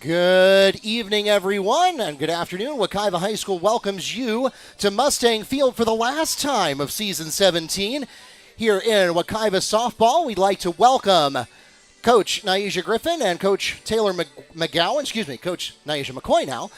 Good evening, everyone, and good afternoon. Wekiva High School welcomes you to Mustang Field for the last time of Season 17. Here in Wekiva Softball, we'd like to welcome Coach Naisha Griffin and Coach Taylor McGowan, Coach Naisha McCoy now,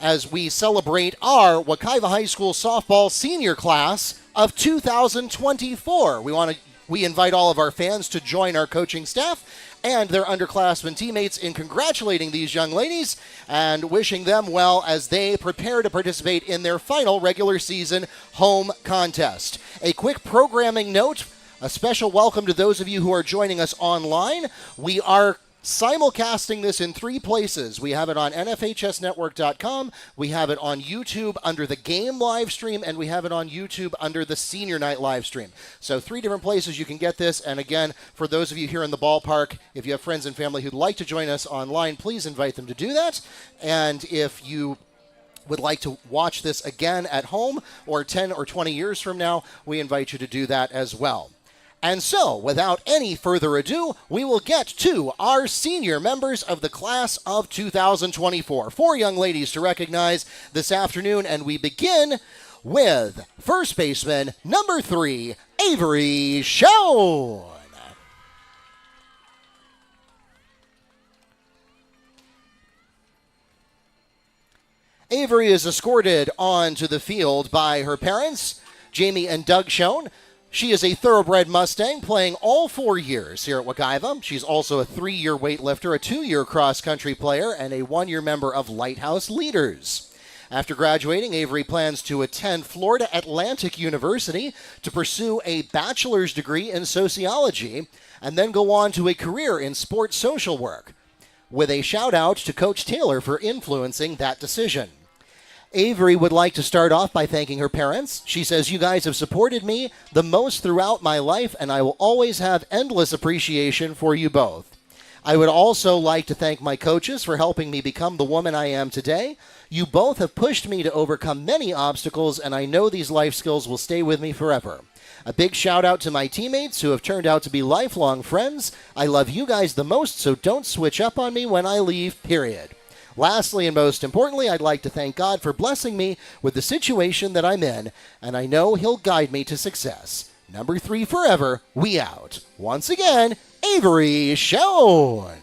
as we celebrate our Wekiva High School softball senior class of 2024. We invite all of our fans to join our coaching staff and their underclassmen teammates in congratulating these young ladies and wishing them well as they prepare to participate in their final regular season home contest. A quick programming note, a special welcome to those of you who are joining us online. We are simulcasting this in 3 places. We have it on nfhsnetwork.com, we have it on YouTube under the game live stream, and we have it on YouTube under the senior night live stream. So 3 different places you can get this. And again, for those of you here in the ballpark, if you have friends and family who'd like to join us online, please invite them to do that. And if you would like to watch this again at home or 10 or 20 years from now, we invite you to do that as well. And so, without any further ado, we will get to our senior members of the class of 2024. 4 young ladies to recognize this afternoon, and we begin with first baseman number 3, Avery Schoen. Avery is escorted onto the field by her parents, Jamie and Doug Schoen. She is a thoroughbred Mustang playing all 4 years here at Wekiva. She's also a 3-year weightlifter, a 2-year cross-country player, and a 1-year member of Lighthouse Leaders. After graduating, Avery plans to attend Florida Atlantic University to pursue a bachelor's degree in sociology and then go on to a career in sports social work, with a shout out to Coach Taylor for influencing that decision. Avery would like to start off by thanking her parents. She says, "You guys have supported me the most throughout my life, and I will always have endless appreciation for you both. I would also like to thank my coaches for helping me become the woman I am today. You both have pushed me to overcome many obstacles, and I know these life skills will stay with me forever. A big shout out to my teammates who have turned out to be lifelong friends. I love you guys the most, so don't switch up on me when I leave, period. Lastly, and most importantly, I'd like to thank God for blessing me with the situation that I'm in, and I know He'll guide me to success. Number 3 forever, we out." Once again, Avery Schoen.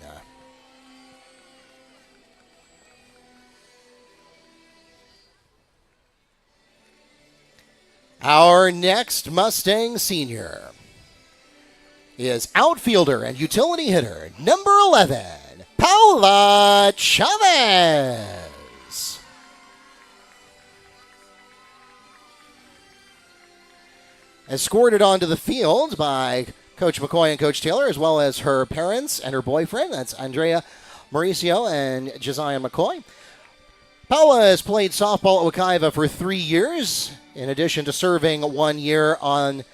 Our next Mustang senior is outfielder and utility hitter, number 11. Paula Chavez. Escorted onto the field by Coach McCoy and Coach Taylor, as well as her parents and her boyfriend. That's Andrea Mauricio and Josiah McCoy. Paula has played softball at Wekiva for 3 years, in addition to serving 1 year on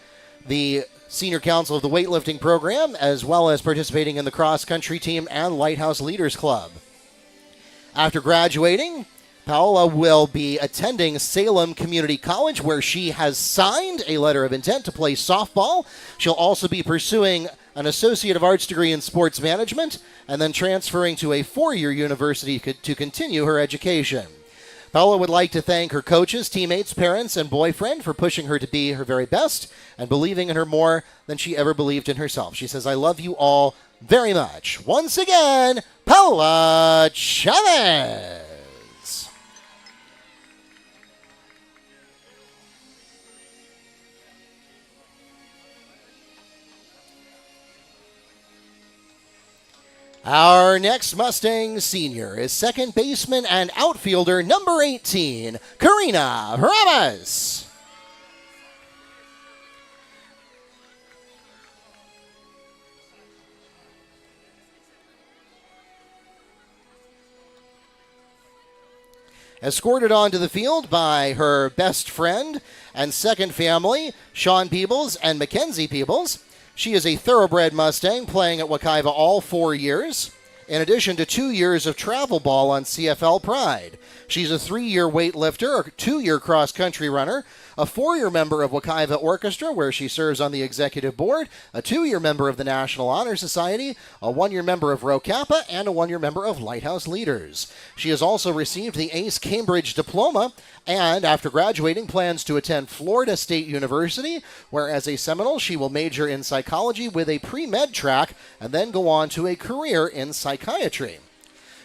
the Senior Council of the weightlifting program, as well as participating in the cross-country team and Lighthouse Leaders Club. After graduating, Paola will be attending Salem Community College, where she has signed a letter of intent to play softball. She'll also be pursuing an Associate of Arts degree in sports management and then transferring to a 4-year university to continue her education. Paola would like to thank her coaches, teammates, parents, and boyfriend for pushing her to be her very best and believing in her more than she ever believed in herself. She says, "I love you all very much." Once again, Paola Chavez. Our next Mustang senior is second baseman and outfielder number 18, Karina Ramos. Escorted onto the field by her best friend and second family, Sean Peebles and Mackenzie Peebles. She is a thoroughbred Mustang playing at Wekiva all 4 years, in addition to 2 years of travel ball on CFL Pride. She's a 3-year weightlifter, a 2-year cross-country runner, a 4-year member of Wekiva Orchestra, where she serves on the executive board, a 2-year member of the National Honor Society, a 1-year member of Rho Kappa, and a 1-year member of Lighthouse Leaders. She has also received the ACE Cambridge Diploma, and after graduating plans to attend Florida State University, where as a Seminole she will major in psychology with a pre-med track and then go on to a career in psychiatry.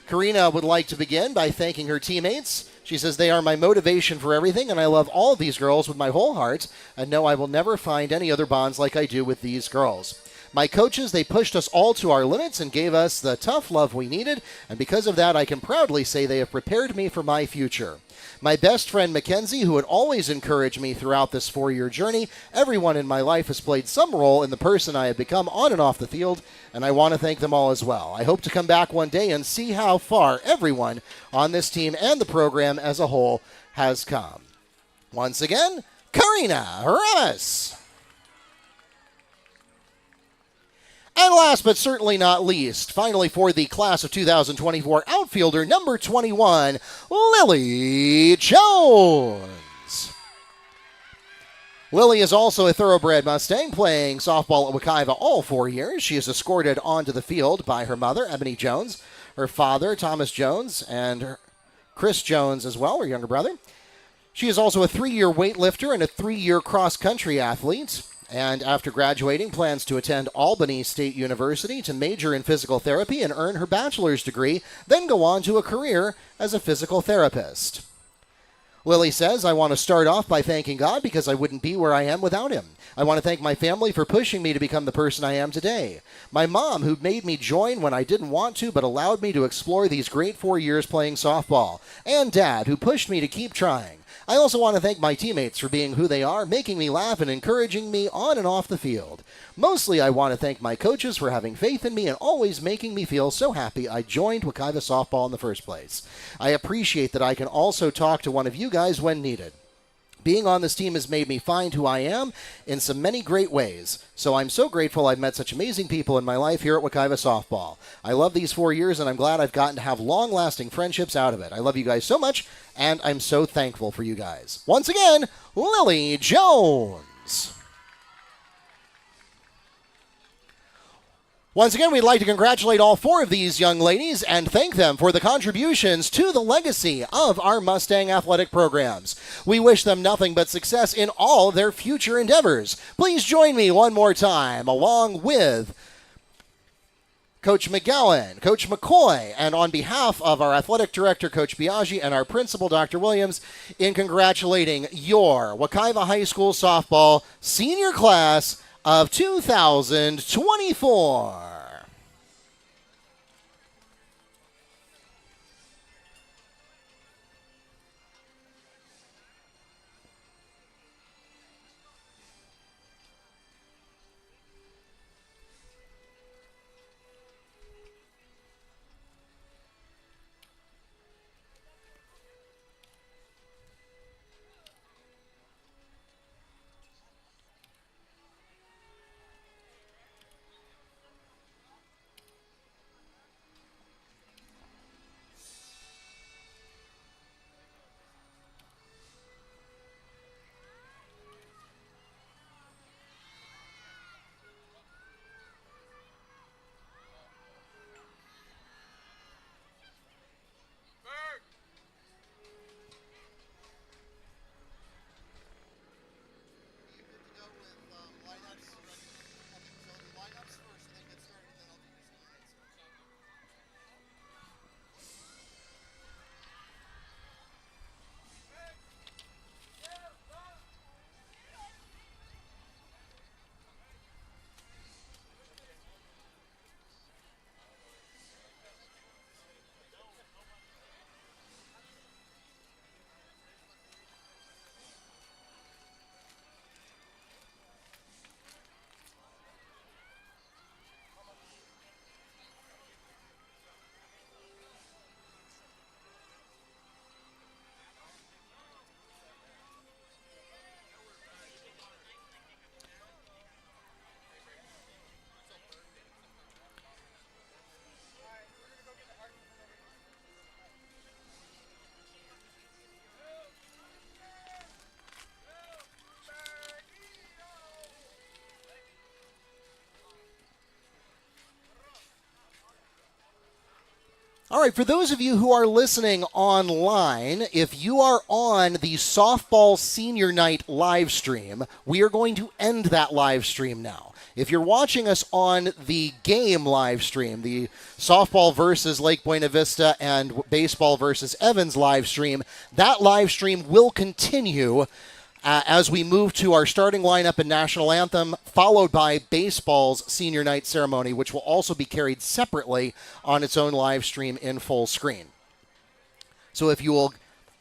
Karina would like to begin by thanking her teammates. She says, they are my motivation for everything, and I love all of these girls with my whole heart, and know I will never find any other bonds like I do with these girls. My coaches, they pushed us all to our limits and gave us the tough love we needed, and because of that, I can proudly say they have prepared me for my future. My best friend Mackenzie, who would always encourage me throughout this 4-year journey. Everyone in my life has played some role in the person I have become on and off the field, and I want to thank them all as well. I hope to come back one day and see how far everyone on this team and the program as a whole has come. Once again, Karina Ramos. And last but certainly not least, finally for the class of 2024, outfielder number 21, Lily Jones. Lily is also a thoroughbred Mustang, playing softball at Wekiva all 4 years. She is escorted onto the field by her mother, Ebony Jones, her father, Thomas Jones, and Chris Jones as well, her younger brother. She is also a 3-year weightlifter and a 3-year cross-country athlete. And after graduating, plans to attend Albany State University to major in physical therapy and earn her bachelor's degree, then go on to a career as a physical therapist. Lily says, I want to start off by thanking God because I wouldn't be where I am without him. I want to thank my family for pushing me to become the person I am today. My mom, who made me join when I didn't want to but allowed me to explore these great 4 years playing softball. And Dad, who pushed me to keep trying. I also want to thank my teammates for being who they are, making me laugh and encouraging me on and off the field. Mostly, I want to thank my coaches for having faith in me and always making me feel so happy I joined Wekiva softball in the first place. I appreciate that I can also talk to one of you guys when needed. Being on this team has made me find who I am in so many great ways. So I'm so grateful I've met such amazing people in my life here at Wekiva softball. I love these 4 years, and I'm glad I've gotten to have long-lasting friendships out of it. I love you guys so much, and I'm so thankful for you guys. Once again, Lily Jones. Once again, we'd like to congratulate all 4 of these young ladies and thank them for the contributions to the legacy of our Mustang athletic programs. We wish them nothing but success in all their future endeavors. Please join me one more time, along with Coach McGowan, Coach McCoy, and on behalf of our athletic director, Coach Biaggi, and our principal, Dr. Williams, in congratulating your Wekiva High School softball senior class of 2024. All right, for those of you who are listening online, if you are on the softball senior night live stream, we are going to end that live stream now. If you're watching us on the game live stream, the softball versus Lake Buena Vista and baseball versus Evans live stream, that live stream will continue as we move to our starting lineup and national anthem, followed by baseball's senior night ceremony, which will also be carried separately on its own live stream in full screen. So if you will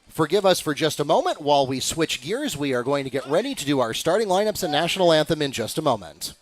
forgive us for just a moment while we switch gears, we are going to get ready to do our starting lineups and national anthem in just a moment.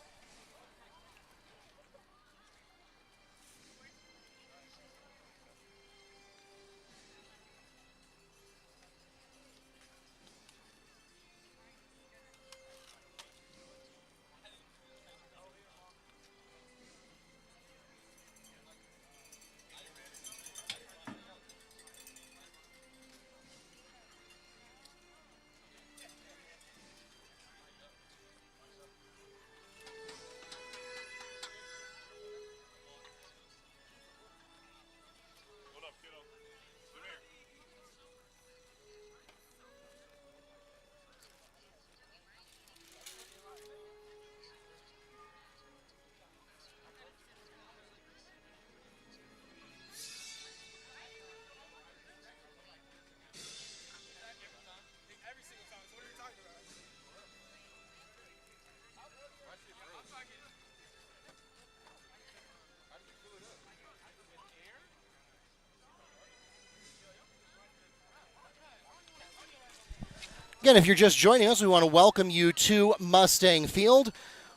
Again, if you're just joining us, we want to welcome you to Mustang Field.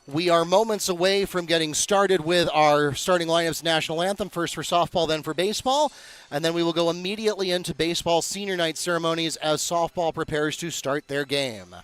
We are moments away from getting started with our starting lineups national anthem, first for softball, then for baseball. And then we will go immediately into baseball senior night ceremonies as softball prepares to start their game.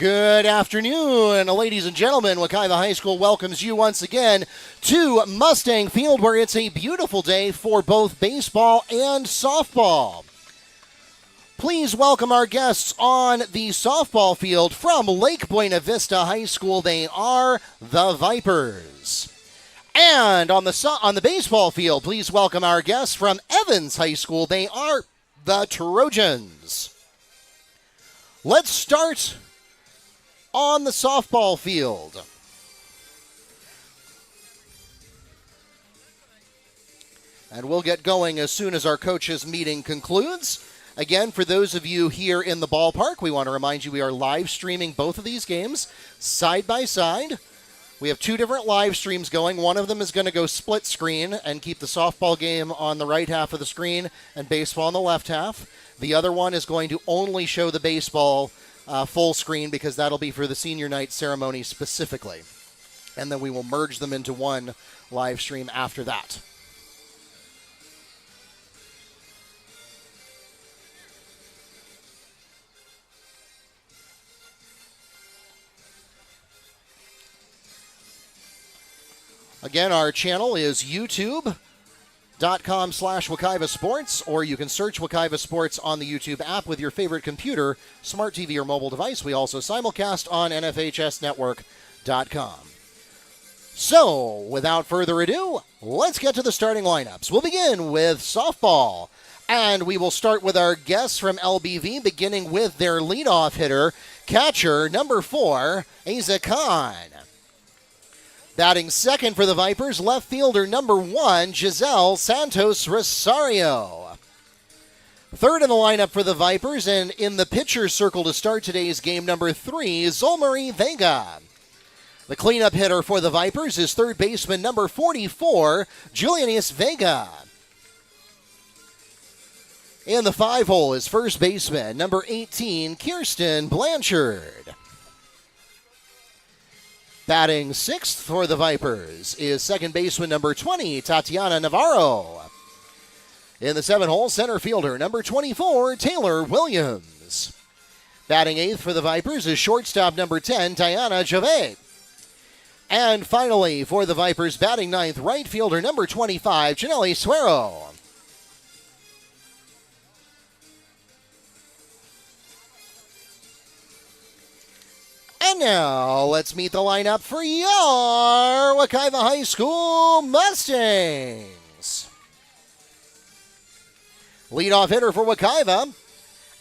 Good afternoon, ladies and gentlemen. Wekiva High School welcomes you once again to Mustang Field, where it's a beautiful day for both baseball and softball. Please welcome our guests on the softball field from Lake Buena Vista High School. They are the Vipers. And on the baseball field, please welcome our guests from Evans High School. They are the Trojans. Let's start on the softball field. And we'll get going as soon as our coaches' meeting concludes. Again, for those of you here in the ballpark, we want to remind you we are live streaming both of these games side by side. We have two different live streams going. One of them is going to go split screen and keep the softball game on the right half of the screen and baseball on the left half. The other one is going to only show the baseball full screen because that'll be for the senior night ceremony specifically. And then we will merge them into one live stream after that. Again, our channel is youtube.com/Wekiva Sports, or you can search Wekiva Sports on the YouTube app with your favorite computer, smart TV, or mobile device. We also simulcast on NFHSnetwork.com. So, without further ado, let's get to the starting lineups. We'll begin with softball, and we will start with our guests from LBV, beginning with their leadoff hitter, catcher, number 4, Asa Khan. Batting second for the Vipers, left fielder number 1, Giselle Santos Rosario. Third in the lineup for the Vipers, and in the pitcher's circle to start today's game, number 3, Zolmari Vega. The cleanup hitter for the Vipers is third baseman number 44, Julianis Vega. In the 5-hole is first baseman number 18, Kirsten Blanchard. Batting sixth for the Vipers is second baseman number 20, Tatiana Navarro. In the 7-hole, center fielder number 24, Taylor Williams. Batting eighth for the Vipers is shortstop number 10, Diana Jave. And finally, for the Vipers, batting ninth, right fielder number 25, Janelle Suero. And now, let's meet the lineup for your Wekiva High School Mustangs. Leadoff hitter for Wekiva,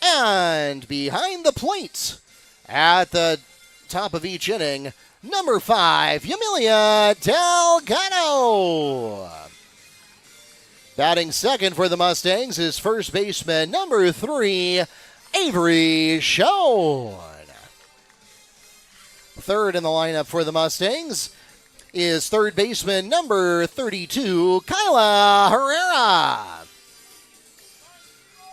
and behind the plate at the top of each inning, number 5, Yamilia Delgado. Batting second for the Mustangs is first baseman number 3, Avery Schoen. Third in the lineup for the Mustangs is third baseman number 32, Kyla Herrera.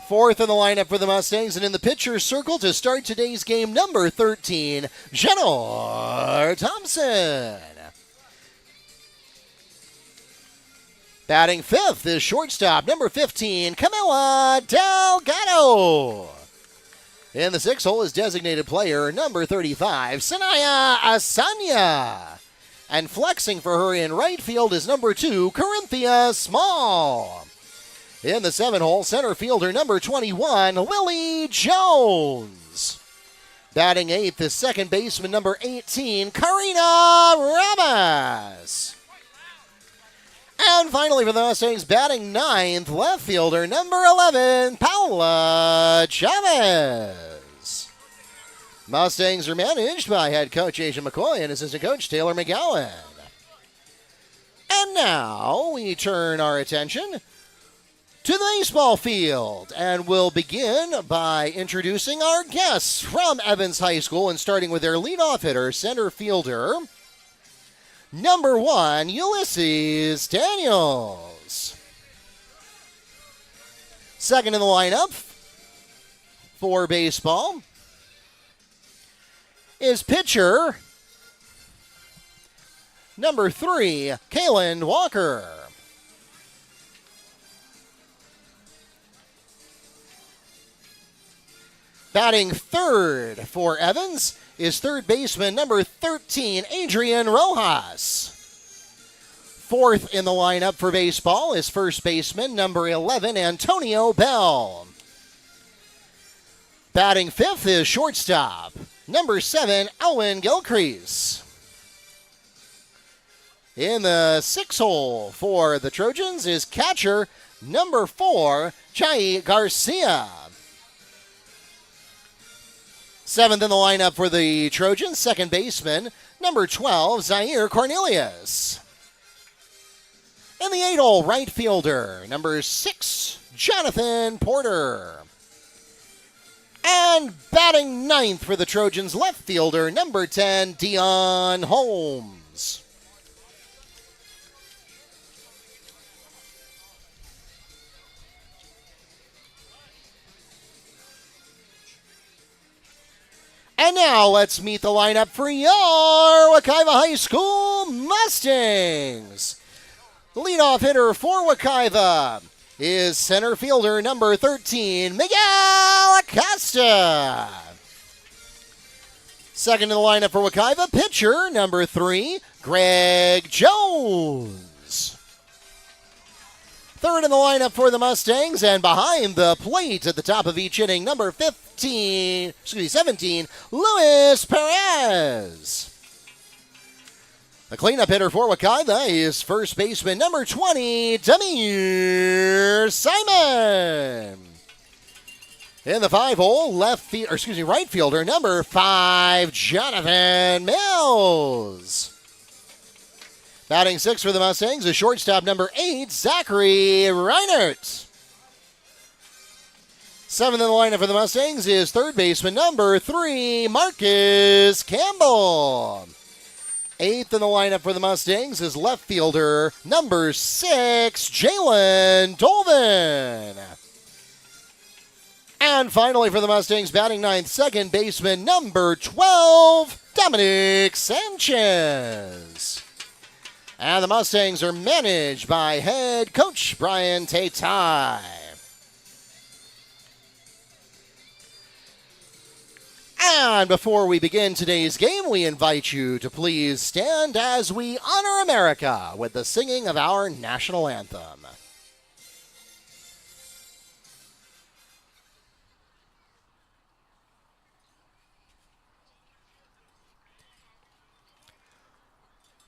Fourth in the lineup for the Mustangs, and in the pitcher's circle to start today's game, number 13, Jenor Thompson. Batting fifth is shortstop number 15, Camila Delgado. In the 6-hole is designated player number 35, Sanaya Asanya. And flexing for her in right field is number 2, Corinthia Small. In the 7-hole, center fielder number 21, Lily Jones. Batting eighth is second baseman number 18, Karina Ramos. And finally for the Mustangs, batting ninth, left fielder number 11, Paula Chavez. Mustangs are managed by head coach Asia McCoy and assistant coach Taylor McGowan. And now we turn our attention to the baseball field, and we'll begin by introducing our guests from Evans High School, and starting with their leadoff hitter, center fielder, number 1, Ulysses Daniels. Second in the lineup for baseball is pitcher number 3, Kaylin Walker. Batting third for Evans is third baseman number 13, Adrian Rojas. Fourth in the lineup for baseball is first baseman number 11, Antonio Bell. Batting fifth is shortstop number 7, Owen Gilcrease. In the 6-hole for the Trojans is catcher number 4, Chai Garcia. Seventh in the lineup for the Trojans, second baseman, number 12, Zaire Cornelius. In the 8-hole, right fielder, number 6, Jonathan Porter. And batting ninth for the Trojans, left fielder, number 10, Dion Holmes. And now let's meet the lineup for your Wekiva High School Mustangs. The leadoff hitter for Wekiva is center fielder number 13, Miguel Acosta. Second in the lineup for Wekiva, pitcher number 3, Greg Jones. Third in the lineup for the Mustangs, and behind the plate at the top of each inning, number 17, Luis Perez. The cleanup hitter for Wekiva is first baseman number 20, Demir Simon. In the 5-hole, right fielder number 5, Jonathan Mills. Batting 6 for the Mustangs is shortstop number 8, Zachary Reinert. 7th in the lineup for the Mustangs is third baseman number 3, Marcus Campbell. 8th in the lineup for the Mustangs is left fielder number 6, Jalen Dolvin. And finally for the Mustangs, batting 9th, second baseman number 12, Dominic Sanchez. And the Mustangs are managed by head coach Brian Tatai. And before we begin today's game, we invite you to please stand as we honor America with the singing of our national anthem.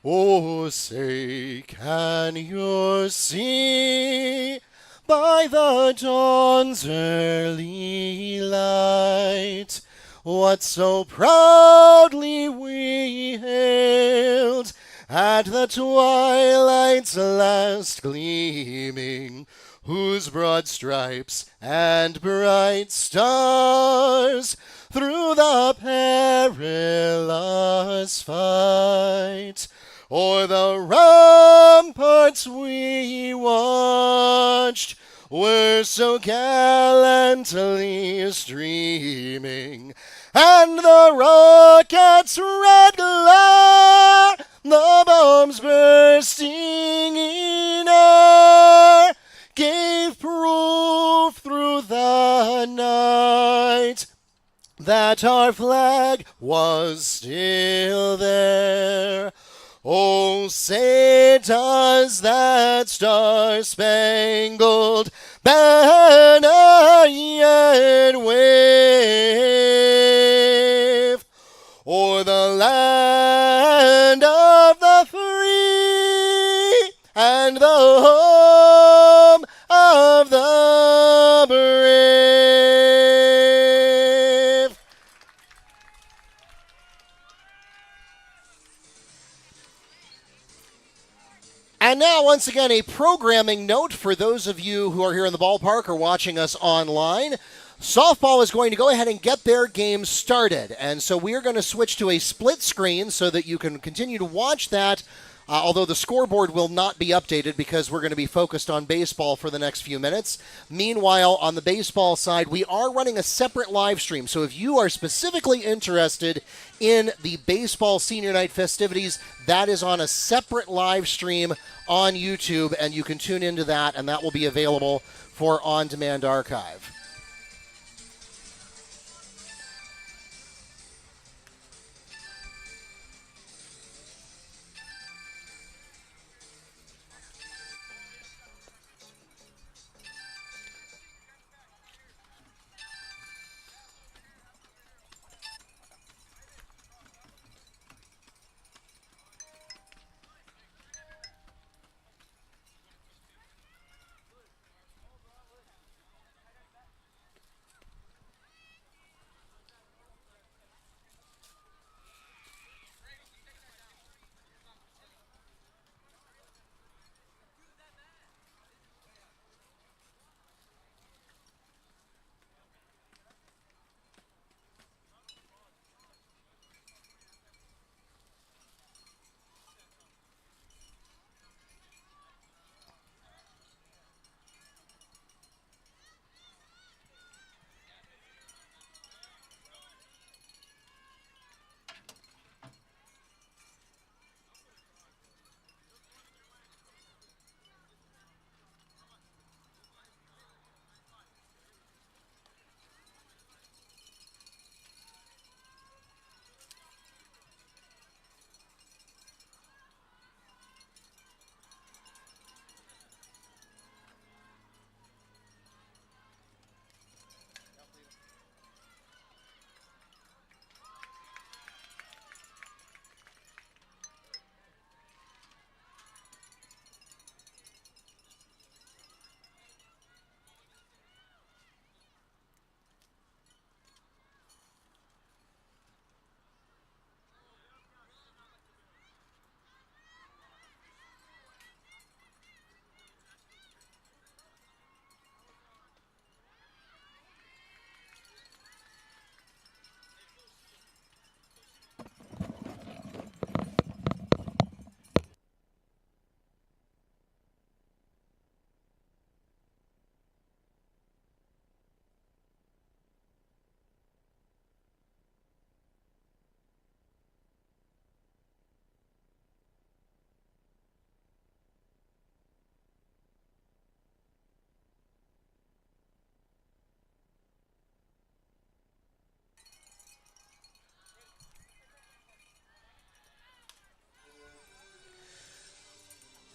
Oh, say, can you see by the dawn's early light what so proudly we hailed at the twilight's last gleaming, whose broad stripes and bright stars through the perilous fight o'er the ramparts we watched were so gallantly streaming, and the rocket's red glare, the bombs bursting in air, gave proof through the night that our flag was still there. Oh, say does that star-spangled banner yet wave o'er the land of the free and the home of the brave. And now, once again, a programming note for those of you who are here in the ballpark or watching us online. Softball is going to go ahead and get their game started. And so we are going to switch to a split screen so that you can continue to watch that, although the scoreboard will not be updated because we're going to be focused on baseball for the next few minutes. Meanwhile, on the baseball side, we are running a separate live stream. So if you are specifically interested in the baseball senior night festivities, that is on a separate live stream on YouTube, and you can tune into that, and that will be available for on-demand archive.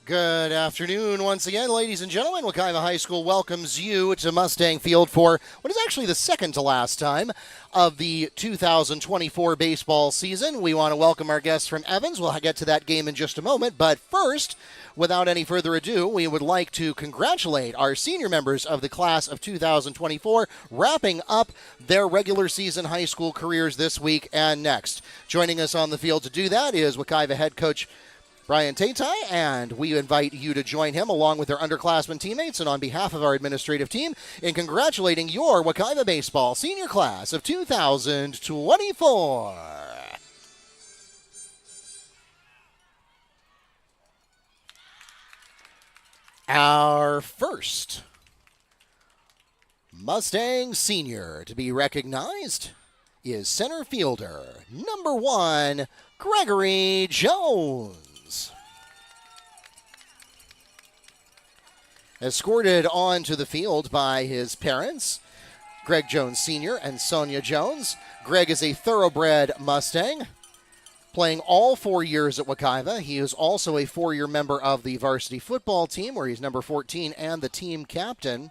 Good afternoon once again, ladies and gentlemen. Wekiva High School welcomes you to Mustang Field for what is actually the second to last time of the 2024 baseball season. We want to welcome our guests from Evans. We'll get to that game in just a moment. But first, without any further ado, we would like to congratulate our senior members of the class of 2024, wrapping up their regular season high school careers this week and next. Joining us on the field to do that is Wekiva head coach Brian Tatai, and we invite you to join him along with their underclassmen teammates and on behalf of our administrative team in congratulating your Wekiva baseball senior class of 2024. Our first Mustang senior to be recognized is center fielder number 1, Gregory Jones. Escorted onto the field by his parents, Greg Jones Sr. and Sonia Jones. Greg is a thoroughbred Mustang, playing all 4 years at Wekiva. He is also a 4-year member of the varsity football team, where he's number 14 and the team captain.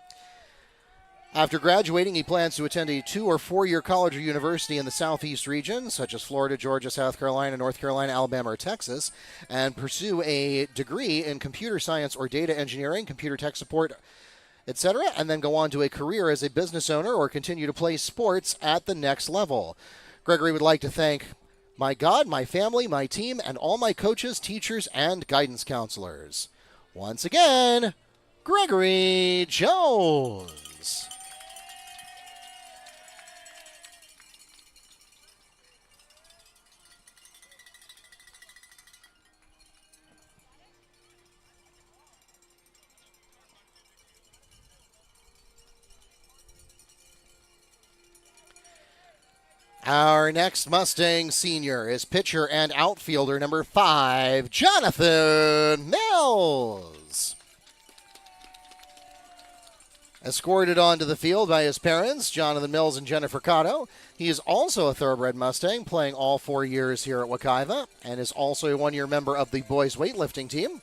After graduating, he plans to attend a 2- or 4-year college or university in the Southeast region, such as Florida, Georgia, South Carolina, North Carolina, Alabama, or Texas, and pursue a degree in computer science or data engineering, computer tech support, etc., and then go on to a career as a business owner or continue to play sports at the next level. Gregory would like to thank my God, my family, my team, and all my coaches, teachers, and guidance counselors. Once again, Gregory Jones. Our next Mustang senior is pitcher and outfielder number 5, Jonathan Mills. Escorted onto the field by his parents, Jonathan Mills and Jennifer Cotto. He is also a thoroughbred Mustang, playing all 4 years here at Wekiva, and is also a 1-year member of the boys weightlifting team.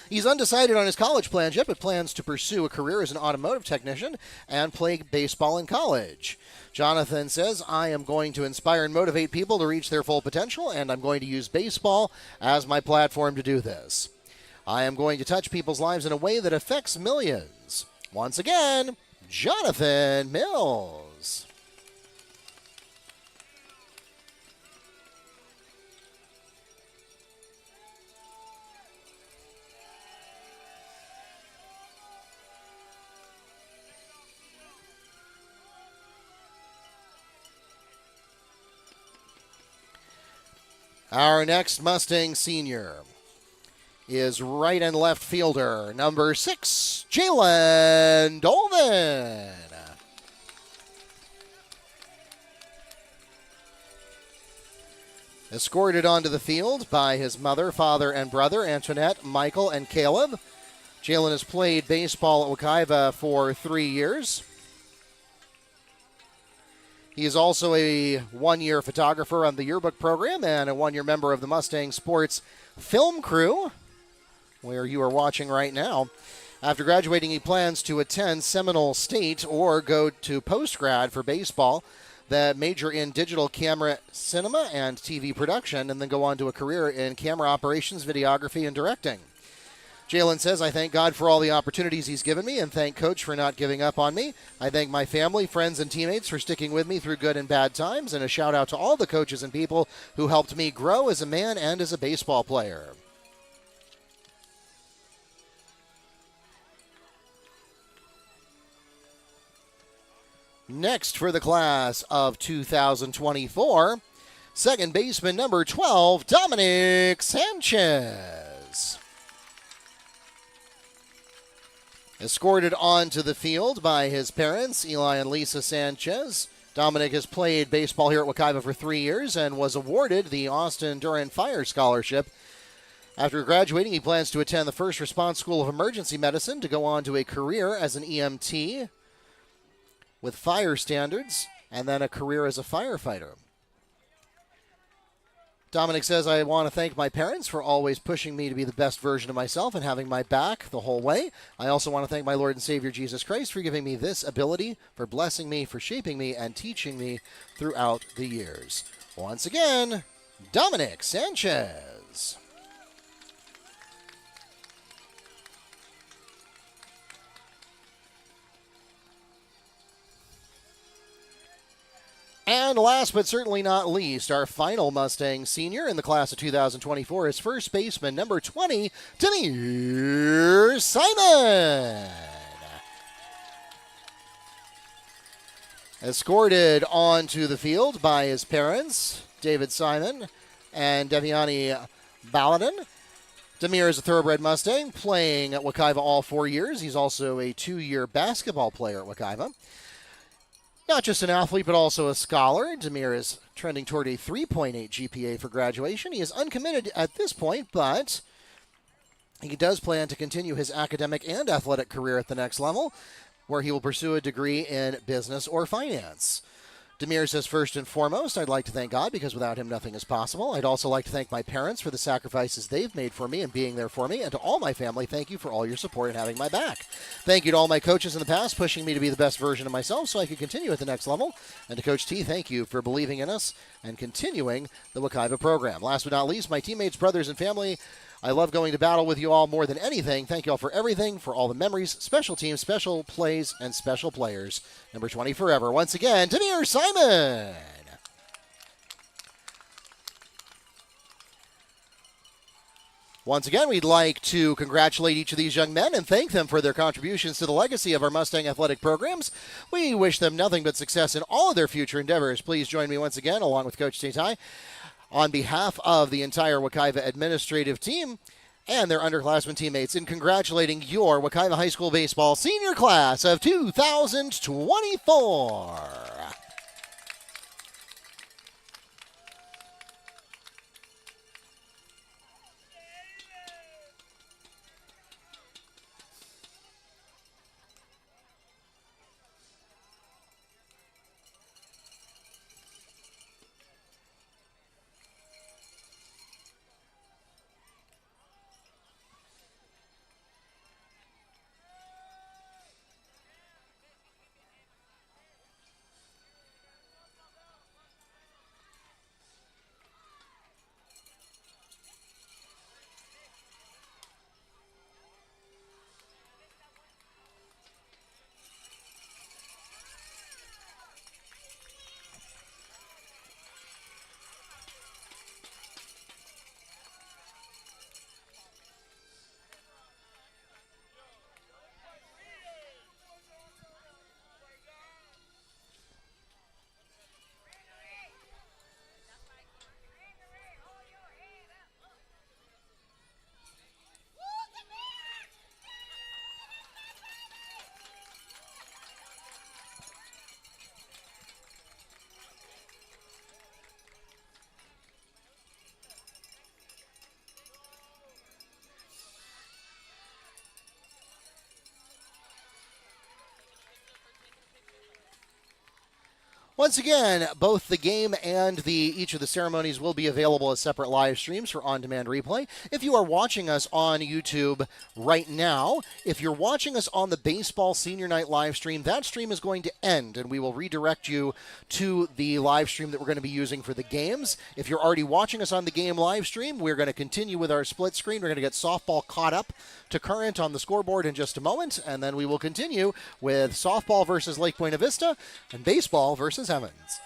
He's undecided on his college plans yet, but plans to pursue a career as an automotive technician and play baseball in college. Jonathan says, I am going to inspire and motivate people to reach their full potential, and I'm going to use baseball as my platform to do this. I am going to touch people's lives in a way that affects millions. Once again, Jonathan Mills. Our next Mustang senior is right and left fielder, number 6, Jalen Dolvin. Escorted onto the field by his mother, father, and brother, Antoinette, Michael, and Caleb. Jalen has played baseball at Wekiva for 3 years. He is also a 1-year photographer on the yearbook program and a 1-year member of the Mustang Sports film crew, where you are watching right now. After graduating, he plans to attend Seminole State or go to post-grad for baseball, that major in digital camera cinema and TV production, and then go on to a career in camera operations, videography, and directing. Jalen says, I thank God for all the opportunities he's given me and thank Coach for not giving up on me. I thank my family, friends, and teammates for sticking with me through good and bad times, and a shout out to all the coaches and people who helped me grow as a man and as a baseball player. Next for the class of 2024, second baseman number 12, Dominic Sanchez. Escorted onto the field by his parents, Eli and Lisa Sanchez. Dominic has played baseball here at Wekiva for 3 years and was awarded the Austin Durant Fire Scholarship. After graduating, he plans to attend the First Response School of Emergency Medicine to go on to a career as an EMT with fire standards, and then a career as a firefighter. Dominic says, I want to thank my parents for always pushing me to be the best version of myself and having my back the whole way. I also want to thank my Lord and Savior Jesus Christ for giving me this ability, for blessing me, for shaping me, and teaching me throughout the years. Once again, Dominic Sanchez. And last but certainly not least, our final Mustang senior in the class of 2024 is first baseman number 20, Demir Simon. Escorted onto the field by his parents, David Simon and Deviani Baladin. Demir is a thoroughbred Mustang, playing at Wekiva all 4 years. He's also a 2-year basketball player at Wekiva. Not just an athlete, but also a scholar. Demir is trending toward a 3.8 GPA for graduation. He is uncommitted at this point, but he does plan to continue his academic and athletic career at the next level, where he will pursue a degree in business or finance. Demir says, first and foremost, I'd like to thank God because without him, nothing is possible. I'd also like to thank my parents for the sacrifices they've made for me and being there for me. And to all my family, thank you for all your support and having my back. Thank you to all my coaches in the past, pushing me to be the best version of myself so I could continue at the next level. And to Coach T, thank you for believing in us and continuing the Wekiva program. Last but not least, my teammates, brothers, and family, I love going to battle with you all more than anything. Thank you all for everything, for all the memories, special teams, special plays, and special players. Number 20 forever. Once again, Demir Simon. Once again, we'd like to congratulate each of these young men and thank them for their contributions to the legacy of our Mustang athletic programs. We wish them nothing but success in all of their future endeavors. Please join me once again, along with Coach Tatai, on behalf of the entire Wekiva administrative team and their underclassmen teammates in congratulating your Wekiva High School baseball senior class of 2024. Once again, both the game and each of the ceremonies will be available as separate live streams for on-demand replay. If you are watching us on YouTube right now, if you're watching us on the Baseball Senior Night live stream, that stream is going to end, and we will redirect you to the live stream that we're going to be using for the games. If you're already watching us on the game live stream, we're going to continue with our split screen. We're going to get softball caught up to current on the scoreboard in just a moment, and then we will continue with softball versus Lake Buena Vista and baseball versus Emmons.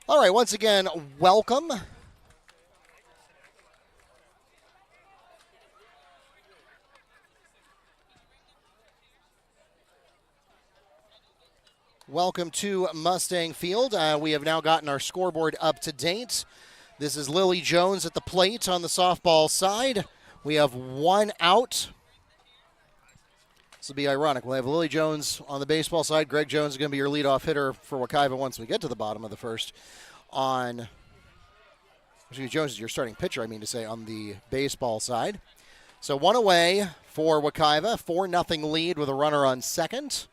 All right, once again, welcome. Welcome to Mustang Field. We have now gotten our scoreboard up to date. This is Lily Jones at the plate on the softball side. We have one out. This will be ironic. We'll have Lily Jones on the baseball side. Greg Jones is going to be your leadoff hitter for Wekiva once we get to the bottom of the first. Jones is your starting pitcher, on the baseball side. So one away for Wekiva. 4-0 lead with a runner on second.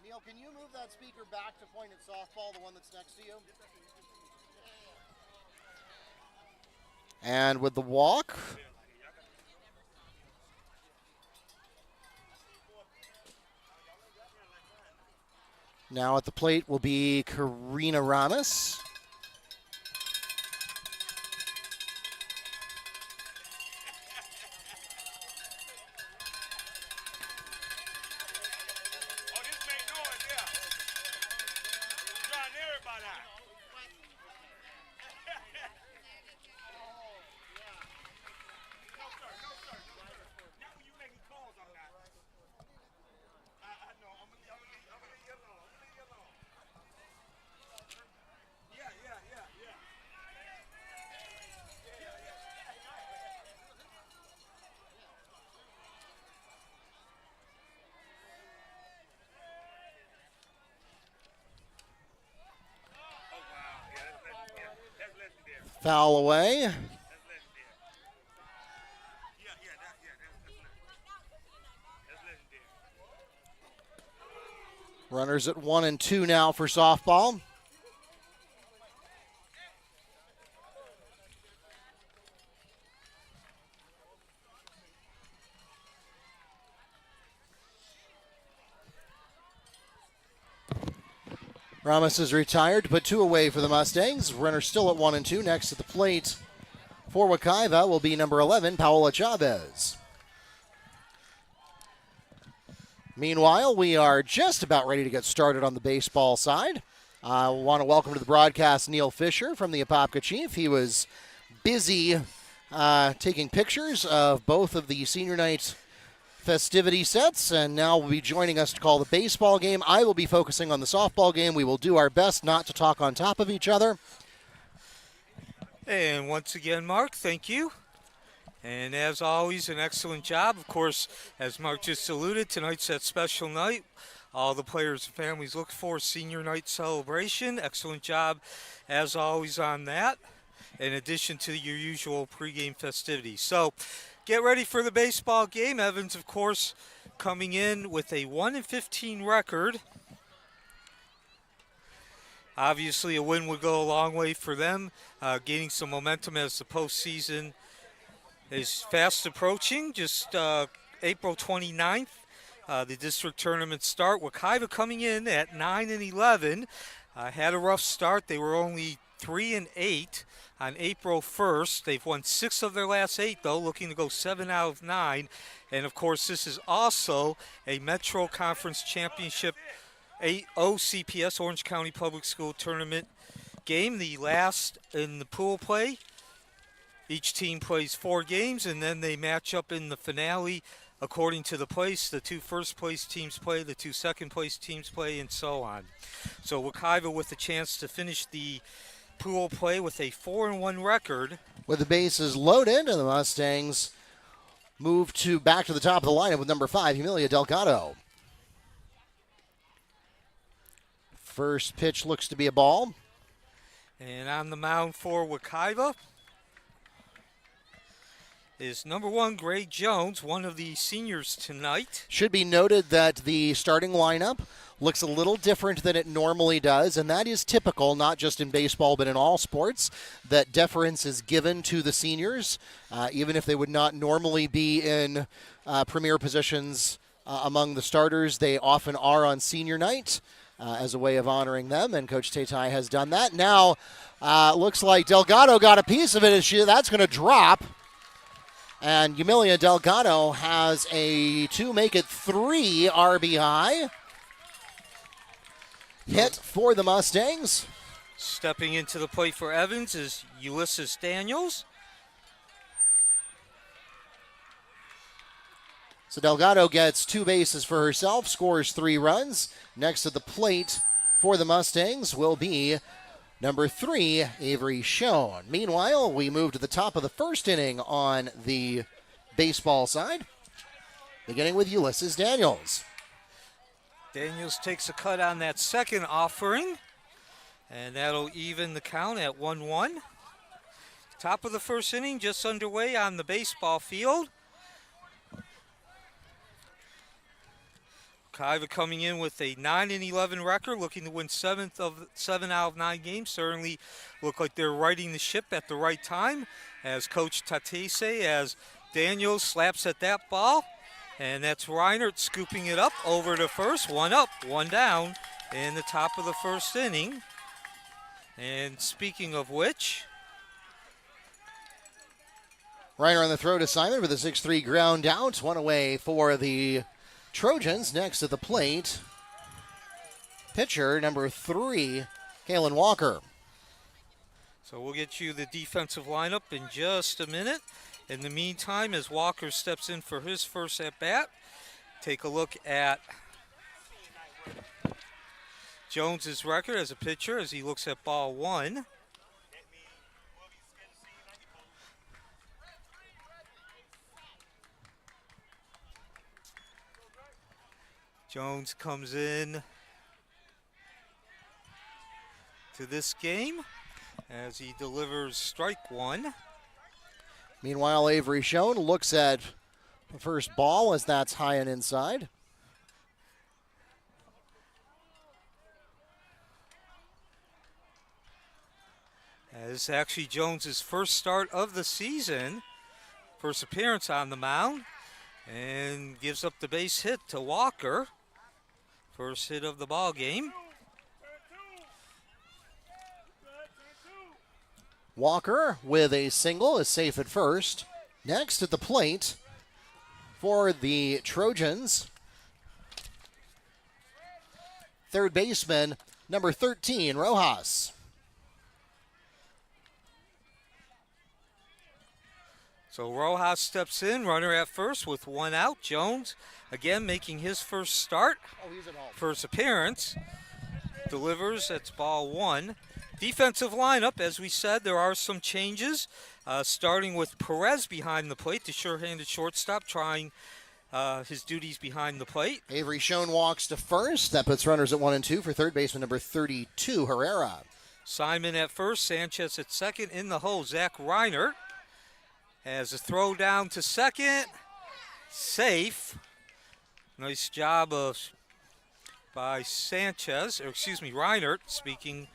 Neil, can you move that speaker back to point at softball, the one that's next to you? And with the walk. Now at the plate will be Karina Ramos. Foul away. Runners at 1 and 2 now for softball. Ramos is retired to put 2 away for the Mustangs. Runner still at 1 and 2. Next at the plate for Wekiva will be number 11, Paola Chavez. Meanwhile, we are just about ready to get started on the baseball side. I want to welcome to the broadcast Neil Fisher from the Apopka Chief. He was busy taking pictures of both of the senior night festivity sets, and now will be joining us to call the baseball game. I will be focusing on the softball game. We will do our best not to talk on top of each other. And once again, Mark, thank you. And as always, an excellent job. Of course, as Mark just alluded, tonight's that special night. All the players and families look for senior night celebration. Excellent job, as always, on that, in addition to your usual pregame festivities. So, get ready for the baseball game. Evans, of course, coming in with a 1-15 record. Obviously, a win would go a long way for them, gaining some momentum as the postseason is fast approaching. Just April 29th, the district tournament start. Wekiva coming in at 9-11. Had a rough start. They were only 3-8 on April 1st. They've won 6 of their last 8, though, looking to go 7 out of 9. And, of course, this is also a Metro Conference Championship OCPS, Orange County Public School Tournament game, the last in the pool play. Each team plays 4 games, and then they match up in the finale according to the place. The 2 first-place teams play, the 2 second-place teams play, and so on. So Wekiva with a chance to finish the pool play with a 4-1 record. With the bases loaded, and the Mustangs move back to the top of the lineup with number 5, Emilia Delgado. First pitch looks to be a ball. And on the mound for Wekiva is number 1, Gray Jones, one of the seniors tonight. Should be noted that the starting lineup looks a little different than it normally does, and that is typical, not just in baseball but in all sports, that deference is given to the seniors, even if they would not normally be in premier positions among the starters. They often are on senior night as a way of honoring them, and Coach Tatai has done that. Now, looks like Delgado got a piece of it, and that's going to drop. And Yumilia Delgado has a 2 make it 3 RBI hit for the Mustangs. Stepping into the plate for Evans is Ulysses Daniels. So Delgado gets 2 bases for herself, scores 3 runs. Next to the plate for the Mustangs will be number 3, Avery Schoen. Meanwhile, we move to the top of the first inning on the baseball side, beginning with Ulysses Daniels. Daniels takes a cut on that second offering, and that'll even the count at 1-1. Top of the first inning just underway on the baseball field. Kaiva coming in with a 9-11 record, looking to win 7 out of 9 games. Certainly look like they're righting the ship at the right time, as Coach Tatese, as Daniels slaps at that ball. And that's Reinert scooping it up over to first. 1 up, 1 down in the top of the first inning. And speaking of which, Reiner on the throw to Simon with a 6-3 ground out. 1 away for the Trojans. Next at the plate, pitcher number 3, Kalen Walker. so we'll get you the defensive lineup in just a minute. In the meantime, as Walker steps in for his first at-bat, take a look at Jones's record as a pitcher as he looks at ball 1. Jones comes in to this game as he delivers strike 1. Meanwhile, Avery Schoen looks at the first ball as that's high and inside. As actually Jones's first start of the season, first appearance on the mound, and gives up the base hit to Walker. First hit of the ball game. Walker with a single is safe at first. Next at the plate for the Trojans, third baseman number 13, Rojas. So Rojas steps in, runner at first with 1 out. Jones again making his first start, first appearance. Delivers, that's ball 1. Defensive lineup, as we said, there are some changes. Starting with Perez behind the plate, the sure-handed shortstop trying his duties behind the plate. Avery Schoen walks to first. That puts runners at 1 and 2 for third baseman number 32, Herrera. Simon at first, Sanchez at second. In the hole, Zach Reinert has a throw down to second. Safe. Nice job by Sanchez, or excuse me, Reinert, speaking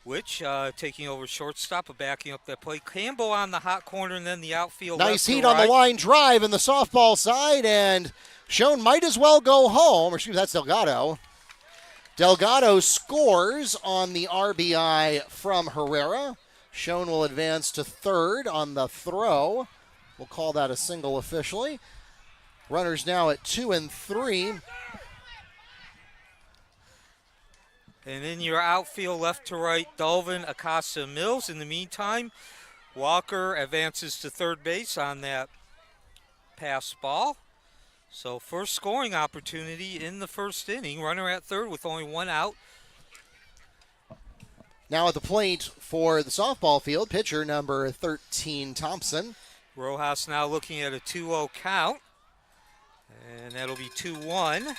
which, taking over shortstop and backing up that play. Campbell on the hot corner, and then the outfield. Nice heat on the line drive in the softball side, and Schoen might as well go home. Or excuse me, that's Delgado. Delgado scores on the RBI from Herrera. Schoen will advance to third on the throw. We'll call that a single officially. Runners now at 2 and 3. And in your outfield, left to right, Dolvin, Acosta, Mills. In the meantime, Walker advances to third base on that pass ball. So first scoring opportunity in the first inning. Runner at third with only 1 out. Now at the plate for the softball field, pitcher number 13, Thompson. Rojas now looking at a 2-0 count. And that'll be 2-1.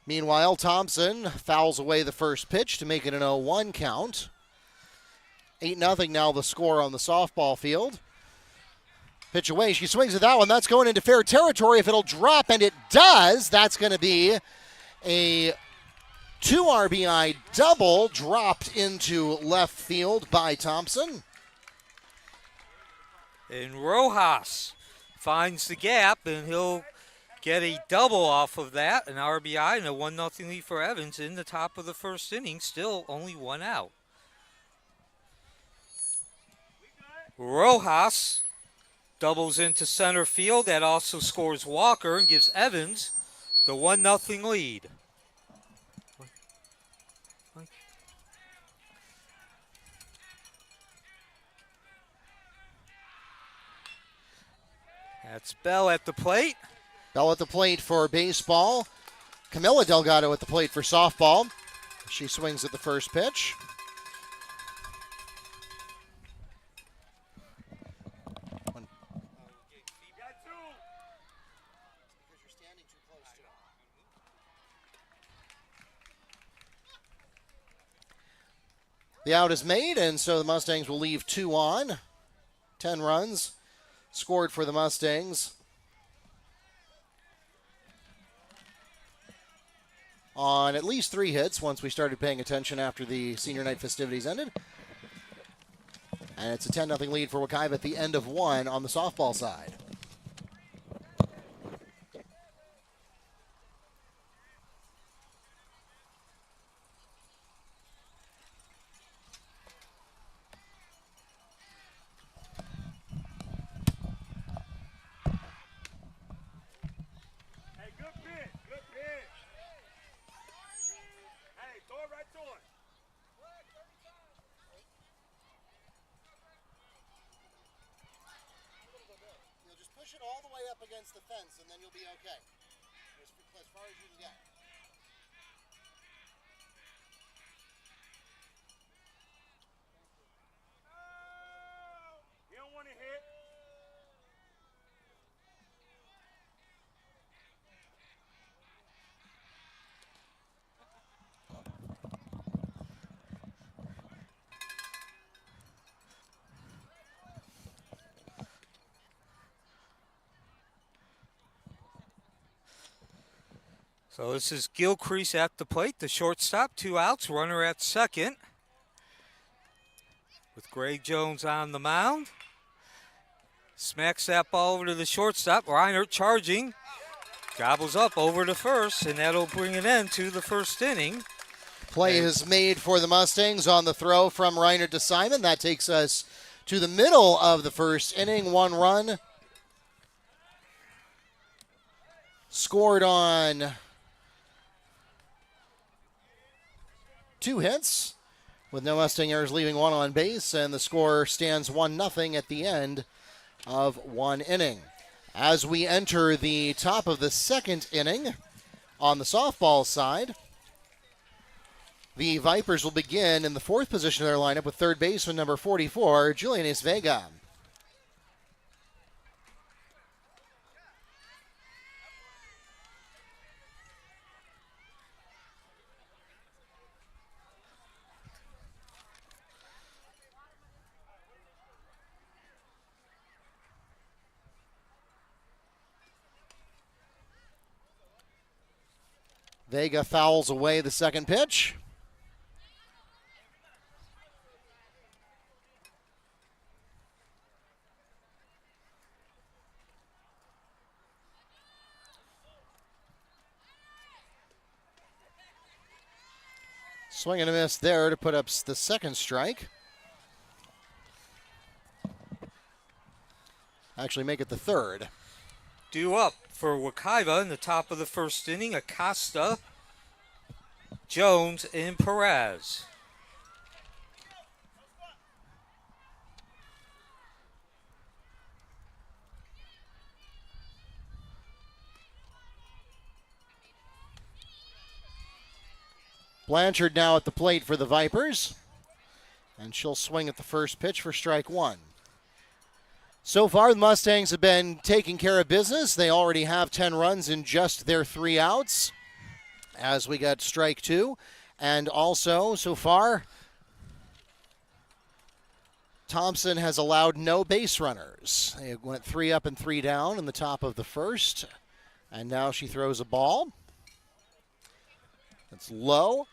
Meanwhile, Thompson fouls away the first pitch to make it an 0-1 count. 8-0 now the score on the softball field. Pitch away. She swings at that one. That's going into fair territory. If it'll drop, and it does, that's going to be a 2 RBI double dropped into left field by Thompson. And Rojas finds the gap, and he'll get a double off of that, an RBI, and a 1-0 lead for Evans in the top of the first inning. Still only 1 out. Rojas doubles into center field. That also scores Walker and gives Evans the 1-0 lead. That's Bell at the plate. Bell at the plate for baseball. Camila Delgado at the plate for softball. She swings at the first pitch. The out is made, and so the Mustangs will leave 2 on. 10 runs scored for the Mustangs on at least 3 hits once we started paying attention after the senior night festivities ended. And it's a 10-0 lead for Wekiva at the end of 1 on the softball side. Push it all the way up against the fence, and then you'll be okay. As far as you can get. You don't want to hit. So this is Gilcrease at the plate, the shortstop, 2 outs, runner at second. With Greg Jones on the mound. Smacks that ball over to the shortstop. Reinert charging. Gobbles up over to first, and that'll bring an end to the first inning. Play is made for the Mustangs on the throw from Reinert to Simon. That takes us to the middle of the first inning. 1 run scored on 2 hits, with no Mustang errors, leaving 1 on base, and the score stands 1-0 at the end of 1 inning. As we enter the top of the second inning on the softball side, the Vipers will begin in the 4th position of their lineup with third baseman number 44, Julianis Vega. Vega fouls away the second pitch. Swing and a miss there to put up the second strike. Actually make it the third. Due up for Wekiva in the top of the first inning, Acosta, Jones, and Perez. Blanchard now at the plate for the Vipers, and she'll swing at the first pitch for strike 1. So far, the Mustangs have been taking care of business. They already have 10 runs in just their 3 outs as we got strike 2. And also, so far, Thompson has allowed no base runners. They went 3 up and 3 down in the top of the first. And now she throws a ball. It's low.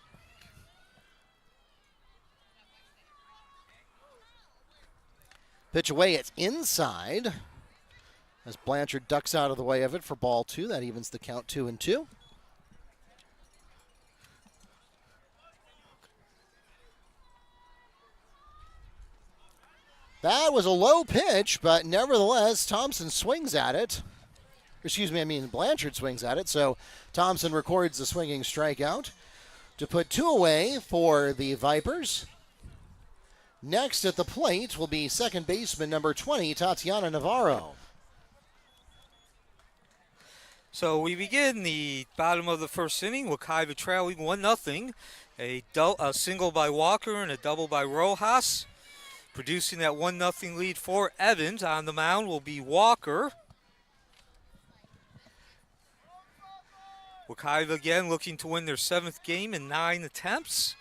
Pitch away, it's inside. As Blanchard ducks out of the way of it for ball 2. That evens the count 2-2. That was a low pitch, but nevertheless, Thompson swings at it. Blanchard swings at it, so Thompson records the swinging strikeout to put 2 away for the Vipers. Next at the plate will be second baseman number 20, Tatiana Navarro. So we begin the bottom of the first inning with Wekiva trailing 1-0. A single by Walker and a double by Rojas. Producing that 1-0 lead for Evans. On the mound will be Walker. Wekiva again looking to win their 7th game in 9 attempts.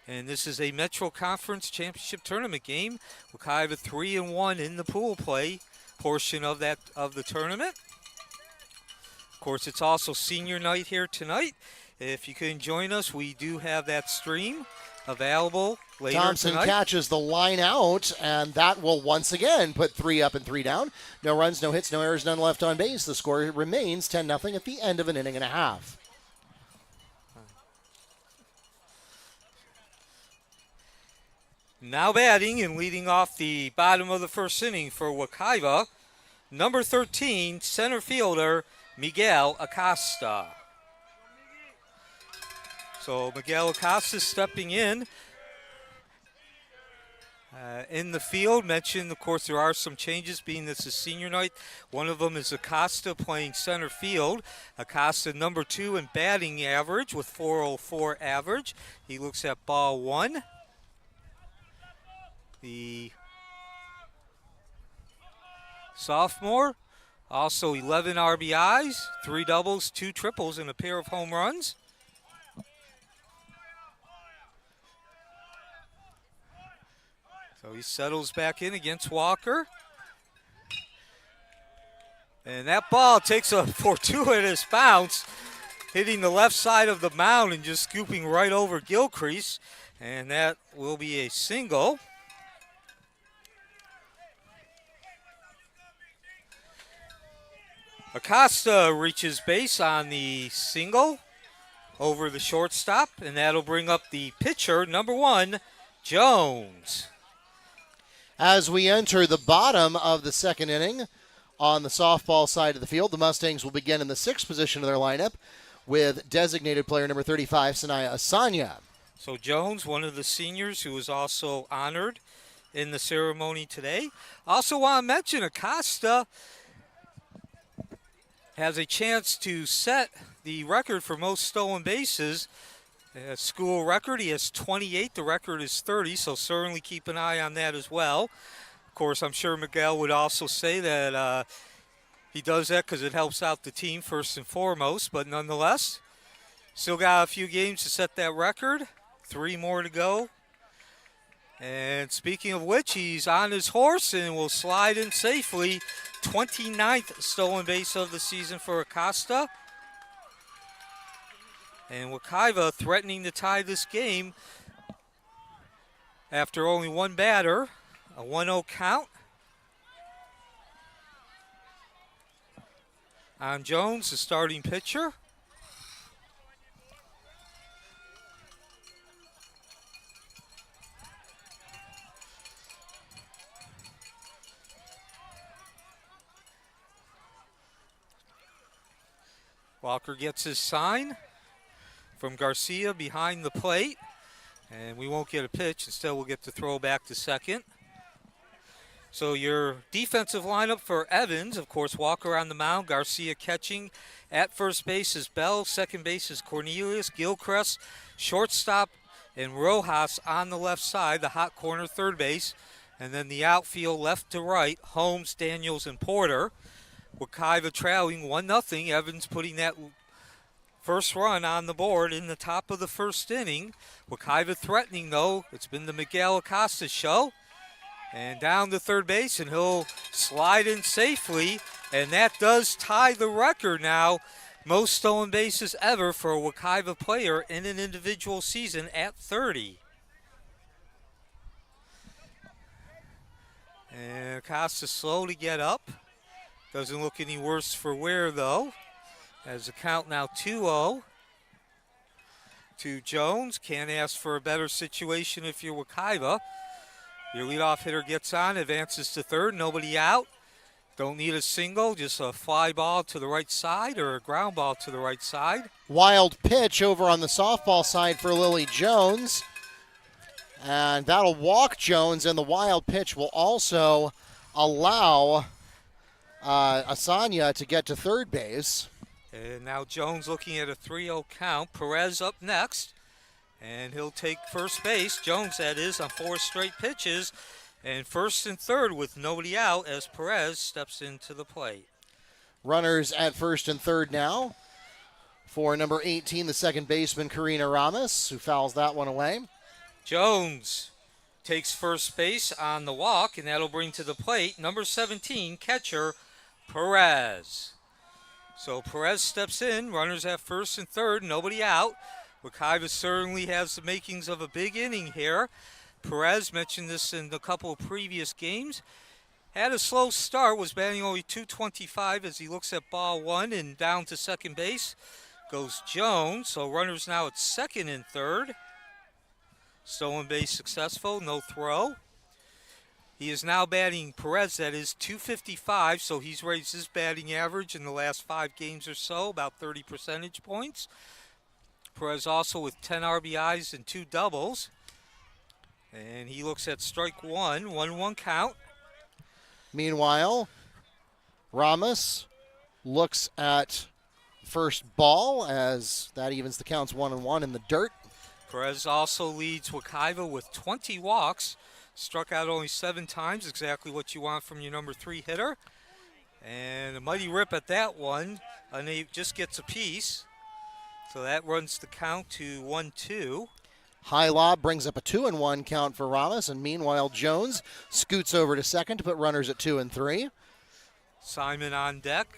And this is a Metro Conference Championship Tournament game. Wekiva 3-1 in the pool play portion of the tournament. Of course, it's also senior night here tonight. If you couldn't join us, we do have that stream available later Thompson tonight. catches the line out, and that will once again put 3 up and 3 down. No runs, no hits, no errors, none left on base. The score remains 10-0 at the end of an inning and a half. Now batting and leading off the bottom of the first inning for Wekiva, number 13, center fielder Miguel Acosta. So Miguel Acosta stepping in the field. Mentioned, of course, there are some changes being this is senior night. One of them is Acosta playing center field. Acosta number 2 in batting average with .404 average. He looks at ball 1. The sophomore, also 11 RBIs, 3 doubles, 2 triples, and a pair of home runs. So he settles back in against Walker. And that ball takes a fortuitous bounce, hitting the left side of the mound and just scooping right over Gilcrease. And that will be a single. Acosta reaches base on the single over the shortstop, and that'll bring up the pitcher, number 1, Jones. As we enter the bottom of the second inning on the softball side of the field, the Mustangs will begin in the 6th position of their lineup with designated player number 35, Sanaya Asanya. So Jones, one of the seniors who was also honored in the ceremony today. Also want to mention Acosta has a chance to set the record for most stolen bases. School record, he has 28. The record is 30, so certainly keep an eye on that as well. Of course, I'm sure Miguel would also say that he does that because it helps out the team first and foremost, but nonetheless, still got a few games to set that record. 3 more to go. And speaking of which, he's on his horse and will slide in safely. 29th stolen base of the season for Acosta. And Wekiva threatening to tie this game after only one batter. A 1-0 count on Jones, the starting pitcher. Walker gets his sign from Garcia behind the plate, and we won't get a pitch. Instead, we'll get to throw back to second. So your defensive lineup for Evans, of course, Walker on the mound, Garcia catching. At first base is Bell, second base is Cornelius, Gilchrist, shortstop, and Rojas on the left side, the hot corner third base. And then the outfield left to right, Holmes, Daniels, and Porter. Wekiva trailing 1-0. Evans putting that first run on the board in the top of the first inning. Wekiva threatening, though. It's been the Miguel Acosta show. And down to third base, and he'll slide in safely. And that does tie the record now. Most stolen bases ever for a Wekiva player in an individual season at 30. And Acosta slow to get up. Doesn't look any worse for wear, though. As the count now 2-0 to Jones. Can't ask for a better situation if you're Wekiva. Your leadoff hitter gets on, advances to third, nobody out. Don't need a single, just a fly ball to the right side or a ground ball to the right side. Wild pitch over on the softball side for Lily Jones. And that'll walk Jones, and the wild pitch will also allow Asanya to get to third base. And now Jones looking at a 3-0 count. Perez up next, and he'll take first base. Jones, that is, on 4 straight pitches. And first and third with nobody out as Perez steps into the plate. Runners at first and third now for number 18, the second baseman, Karina Ramos, who fouls that one away. Jones takes first base on the walk, and that'll bring to the plate number 17, catcher Perez. So Perez steps in, runners at first and third, nobody out. Wekiva certainly has the makings of a big inning here. Perez, mentioned this in a couple of previous games, had a slow start, was batting only .225 as he looks at ball one, and down to second base goes Jones. So runners now at second and third. Stolen base successful, no throw. He is now batting, Perez, that is, .255, so he's raised his batting average in the last 5 games or so, about 30 percentage points. Perez also with 10 RBIs and 2 doubles. And he looks at strike one, 1-1 count. Meanwhile, Ramos looks at first ball as that evens the counts 1-1 in the dirt. Perez also leads Wekiva with 20 walks. Struck out only 7 times, exactly what you want from your number 3 hitter. And a mighty rip at that one. And he just gets a piece. So that runs the count to 1-2. High lob brings up a 2-1 count for Ramos, and meanwhile Jones scoots over to second to put runners at 2 and 3. Simon on deck.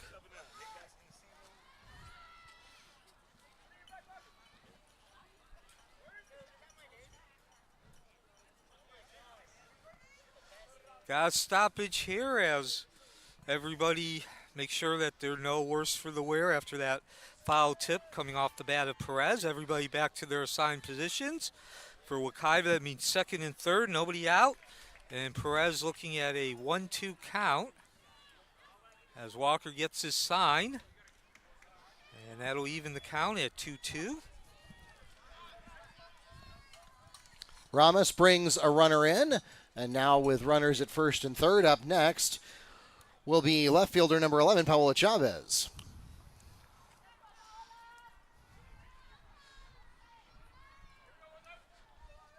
Got a stoppage here as everybody makes sure that they're no worse for the wear after that foul tip coming off the bat of Perez. Everybody back to their assigned positions. For Wekiva, that means second and third, nobody out. And Perez looking at a 1-2 count as Walker gets his sign. And that'll even the count at 2-2. Ramos brings a runner in, and now with runners at first and third, up next will be left fielder number 11, Paola Chavez.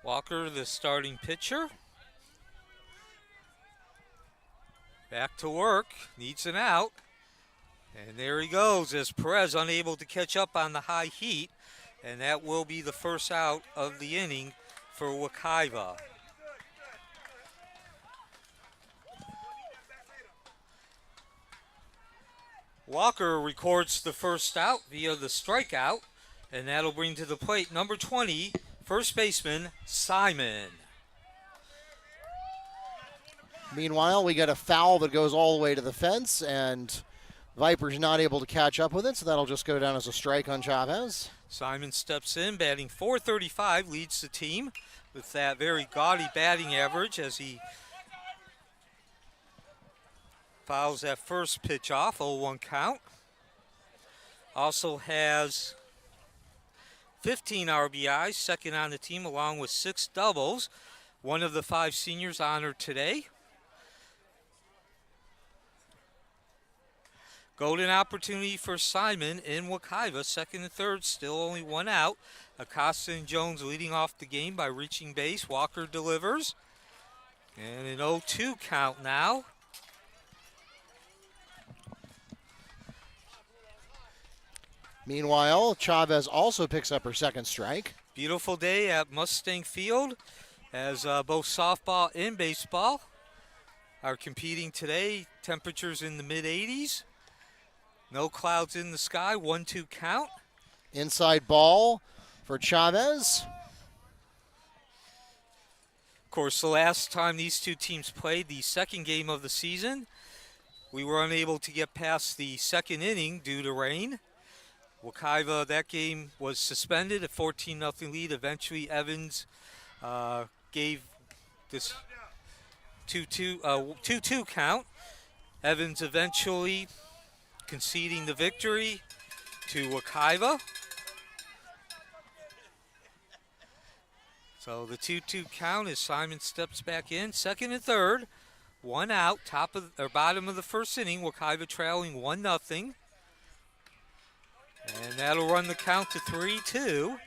Walker, the starting pitcher. Back to work, needs an out. And there he goes as Perez unable to catch up on the high heat. And that will be the first out of the inning for Wekiva. Walker records the first out via the strikeout. And that'll bring to the plate number 20, first baseman Simon. Meanwhile, we get a foul that goes all the way to the fence, and Vipers not able to catch up with it, so that'll just go down as a strike on Chavez. Simon steps in, batting .435, leads the team with that very gaudy batting average as he fouls that first pitch off, 0-1 count. Also has 15 RBIs, second on the team, along with 6 doubles. One of the 5 seniors honored today. Golden opportunity for Simon in Wekiva, second and third, still only 1 out. Acosta and Jones leading off the game by reaching base. Walker delivers. And an 0-2 count now. Meanwhile, Chavez also picks up her second strike. Beautiful day at Mustang Field as both softball and baseball are competing today. Temperatures in the mid-80s. No clouds in the sky. 1-2 count. Inside ball for Chavez. Of course, the last time these two teams played, the second game of the season, we were unable to get past the second inning due to rain. Wekiva, that game was suspended, a 14-0 lead. Eventually, Evans gave this 2-2 count. Evans eventually conceding the victory to Wekiva. So the 2-2 count as Simon steps back in. Second and third, one out, bottom of the first inning. Wekiva trailing 1-0. And that'll run the count to 3-2.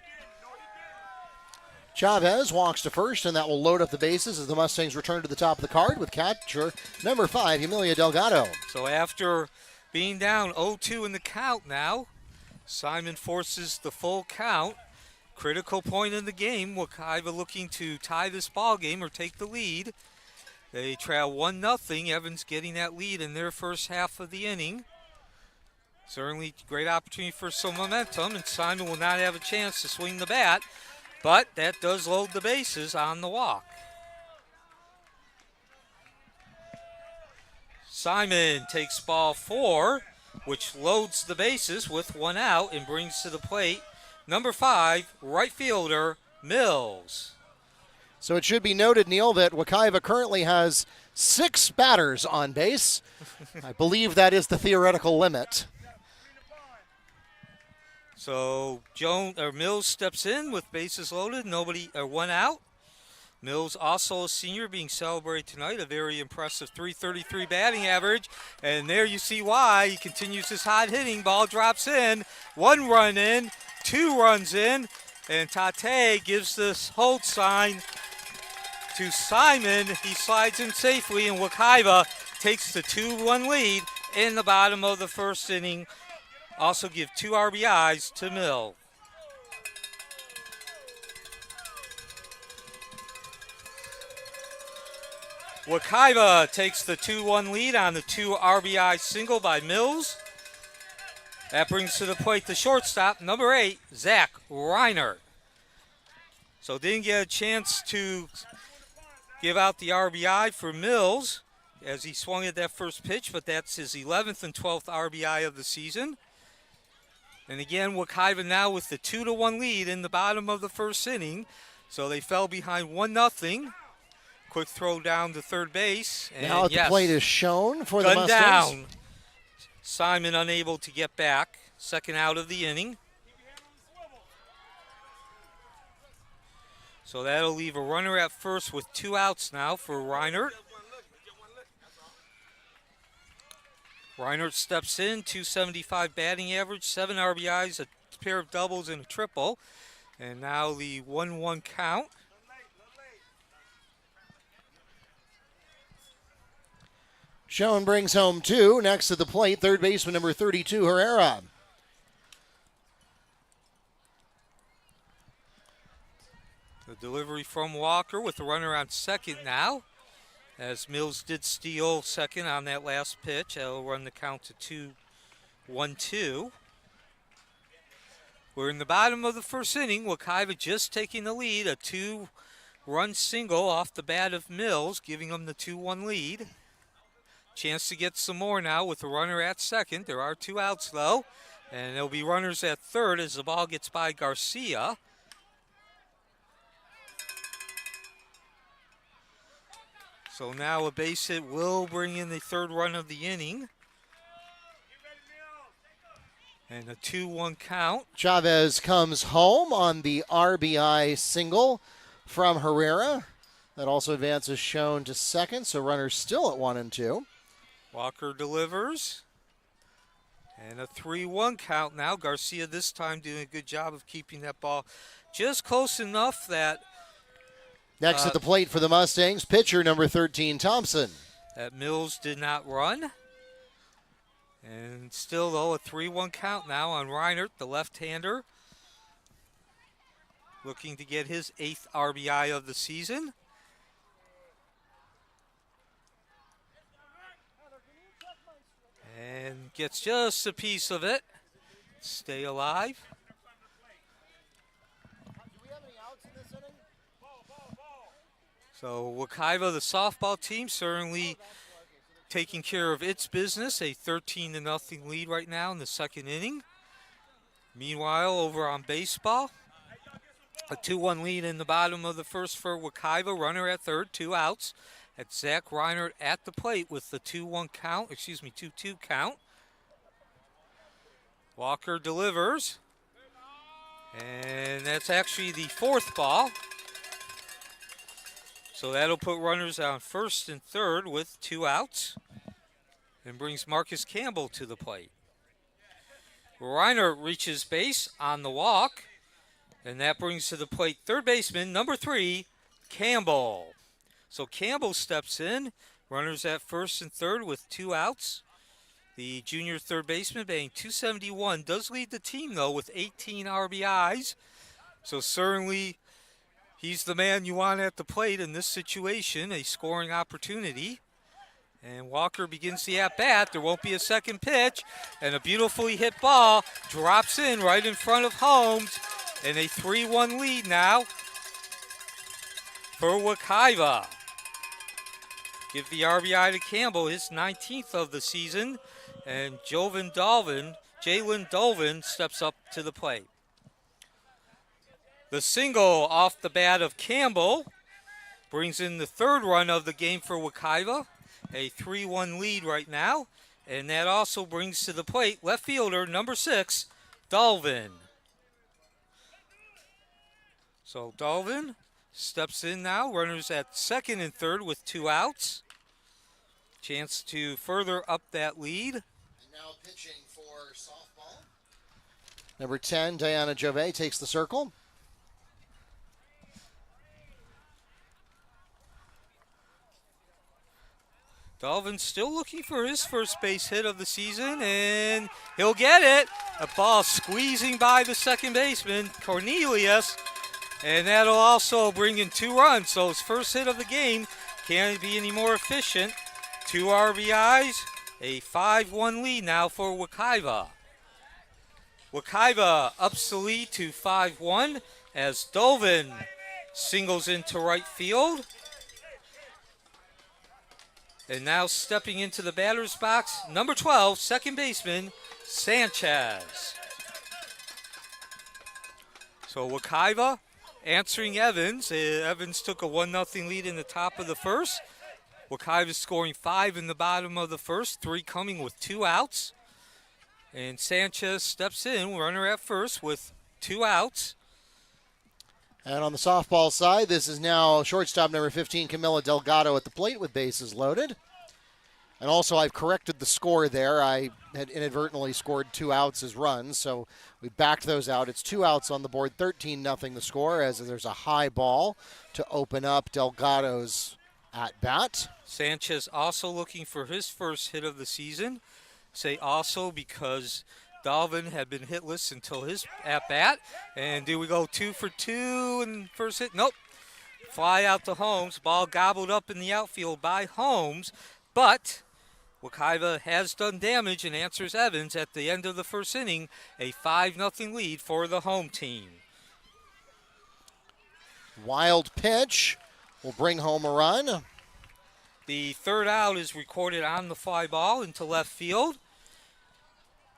Chavez walks to first, and that will load up the bases as the Mustangs return to the top of the card with catcher number 5, Emilia Delgado. So after being down 0-2 in the count now, Simon forces the full count. Critical point in the game. Wekiva looking to tie this ball game or take the lead. They trail 1-0. Evans getting that lead in their first half of the inning. Certainly great opportunity for some momentum, and Simon will not have a chance to swing the bat, but that does load the bases on the walk. Simon takes ball 4, which loads the bases with one out and brings to the plate number 5, right fielder, Mills. So it should be noted, Neil, that Wekiva currently has 6 batters on base. I believe that is the theoretical limit. So Mills steps in with bases loaded, one out. Mills, also a senior, being celebrated tonight, a very impressive .333 batting average. And there you see why. He continues his hot hitting. Ball drops in. 1 run in, 2 runs in. And Tate gives this hold sign to Simon. He slides in safely, and Wekiva takes the 2-1 lead in the bottom of the first inning. Also give 2 RBIs to Mill. Wekiva takes the 2-1 lead on the 2 RBI single by Mills. That brings to the plate the shortstop, number 8, Zach Reiner. So didn't get a chance to give out the RBI for Mills as he swung at that first pitch, but that's his 11th and 12th RBI of the season. And again, Wekiva now with the 2-1 lead in the bottom of the first inning. So they fell behind 1-0. Quick throw down to third base. And now the plate is shown for the Mustangs. Down. Simon unable to get back. Second out of the inning. So that'll leave a runner at first with 2 outs now for Reinert. Reinert steps in, .275 batting average, 7 RBIs, a pair of doubles, and a triple. And now the 1-1 count. Schoen brings home 2. Next to the plate, third baseman number 32, Herrera. The delivery from Walker with the runner on second now, as Mills did steal second on that last pitch. That'll run the count to 2-1-2. We're in the bottom of the first inning. Wekiva just taking the lead, a 2-run single off the bat of Mills, giving them the 2-1 lead. Chance to get some more now with the runner at second. There are 2 outs, though, and there'll be runners at third as the ball gets by Garcia. So now a base hit will bring in the 3rd run of the inning. And a 2-1 count. Chavez comes home on the RBI single from Herrera. That also advances Schoen to second, so runners still at 1 and 2. Walker delivers. And a 3-1 count now. Garcia this time doing a good job of keeping that ball just close enough that next at the plate for the Mustangs, pitcher number 13, Thompson. That Mills did not run. And still, though, a 3-1 count now on Reinert, the left-hander. Looking to get his 8th RBI of the season. gets just a piece of it. Stay alive. So Wekiva, the softball team, certainly taking care of its business. A 13-0 lead right now in the second inning. Meanwhile, over on baseball, a 2-1 lead in the bottom of the first for Wekiva. Runner at third, 2 outs. At Zach Reinert at the plate with the 2-2 count. Walker delivers. And that's actually the fourth ball. So that'll put runners on first and third with 2 outs. And brings Marcus Campbell to the plate. Reiner reaches base on the walk. And that brings to the plate third baseman, number 3, Campbell. So Campbell steps in. Runners at first and third with 2 outs. The junior third baseman, batting .271, does lead the team, though, with 18 RBIs. So certainly he's the man you want at the plate in this situation, a scoring opportunity. And Walker begins the at-bat. There won't be a second pitch. And a beautifully hit ball drops in right in front of Holmes. And a 3-1 lead now for Wekiva. Give the RBI to Campbell, his 19th of the season. And Jalen Dolvin steps up to the plate. The single off the bat of Campbell brings in the third run of the game for Wekiva. A 3-1 lead right now. And that also brings to the plate left fielder number 6, Dolvin. So Dolvin steps in now. Runners at second and third with 2 outs. Chance to further up that lead. And now pitching for softball. Number 10, Diana Jove takes the circle. Dolvin still looking for his first base hit of the season, and he'll get it. A ball squeezing by the second baseman, Cornelius, and that'll also bring in 2 runs. So his first hit of the game can't be any more efficient. 2 RBIs, a 5-1 lead now for Wekiva. Wekiva ups the lead to 5-1 as Dolvin singles into right field. And now stepping into the batter's box, number 12, second baseman, Sanchez. So Wekiva answering Evans. Evans took a 1-0 lead in the top of the first. Wekiva scoring 5 in the bottom of the first, 3 coming with 2 outs. And Sanchez steps in, runner at first with 2 outs. And on the softball side, this is now shortstop number 15, Camila Delgado at the plate with bases loaded. And also, I've corrected the score there. I had inadvertently scored 2 outs as runs, so we backed those out. It's 2 outs on the board, 13-0 the score, as there's a high ball to open up Delgado's at-bat. Sanchez also looking for his first hit of the season. Say also because Dolvin had been hitless until his at-bat. And do we go 2 for 2 in first hit? Nope. Fly out to Holmes. Ball gobbled up in the outfield by Holmes. But Wekiva has done damage and answers Evans at the end of the first inning. A 5-0 lead for the home team. Wild pitch will bring home a run. The third out is recorded on the fly ball into left field.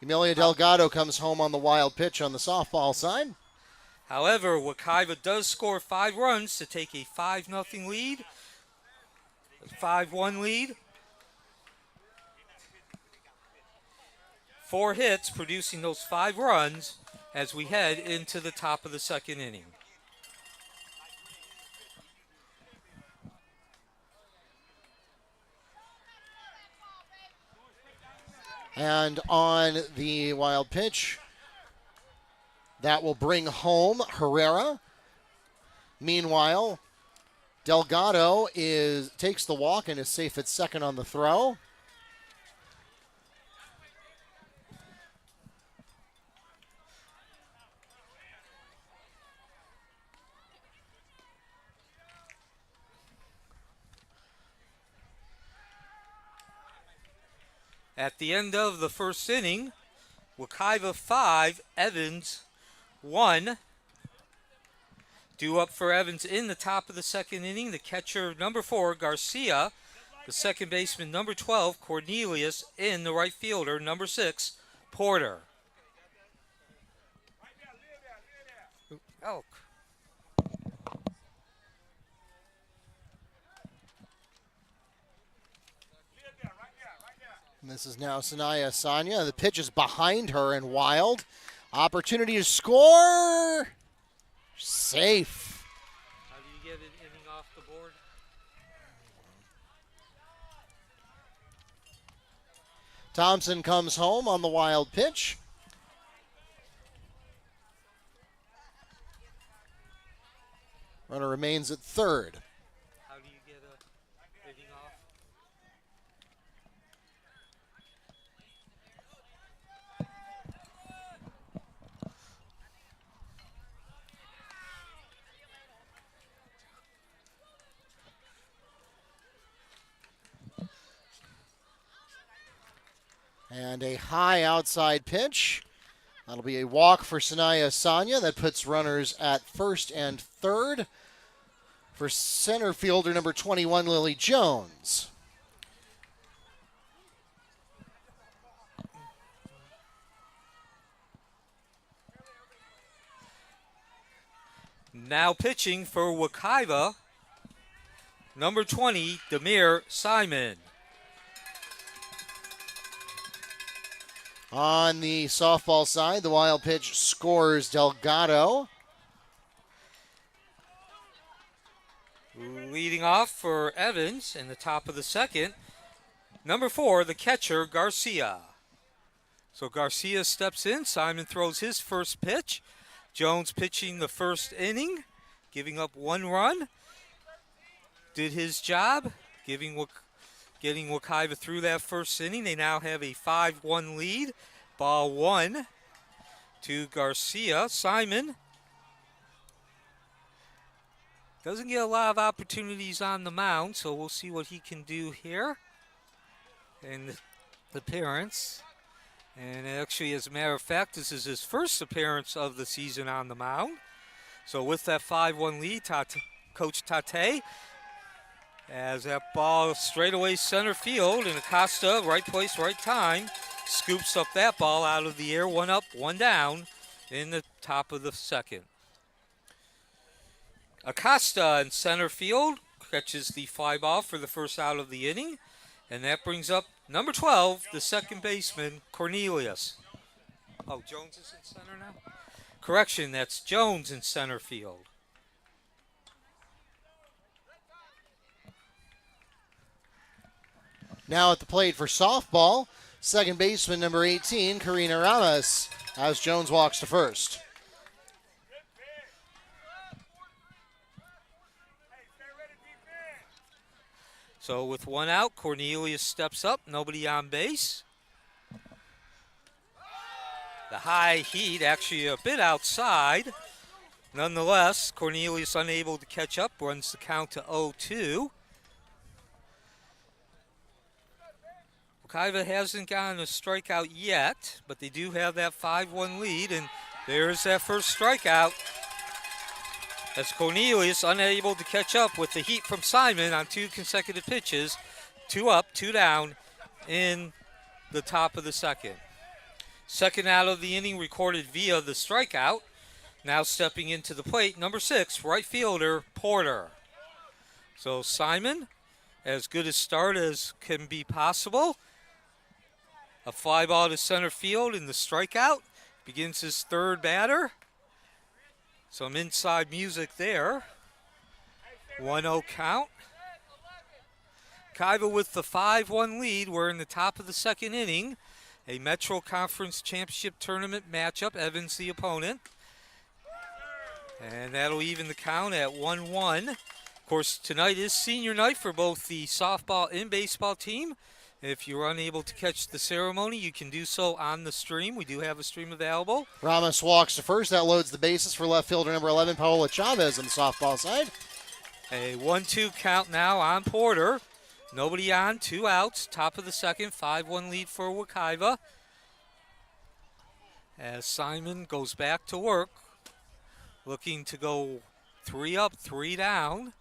Emilia Delgado comes home on the wild pitch on the softball side. However, Wekiva does score 5 runs to take a 5-0 lead, 5-1 lead. 4 hits producing those 5 runs as we head into the top of the second inning. And on the wild pitch, that will bring home Herrera. Meanwhile, Delgado takes the walk and is safe at second on the throw. At the end of the first inning, Wekiva 5, Evans 1. Due up for Evans in the top of the second inning, the catcher number 4, Garcia. The second baseman number 12, Cornelius. In the right fielder number 6, Porter. Oh. And this is now Sanaya Sanya. The pitch is behind her and wild. Opportunity to score. Safe. How do you get an inning off the board? Thompson comes home on the wild pitch. Runner remains at third. How do you get an inning off? And a high outside pitch. That'll be a walk for Sanaya Sanya. That puts runners at first and third for center fielder number 21, Lily Jones. Now pitching for Wekiva, number 20, Demir Simon. On the softball side, the wild pitch scores Delgado. Leading off for Evans in the top of the second, number 4, the catcher, Garcia. So Garcia steps in. Simon throws his first pitch. Jones pitching the first inning, giving up 1 run. Did his job, getting Wekiva through that first inning. They now have a 5-1 lead. Ball 1 to Garcia. Simon doesn't get a lot of opportunities on the mound, so we'll see what he can do here in the appearance. And actually, as a matter of fact, this is his first appearance of the season on the mound. So with that 5-1 lead, Coach Tate, as that ball straightaway center field, and Acosta, right place, right time, scoops up that ball out of the air, 1 up, 1 down in the top of the second. Acosta in center field catches the fly ball for the first out of the inning, and that brings up number 12, the second baseman, Cornelius. Oh, Jones is in center now? Correction, that's Jones in center field. Now at the plate for softball, second baseman number 18, Karina Ramos, as Jones walks to first. So with 1 out, Cornelius steps up, nobody on base. The high heat actually a bit outside. Nonetheless, Cornelius unable to catch up, runs the count to 0-2. Wekiva hasn't gotten a strikeout yet, but they do have that 5-1 lead, and there's that first strikeout. As Cornelius unable to catch up with the heat from Simon on 2 consecutive pitches. 2 up, 2 down in the top of the second. Second out of the inning recorded via the strikeout. Now stepping into the plate, number 6, right fielder, Porter. So Simon, as good a start as can be possible. A fly ball to center field in the strikeout. Begins his third batter. Some inside music there. 1-0 count. Wekiva with the 5-1 lead. We're in the top of the second inning. A Metro Conference Championship Tournament matchup. Evans the opponent. And that'll even the count at 1-1. Of course, tonight is senior night for both the softball and baseball team. If you're unable to catch the ceremony, you can do so on the stream. We do have a stream available. Ramos walks to first. That loads the bases for left fielder number 11, Paola Chavez on the softball side. A 1-2 count now on Porter. Nobody on, 2 outs, top of the second, 5-1 lead for Wekiva. As Simon goes back to work, looking to go 3 up, 3 down.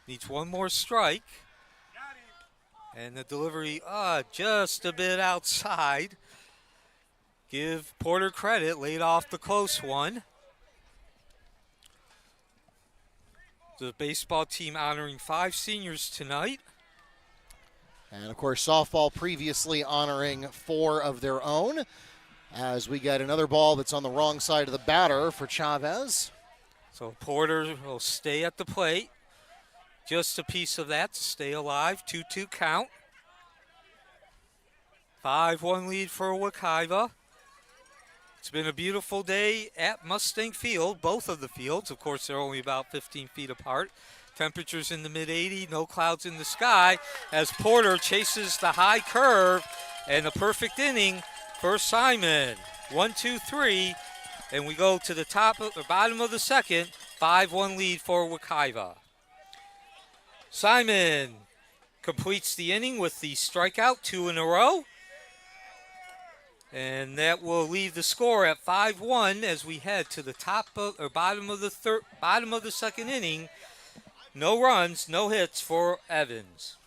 Needs one more strike. And the delivery just a bit outside. Give Porter credit, laid off the close one. The baseball team honoring 5 seniors tonight. And, of course, softball previously honoring 4 of their own. As we get another ball that's on the wrong side of the batter for Chavez. So Porter will stay at the plate. Just a piece of that to stay alive. 2-2 count. 5-1 lead for Wekiva. It's been a beautiful day at Mustang Field, both of the fields. Of course, they're only about 15 feet apart. Temperatures in the mid-80s, no clouds in the sky, as Porter chases the high curve, and a perfect inning for Simon. 1-2-3, and we go to the bottom of the second. 5-1 lead for Wekiva. Simon completes the inning with the strikeout, 2 in a row. And that will leave the score at 5-1 as we head to the bottom of the second inning. No runs, no hits for Evans.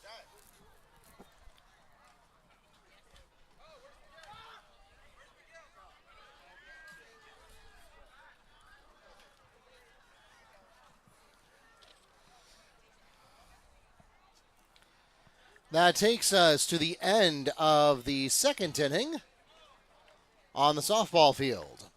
That takes us to the end of the second inning on the softball field.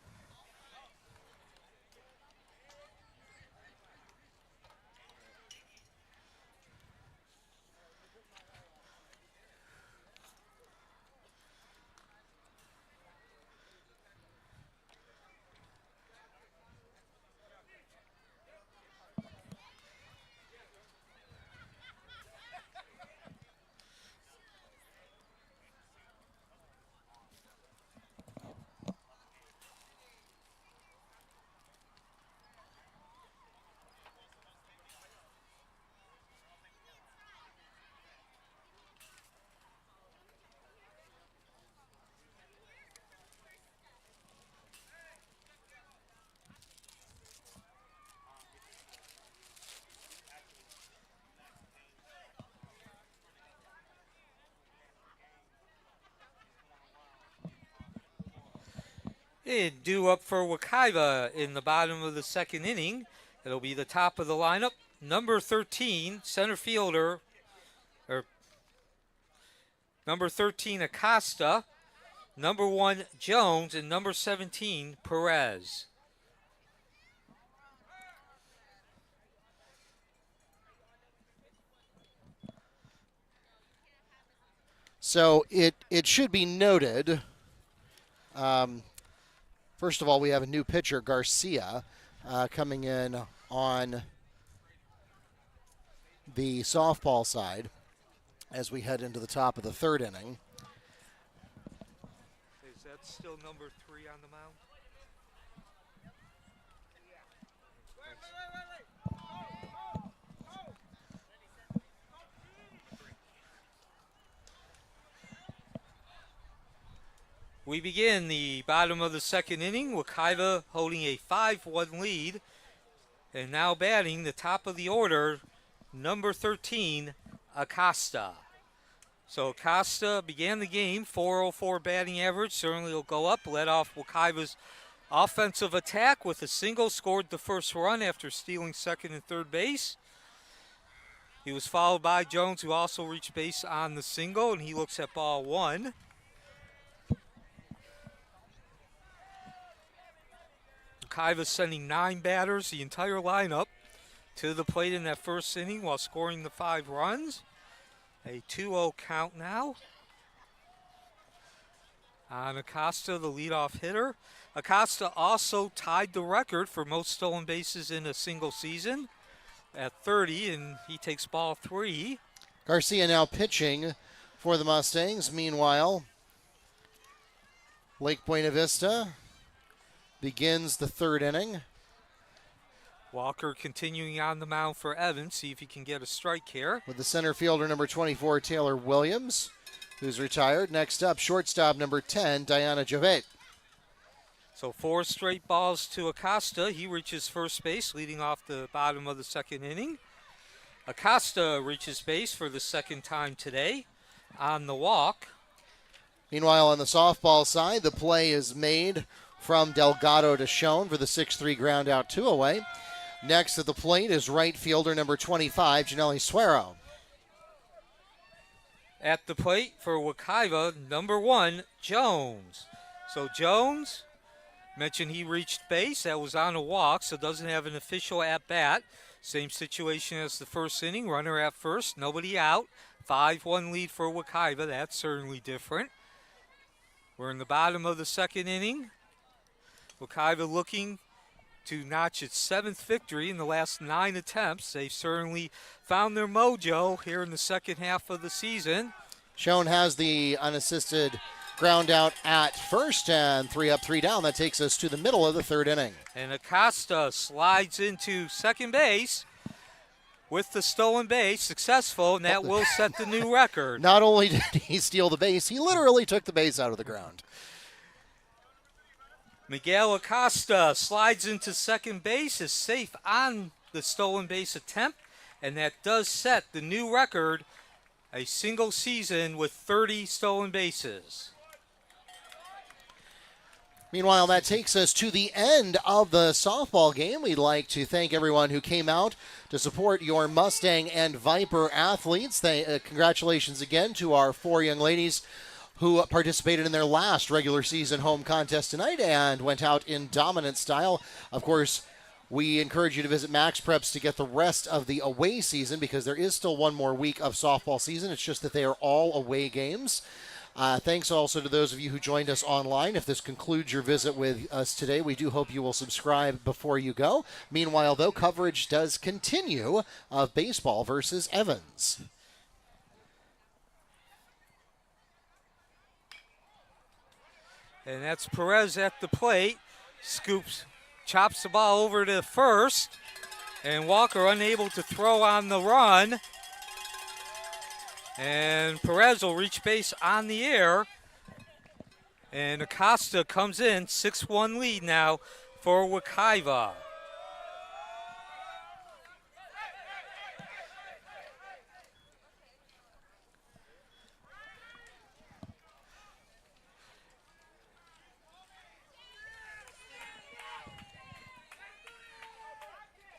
And due up for Wekiva in the bottom of the second inning. It'll be the top of the lineup. Number 13, center fielder, or number 13, Acosta. Number 1, Jones, and number 17, Perez. So it should be noted, first of all, we have a new pitcher, Garcia, coming in on the softball side as we head into the top of the third inning. Is that still number 3 on the mound? We begin the bottom of the second inning. Wekiva holding a 5-1 lead. And now batting the top of the order, number 13, Acosta. So Acosta began the game, 404 batting average. Certainly will go up. Led off Wekiva's offensive attack with a single. Scored the first run after stealing second and third base. He was followed by Jones, who also reached base on the single, and he looks at ball 1. Wekiva sending 9 batters, the entire lineup, to the plate in that first inning while scoring the 5 runs. A 2-0 count now. On Acosta, the leadoff hitter. Acosta also tied the record for most stolen bases in a single season at 30, and he takes ball 3. Garcia now pitching for the Mustangs. Meanwhile, Lake Buena Vista begins the third inning Walker continuing on the mound for Evans. See if he can get a strike here. With the center fielder, number 24, Taylor Williams, who's retired. Next up, shortstop, number 10, Diana Javet. So 4 straight balls to Acosta. He reaches first base, leading off the bottom of the second inning. Acosta reaches base for the second time today on the walk. Meanwhile, on the softball side, the play is made from Delgado to Schoen for the 6-3 ground out 2 away. Next at the plate is right fielder number 25, Janelle Suero. At the plate for Wekiva, number 1, Jones. So Jones, mentioned he reached base. That was on a walk, so doesn't have an official at-bat. Same situation as the first inning. Runner at first, nobody out. 5-1 lead for Wekiva. That's certainly different. We're in the bottom of the second inning. Wekiva looking to notch its 7th victory in the last 9 attempts. They've certainly found their mojo here in the second half of the season. Schoen has the unassisted ground out at first, and 3 up, 3 down. That takes us to the middle of the third inning. And Acosta slides into second base with the stolen base, successful, and that will set the new record. Not only did he steal the base, he literally took the base out of the ground. Miguel Acosta slides into second base, is safe on the stolen base attempt, and that does set the new record, a single season with 30 stolen bases. Meanwhile, that takes us to the end of the softball game. We'd like to thank everyone who came out to support your Mustang and Viper athletes. Congratulations again to our 4 young ladies who participated in their last regular season home contest tonight and went out in dominant style. Of course, we encourage you to visit Max Preps to get the rest of the away season because there is still 1 more week of softball season. It's just that they are all away games. Thanks also to those of you who joined us online. If this concludes your visit with us today, we do hope you will subscribe before you go. Meanwhile, though, coverage does continue of baseball versus Evans. And that's Perez at the plate. Scoops, chops the ball over to first. And Walker unable to throw on the run. And Perez will reach base on the air. And Acosta comes in, 6-1 lead now for Wekiva.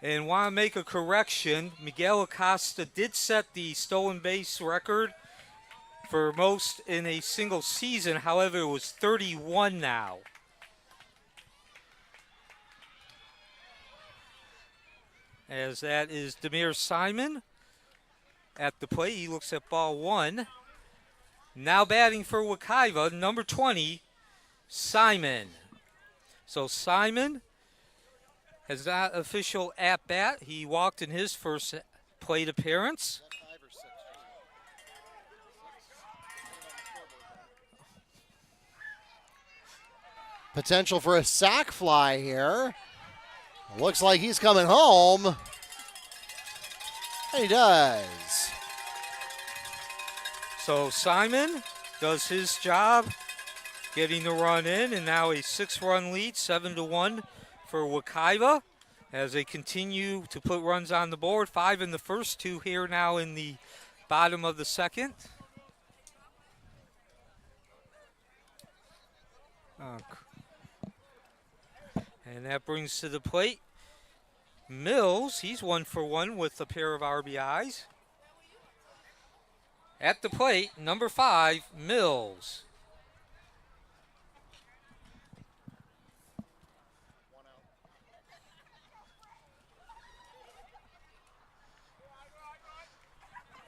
And want to make a correction. Miguel Acosta did set the stolen base record for most in a single season. However, it was 31 now. As that is Demir Simon at the plate. He looks at ball 1. Now batting for Wekiva, number 20, Simon. So Simon has not official at-bat. He walked in his first plate appearance. Potential for a sac fly here. Looks like he's coming home. And he does. So Simon does his job, getting the run in, and now a 6-run lead, 7-1 for Wekiva as they continue to put runs on the board. 5 in the first, 2 here now in the bottom of the second. And that brings to the plate Mills. He's 1 for 1 with a pair of RBIs. At the plate, number 5, Mills.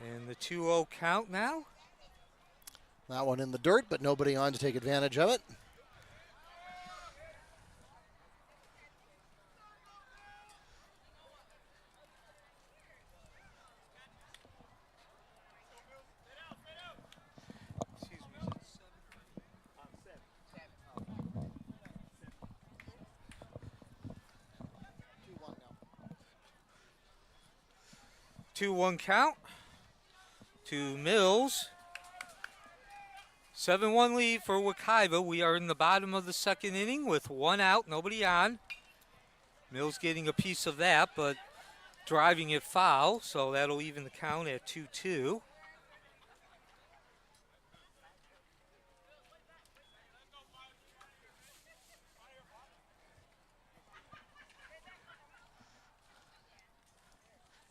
And the 2-0 count now. That one in the dirt, but nobody on to take advantage of it. 2-1 count to Mills. 7-1 lead for Wekiva. We are in the bottom of the second inning with 1 out, nobody on. Mills getting a piece of that, but driving it foul, so that'll even the count at 2-2.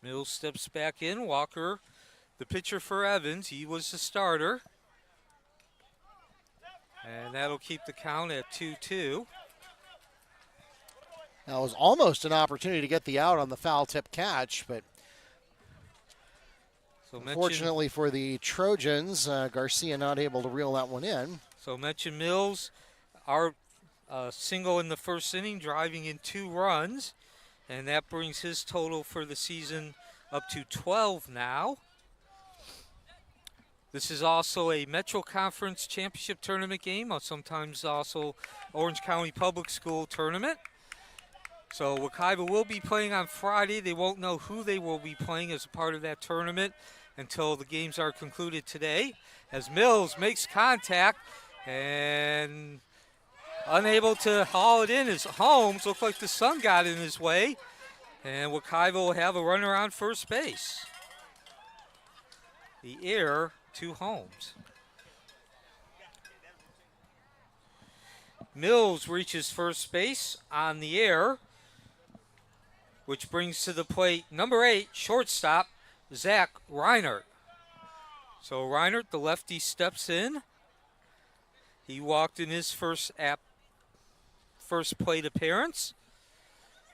Mills steps back in. Walker, the pitcher for Evans. He was the starter. And that'll keep the count at 2-2. That was almost an opportunity to get the out on the foul tip catch, but unfortunately for the Trojans, Garcia not able to reel that one in. So mention Mills, our single in the first inning, driving in 2 runs. And that brings his total for the season up to 12 now. This is also a Metro Conference Championship Tournament game, or sometimes also Orange County Public School Tournament. So Wekiva will be playing on Friday. They won't know who they will be playing as a part of that tournament until the games are concluded today. As Mills makes contact and unable to haul it in as Holmes. Looked like the sun got in his way. And Wekiva will have a runner on first base. The error to Holmes. Mills reaches first base on the air, which brings to the plate number 8, shortstop, Zach Reinert. So Reinert, the lefty, steps in. He walked in his first plate appearance.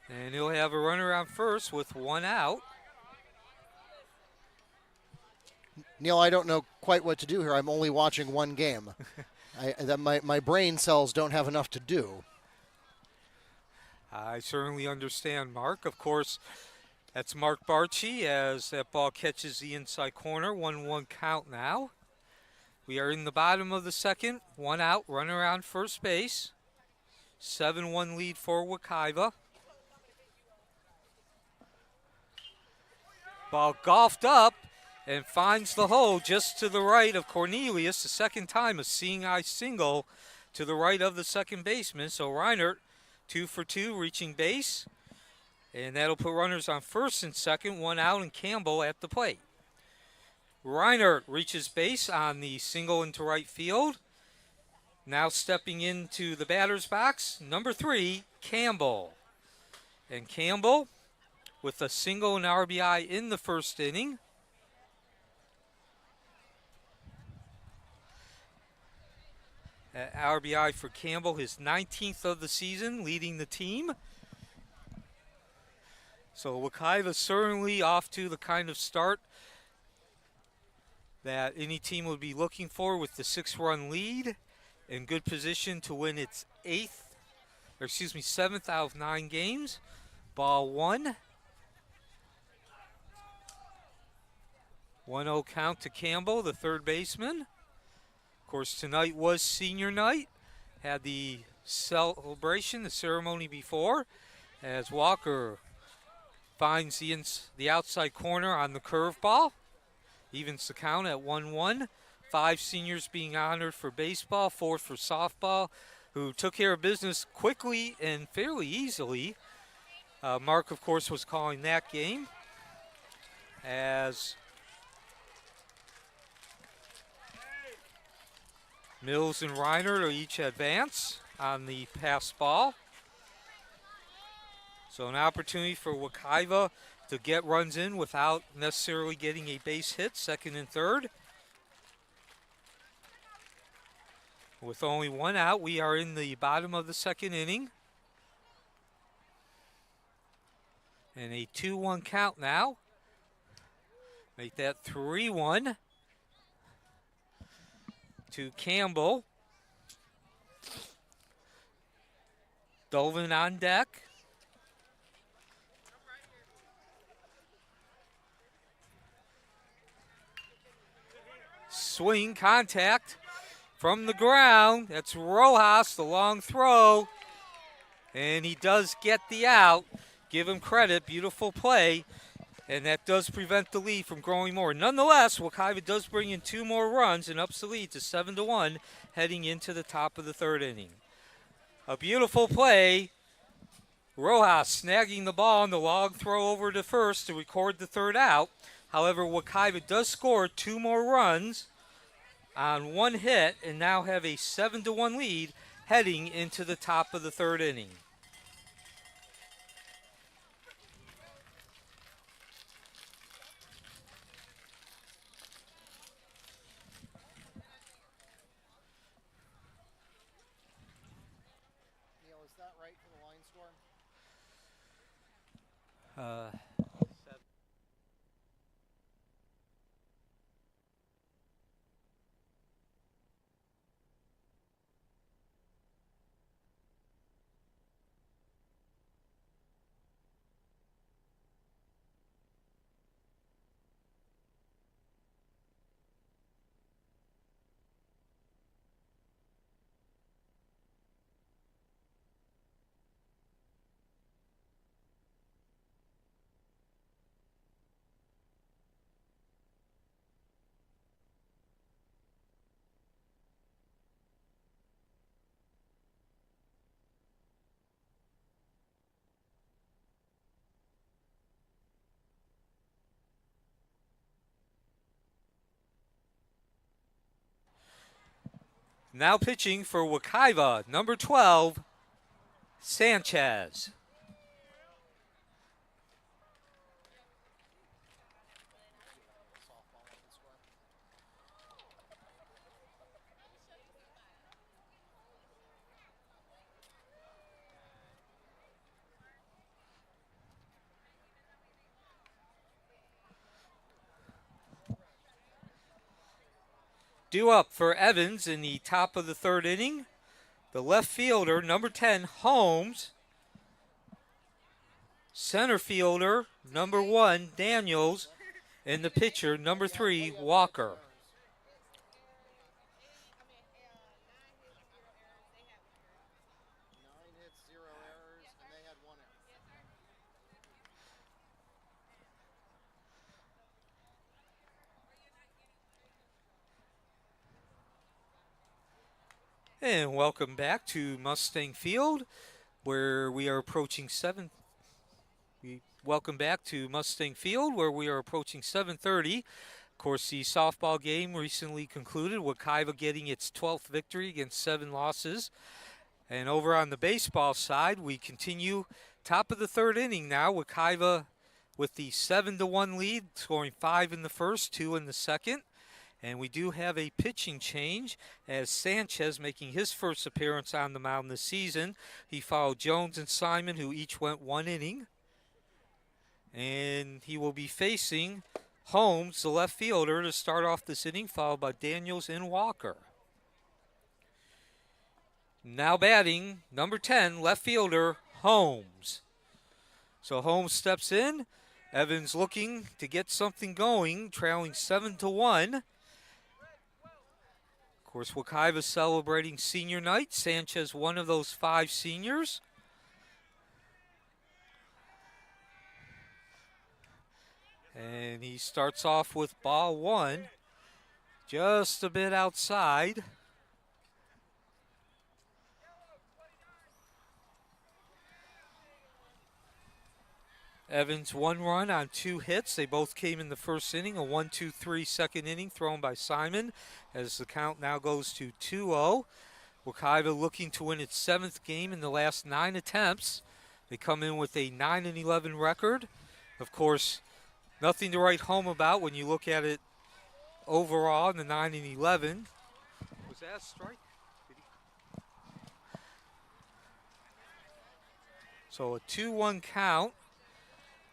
And he'll have a runner on first with 1 out. Neil, I don't know quite what to do here. I'm only watching one game. My brain cells don't have enough to do. I certainly understand, Mark. Of course, that's Mark Barchi as that ball catches the inside corner. 1-1 count now. We are in the bottom of the second. 1 out, runner on first base. 7-1 lead for Wekiva. Ball golfed up and finds the hole just to the right of Cornelius. The second time a seeing eye single to the right of the second baseman. So Reinert, 2 for 2, reaching base. And that'll put runners on first and second, 1 out, and Campbell at the plate. Reinert reaches base on the single into right field. Now stepping into the batter's box, number 3, Campbell. And Campbell with a single and RBI in the first inning. RBI for Campbell, his 19th of the season, leading the team. So Wekiva certainly off to the kind of start that any team would be looking for with the 6-run lead. In good position to win its 7th out of 9 games. Ball 1. 1-0 count to Campbell, the third baseman. Of course, tonight was senior night. Had the celebration, the ceremony before, as Walker finds the outside corner on the curveball. Evens the count at 1-1. 5 seniors being honored for baseball, 4 for softball, who took care of business quickly and fairly easily. Mark, of course, was calling that game as Mills and Reinert are each advance on the pass ball. So an opportunity for Wekiva to get runs in without necessarily getting a base hit, second and third. With only 1 out, we are in the bottom of the second inning. And a 2-1 count now. Make that 3-1 to Campbell. Dolvin on deck. Swing, contact from the ground. That's Rojas, the long throw. And he does get the out. Give him credit. Beautiful play. and that does prevent the lead from growing more. Nonetheless, Wekiva does bring in 2 more runs and ups the lead to 7-1 heading into the top of the 3rd inning. A beautiful play. Rojas snagging the ball on the log throw over to first to record the 3rd out. However, Wekiva does score 2 more runs on 1 hit and now have a 7-1 lead heading into the top of the 3rd inning. Neil, is that right for the line score? Now pitching for Wekiva, number 12, Sanchez. Due up for Evans in the top of the 3rd inning. The left fielder, number 10, Holmes. Center fielder, number 1, Daniels. And the pitcher, number 3, Walker. And welcome back to Mustang Field, where we are approaching 7:30. Of course, the softball game recently concluded, Wekiva getting its 12th victory against 7 losses. And over on the baseball side, we continue top of the 3rd inning now. Wekiva with the 7-1 lead, scoring 5 in the first, 2 in the second. And we do have a pitching change as Sanchez making his first appearance on the mound this season. He followed Jones and Simon, who each went 1 inning. And he will be facing Holmes, the left fielder, to start off this inning, followed by Daniels and Walker. Now batting, number 10, left fielder, Holmes. So Holmes steps in. Evans looking to get something going, trailing 7-1. Of course, Wekiva celebrating senior night. Sanchez, one of those 5 seniors. And he starts off with ball 1, just a bit outside. Evans 1 run on 2 hits. They both came in the first inning. A 1-2-3 second inning thrown by Simon as the count now goes to 2-0. Wekiva looking to win its 7th game in the last 9 attempts. They come in with a 9-11 record. Of course, nothing to write home about when you look at it overall in the 9-11. Was that a strike? So a 2-1 count.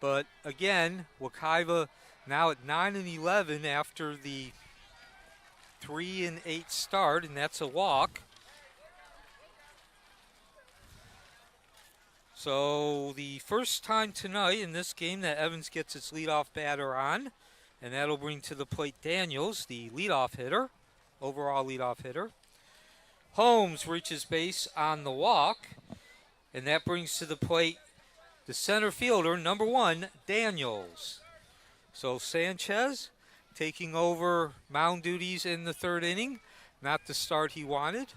But again, Wekiva now at 9-11 after the 3-8 start, and that's a walk. So the first time tonight in this game that Evans gets its leadoff batter on, and that'll bring to the plate Daniels, the leadoff hitter, overall leadoff hitter. Holmes reaches base on the walk, and that brings to the plate the center fielder, number 1, Daniels. So Sanchez taking over mound duties in the third inning. Not the start he wanted.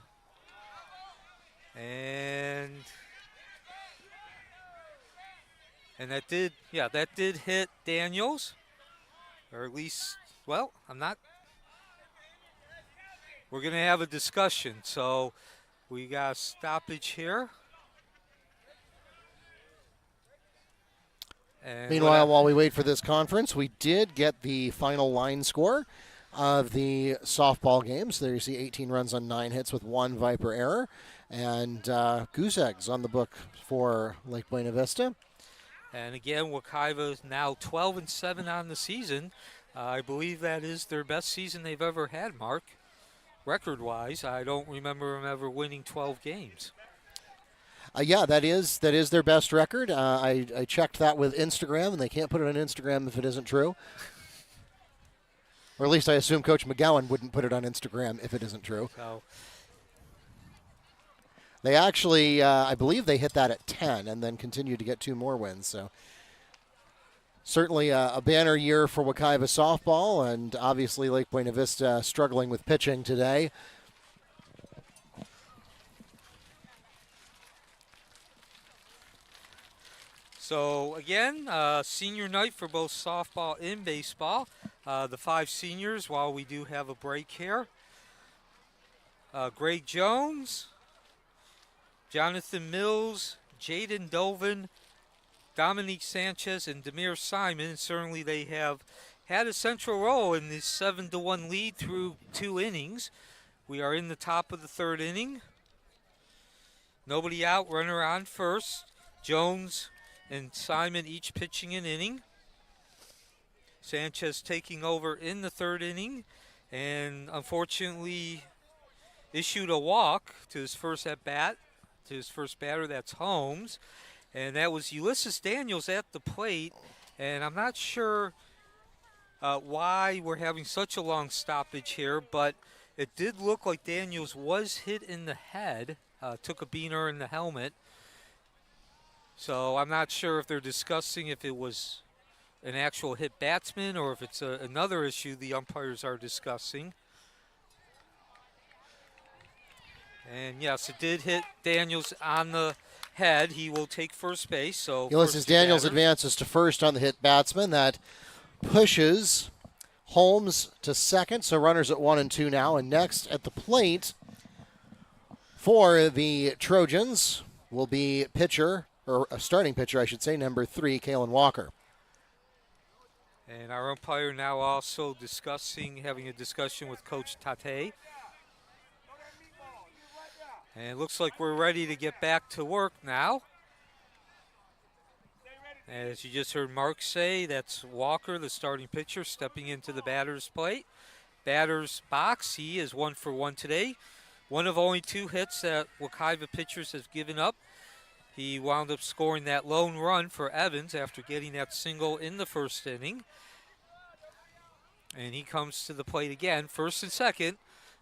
And that did hit Daniels. Or at least, well, we're going to have a discussion. So we got a stoppage here. And meanwhile, while we wait for this conference, we did get the final line score of the softball games. There you see 18 runs on 9 hits with 1 Viper error. And goose eggs on the book for Lake Buena Vista. And again, Wekiva is now 12-7 on the season. I believe that is their best season they've ever had, Mark. Record-wise, I don't remember them ever winning 12 games. Yeah, that is their best record. I checked that with Instagram, and they can't put it on Instagram if it isn't true. Or at least I assume Coach McGowan wouldn't put it on Instagram if it isn't true. So they actually, I believe they hit that at 10 and then continued to get 2 more wins. So certainly a banner year for Wekiva softball, and obviously Lake Buena Vista struggling with pitching today. So again, senior night for both softball and baseball. The 5 seniors, while we do have a break here. Greg Jones, Jonathan Mills, Jaden Dovin, Dominique Sanchez, and Demir Simon. Certainly they have had a central role in this 7-1 lead through 2 innings. We are in the top of the 3rd inning. Nobody out, runner on first. Jones and Simon each pitching an inning. Sanchez taking over in the 3rd inning and unfortunately issued a walk to his first at-bat, to his first batter, that's Holmes. And that was Ulysses Daniels at the plate. And I'm not sure why we're having such a long stoppage here, but it did look like Daniels was hit in the head, took a beaner in the helmet. So I'm not sure if they're discussing if it was an actual hit batsman or if it's another issue the umpires are discussing. And yes, it did hit Daniels on the head. He will take first base. So Ulysses Daniels advances to first on the hit batsman. That pushes Holmes to second. So runners at 1 and 2 now. And next at the plate for the Trojans will be pitcher, or a starting pitcher, I should say, number 3, Kalen Walker. And our umpire now also having a discussion with Coach Tate. And it looks like we're ready to get back to work now. As you just heard Mark say, that's Walker, the starting pitcher, stepping into the batter's plate. Batter's box, he is 1 for 1 today. One of only 2 hits that Wekiva pitchers have given up. He wound up scoring that lone run for Evans after getting that single in the 1st inning. And he comes to the plate again, first and second.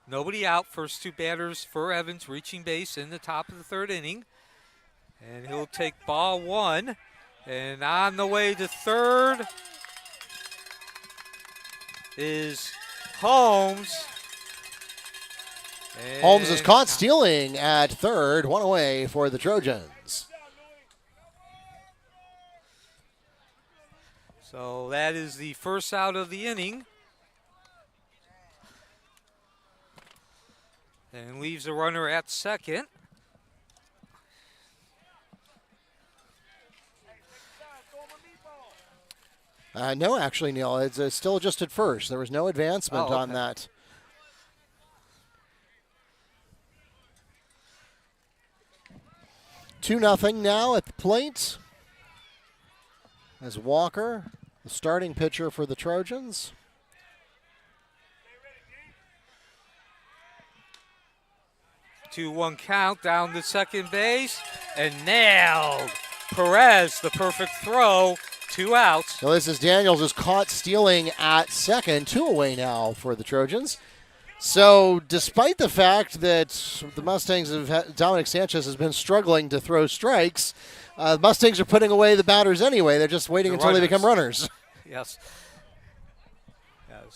Nobody out. First 2 batters for Evans reaching base in the top of the 3rd inning. And he'll take ball 1. And on the way to 3rd is Holmes. And Holmes is caught stealing at 3rd. 1 away for the Trojans. So that is the first out of the inning. And leaves a runner at second. No, actually, Neil, it's still just at first. There was no advancement on that. Two nothing now at the plate as Walker, the starting pitcher for the Trojans. Two one count down to second base and nailed. Perez, the perfect throw, 2 outs. Ulysses Daniels is caught stealing at second, 2 away now for the Trojans. So despite the fact that the Mustangs Dominic Sanchez has been struggling to throw strikes, Mustangs are putting away the batters anyway. They're just waiting until they become runners. Yes.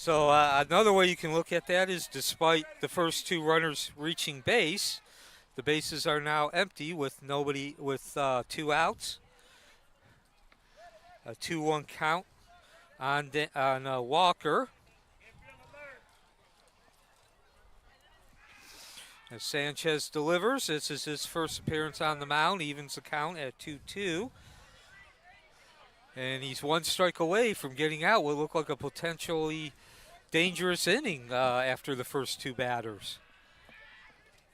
Another way you can look at that is despite the first two runners reaching base, the bases are now empty with nobody with 2 outs. A 2-1 count on Walker. As Sanchez delivers, this is his first appearance on the mound, evens the count at 2-2. And he's 1 strike away from getting out what looked like a potentially dangerous inning after the first 2 batters.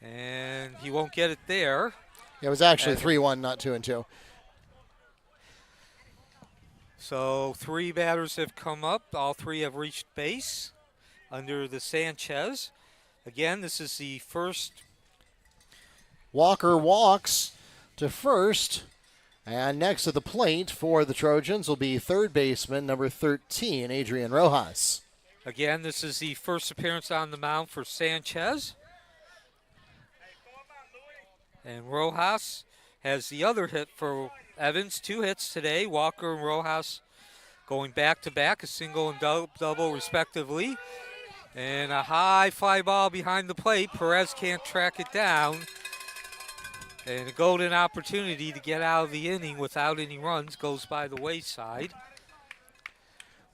And he won't get it there. It was actually 3-1, not 2-2. So 3 batters have come up. All 3 have reached base under the Sanchez. Again, this is the first. Walker walks to first. And next to the plate for the Trojans will be third baseman, number 13, Adrian Rojas. Again, this is the first appearance on the mound for Sanchez. And Rojas has the other hit for Evans. 2 hits today. Walker and Rojas going back-to-back, a single and double respectively. And a high fly ball behind the plate. Perez can't track it down. And a golden opportunity to get out of the inning without any runs goes by the wayside.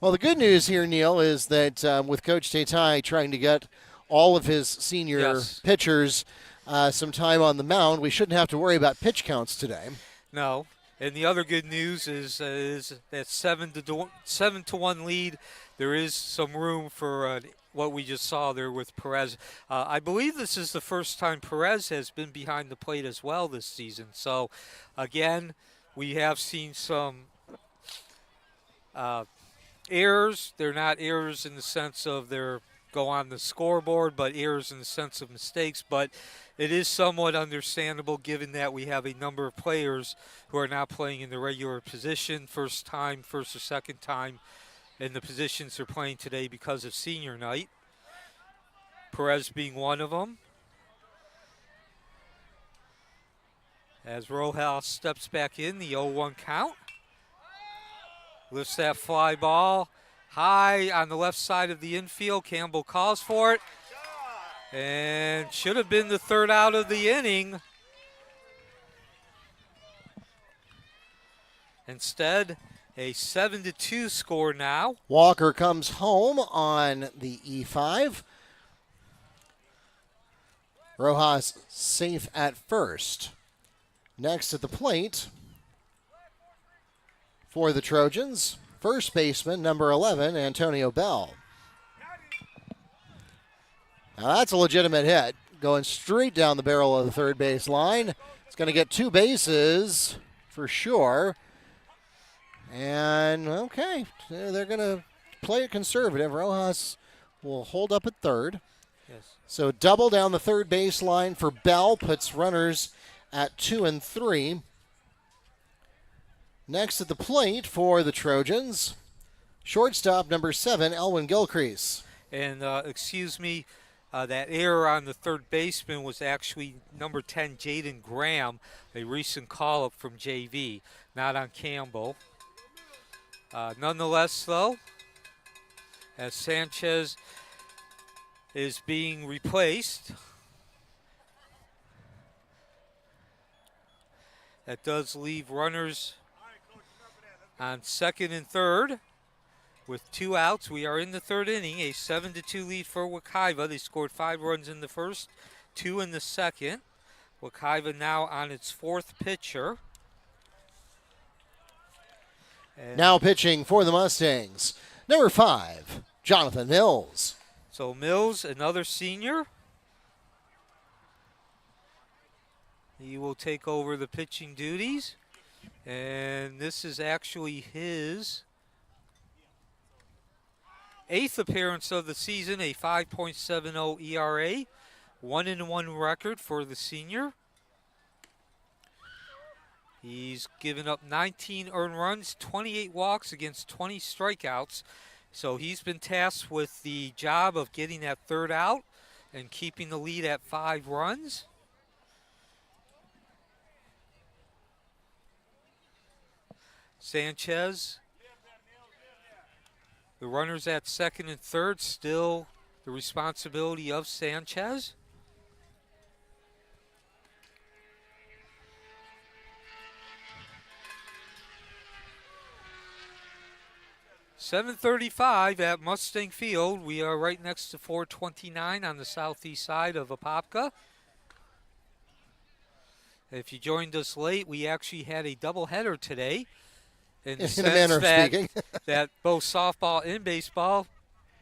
Well, the good news here, Neil, is that with Coach Tatai trying to get all of his senior pitchers some time on the mound, we shouldn't have to worry about pitch counts today. No. And the other good news is that 7-1 lead. There is some room for what we just saw there with Perez. I believe this is the first time Perez has been behind the plate as well this season. So, again, we have seen some errors. They're not errors in the sense of they're go on the scoreboard, but errors in the sense of mistakes. But it is somewhat understandable given that we have a number of players who are now playing in the regular position, first or second time in the positions they're playing today because of senior night. Perez being one of them. As Rojas steps back in, the 0-1 count. Lifts that fly ball high on the left side of the infield. Campbell calls for it. And should have been the third out of the inning. Instead, a 7-2 score now. Walker comes home on the E5. Rojas safe at first. Next at the plate for the Trojans, first baseman, number 11, Antonio Bell. Now that's a legitimate hit, going straight down the barrel of the third base line. It's going to get 2 bases for sure. And, okay, they're going to play it conservative. Rojas will hold up at third. Yes. So double down the third base line for Bell, puts runners at 2 and 3. Next at the plate for the Trojans, shortstop number 7, Elwin Gilcrease. And excuse me, that error on the third baseman was actually number 10, Jaden Graham, a recent call-up from JV, not on Campbell. Nonetheless, though, as Sanchez is being replaced, that does leave runners on second and third with 2 outs. We are in the third inning, a 7-2 lead for Wekiva. They scored 5 runs in the first, 2 in the second. Wekiva now on its 4th pitcher. And now pitching for the Mustangs, number 5, Jonathan Mills. So Mills, another senior. He will take over the pitching duties. And this is actually his 8th appearance of the season, a 5.70 ERA, 1-1 record for the senior. He's given up 19 earned runs, 28 walks against 20 strikeouts. So he's been tasked with the job of getting that third out and keeping the lead at 5 runs. Sanchez The runners at second and third, still the responsibility of Sanchez. .735 at Mustang Field. We are right next to 429 on the southeast side of Apopka. If you joined us late, we actually had a doubleheader today. In a manner of speaking. that both softball and baseball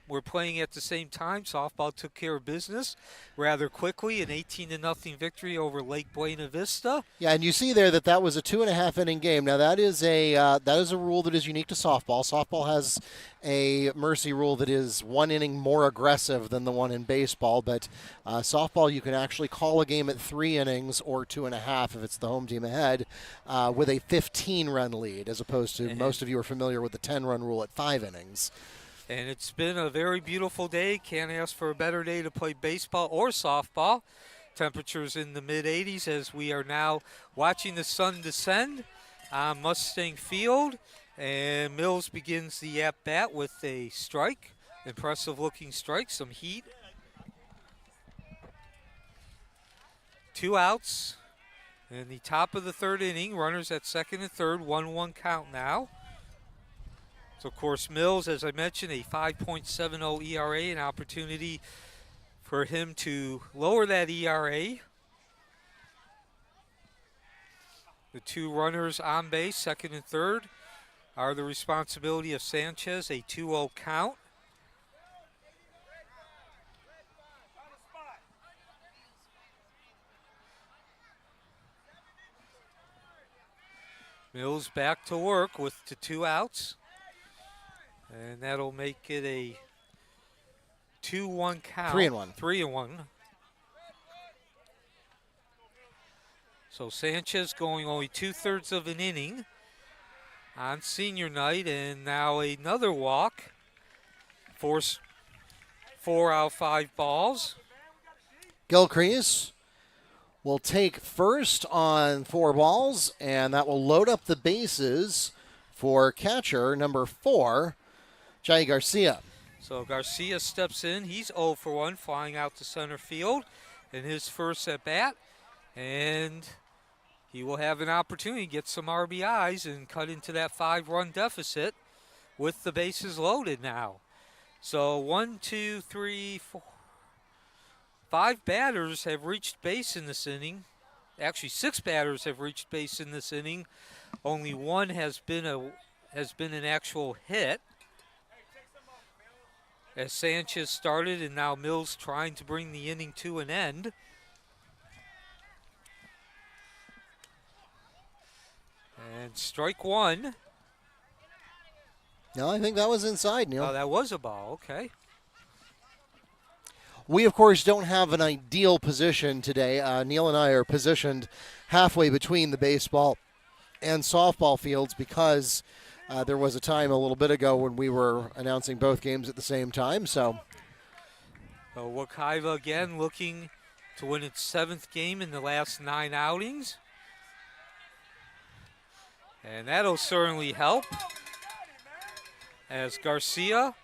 were playing at the same time. Softball took care of business rather quickly, an 18-0 victory over Lake Buena Vista. Yeah, and you see there that was a 2.5 inning game. Now that is a rule that is unique to softball. Softball has a mercy rule that is 1 inning more aggressive than the one in baseball, but softball you can actually call a game at 3 innings or 2.5 if it's the home team ahead with a 15-run lead, as opposed to most of you are familiar with the 10-run rule at 5 innings. And it's been a very beautiful day. Can't ask for a better day to play baseball or softball. Temperatures in the mid-80s as we are now watching the sun descend on Mustang Field. And Mills begins the at-bat with a strike. Impressive-looking strike, some heat. 2 outs. In the top of the third inning, runners at second and third, 1-1 count now. So, of course, Mills, as I mentioned, a 5.70 ERA, an opportunity for him to lower that ERA. The 2 runners on base, second and third, are the responsibility of Sanchez, a 2-0 count. Mills back to work with the 2 outs. And that'll make it a 2-1 count. 3-1. 3-1. So Sanchez going only 2/3 of an inning on senior night, and now another walk. Force 4 out 5 balls. Gilcrease will take first on 4 balls, and that will load up the bases for catcher number 4, Jay Garcia. So Garcia steps in. He's 0 for 1, flying out to center field in his first at bat. And he will have an opportunity to get some RBIs and cut into that 5-run deficit with the bases loaded now. So 1, 2, 3, 4. 5 batters have reached base in this inning. Actually, 6 batters have reached base in this inning. Only 1 has been an actual hit. As Sanchez started, and now Mills trying to bring the inning to an end. And strike 1. No, I think that was inside, Neil. Oh, that was a ball, okay. We, of course, don't have an ideal position today. Neil and I are positioned halfway between the baseball and softball fields because there was a time a little bit ago when we were announcing both games at the same time. So Wekiva again looking to win its 7th game in the last 9 outings. And that'll certainly help as Garcia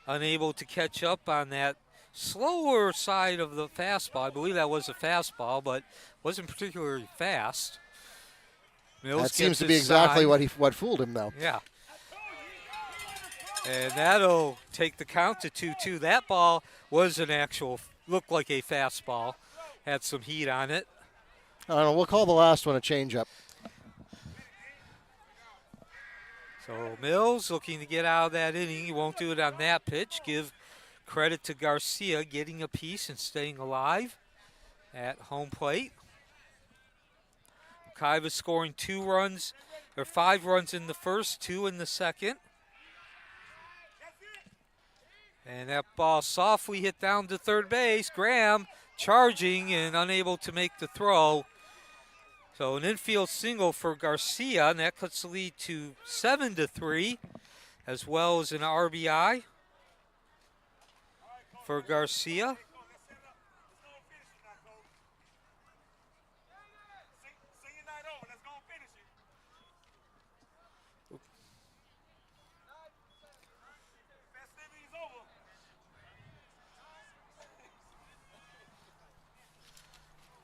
unable to catch up on that slower side of the fastball. I believe that was a fastball, but wasn't particularly fast. Mills that seems to be exactly what fooled him, though. Yeah. And that'll take the count to 2-2. That ball was looked like a fastball. Had some heat on it. I don't know. We'll call the last one a changeup. So Mills looking to get out of that inning. He won't do it on that pitch. Give credit to Garcia getting a piece and staying alive at home plate. Wekiva scoring 5 runs in the first, 2 in the second. And that ball softly hit down to third base. Graham charging and unable to make the throw. So an infield single for Garcia, and that cuts the lead to 7-3, as well as an RBI for Garcia.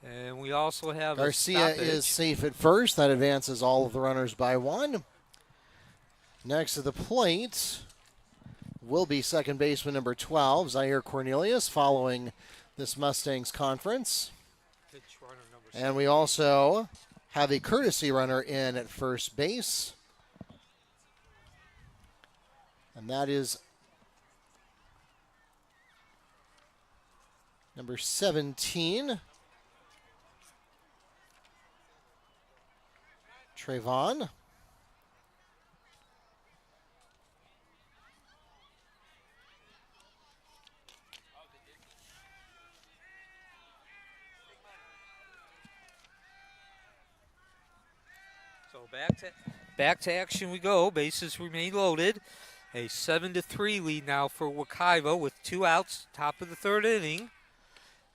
And we also have Garcia a stoppage. is safe at first. That advances all of the runners by one. Next to the plate will be second baseman number 12, Zaire Cornelius, following this Mustangs conference. And we also have a courtesy runner in at first base. And that is number 17, Trayvon. So back to action we go. Bases remain loaded. A 7-3 lead now for Wekiva with 2 outs, top of the third inning.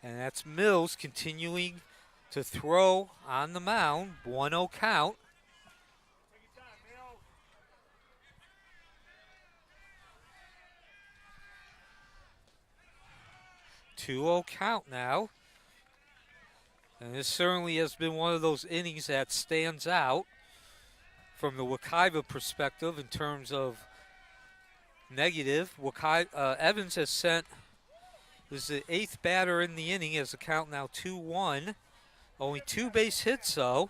And that's Mills continuing to throw on the mound. 1-0 count. Two-0 count now. And this certainly has been one of those innings that stands out from the Wekiva perspective in terms of negative. Evans has sent, this is the 8th batter in the inning as the count now 2-1. Only 2 base hits though.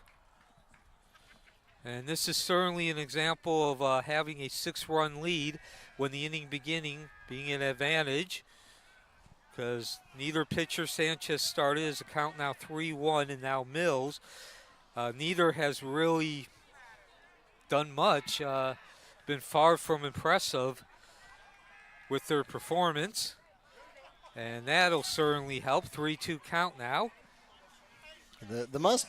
And this is certainly an example of having a 6-run lead when the inning beginning being an advantage, because neither pitcher, Sanchez, started as the count now 3-1, and now Mills. Neither has really done much, been far from impressive with their performance, and that'll certainly help. 3-2 count now. The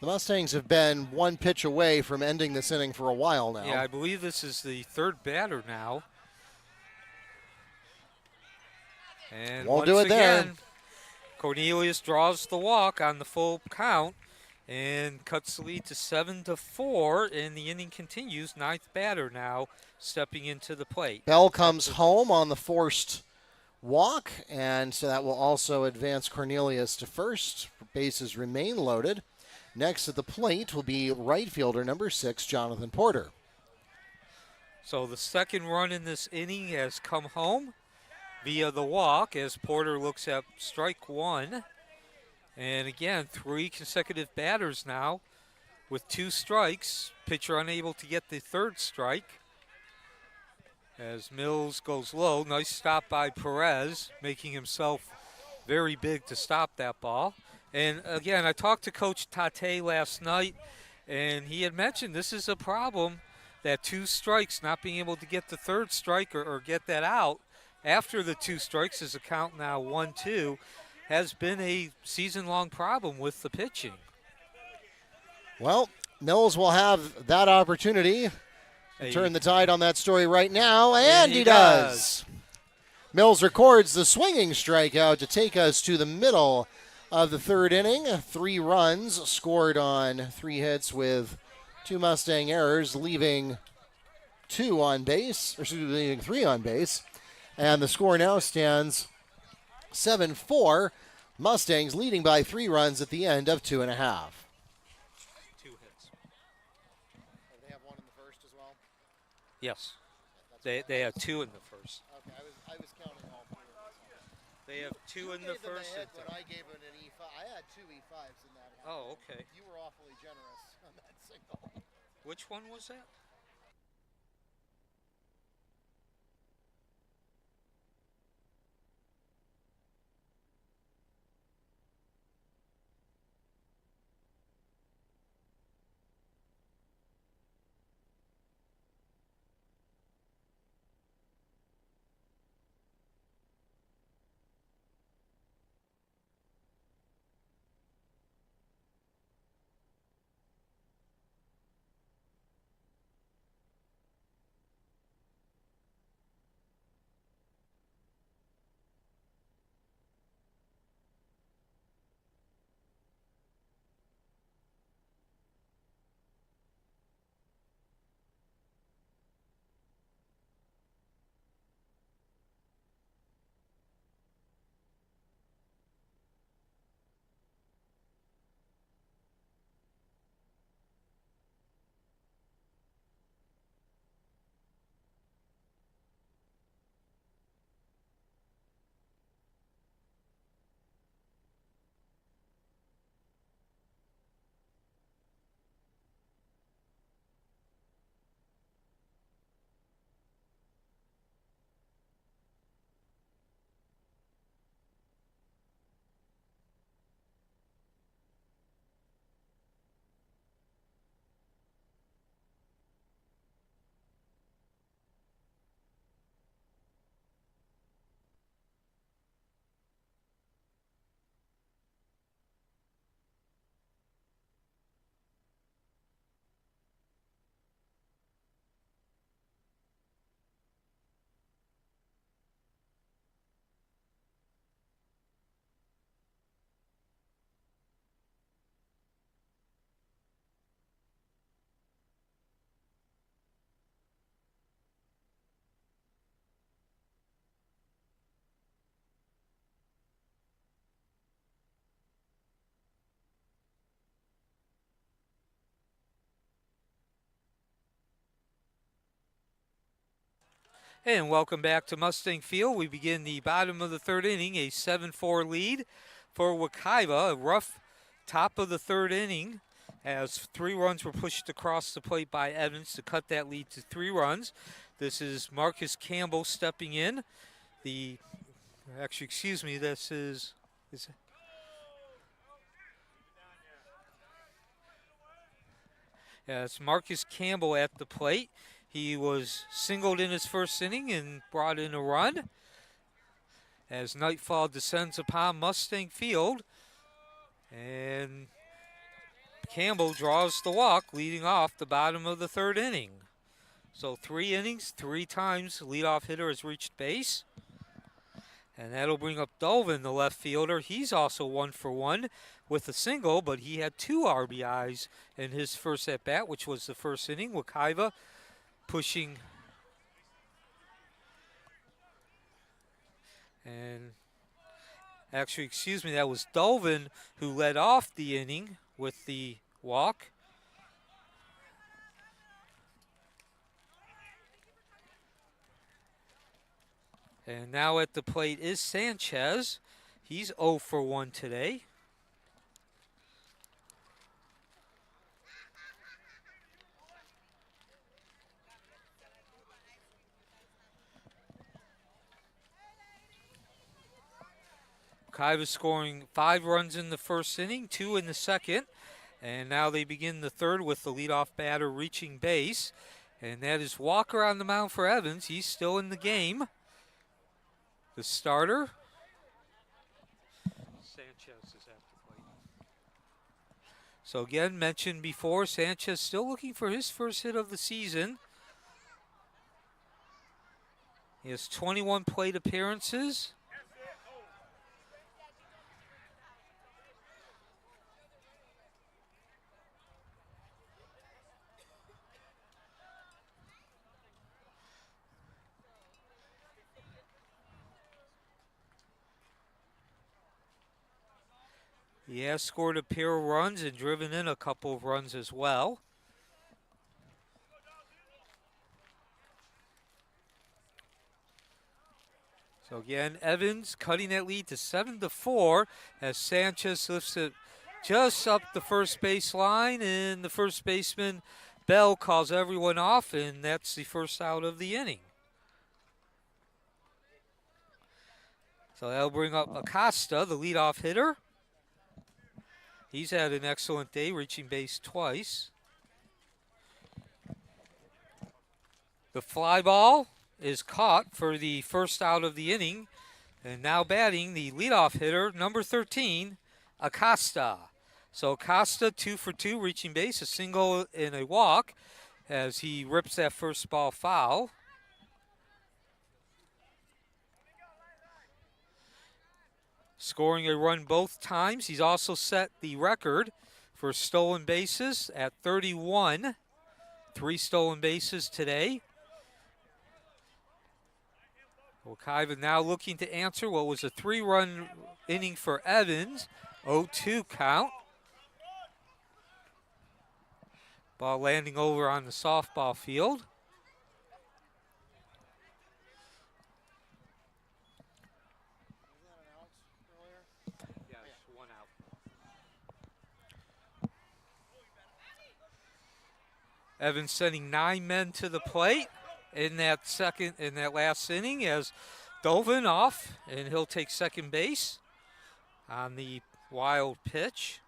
Mustangs have been one pitch away from ending this inning for a while now. Yeah, I believe this is the 3rd batter now. And Won't once do it again, there. Cornelius draws the walk on the full count and cuts the lead to 7-4, and the inning continues. 9th batter now stepping into the plate. Bell comes home on the forced walk, and so that will also advance Cornelius to first. Bases remain loaded. Next at the plate will be right fielder number 6, Jonathan Porter. So the second run in this inning has come home via the walk as Porter looks at strike 1. And again, 3 consecutive batters now with 2 strikes. Pitcher unable to get the 3rd strike as Mills goes low. Nice stop by Perez, making himself very big to stop that ball. And again, I talked to Coach Tate last night, and he had mentioned this is a problem, that 2 strikes, not being able to get the 3rd strike or get that out after the 2 strikes, is a count now 1-2, has been a season-long problem with the pitching. Well, Mills will have that opportunity to turn the tide on that story right now, and he does. Mills records the swinging strikeout to take us to the middle of the 3rd inning. 3 runs scored on 3 hits with 2 Mustang errors, leaving 2 on base, or excuse me, leaving 3 on base. And the score now stands 7-4. Mustangs leading by 3 runs at the end of 2.5. 2 hits. They have 1 in the first as well? Yes. They have 2 in the first. Okay, I was counting all 3. They have 2 in the first. I gave it an E5. I had 2 E5s in that. Oh, okay. You were awfully generous on that signal. Which one was that? And welcome back to Mustang Field. We begin the bottom of the third inning, a 7-4 lead for Wekiva. A rough top of the third inning as 3 runs were pushed across the plate by Evans to cut that lead to 3 runs. This is Marcus Campbell stepping in. This is it's Marcus Campbell at the plate. He was singled in his first inning and brought in a run. As nightfall descends upon Mustang Field, and Campbell draws the walk, leading off the bottom of the third inning. So 3 innings, 3 times the leadoff hitter has reached base. And that'll bring up Dolvin, the left fielder. He's also 1 for 1 with a single, but he had 2 RBIs in his first at-bat, which was the first inning. Wekiva pushing. And that was Dolvin who led off the inning with the walk. And now at the plate is Sanchez. He's 0 for 1 today. Wekiva scoring 5 runs in the first inning, 2 in the second. And now they begin the third with the leadoff batter reaching base. And that is Walker on the mound for Evans. He's still in the game. The starter. Sanchez is at the plate. So again, mentioned before, Sanchez still looking for his first hit of the season. He has 21 plate appearances. He has scored a pair of runs and driven in a couple of runs as well. So again, Evans cutting that lead to 7-4 as Sanchez lifts it just up the first base line, and the first baseman, Bell, calls everyone off, and that's the first out of the inning. So that'll bring up Acosta, the leadoff hitter. He's had an excellent day, reaching base twice. The fly ball is caught for the first out of the inning. And now batting, the leadoff hitter, number 13, Acosta. So Acosta, 2 for 2, reaching base, a single and a walk as he rips that first ball foul. Scoring a run both times. He's also set the record for stolen bases at 31. 3 stolen bases today. Wekiva now looking to answer what was a 3-run inning for Evans. 0-2 count. Ball landing over on the softball field. Evans sending 9 men to the plate in that last inning as Dolvin off, and he'll take second base on the wild pitch.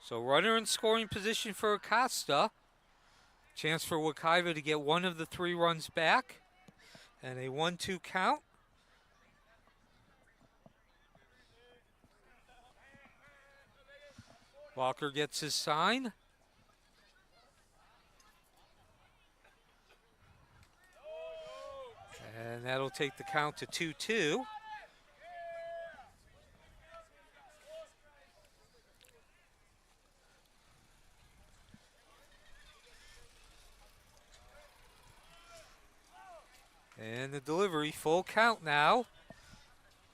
So runner in scoring position for Acosta. Chance for Wekiva to get one of the 3 runs back, and a 1-2 count. Walker gets his sign. And that'll take the count to 2-2. And the delivery, full count now.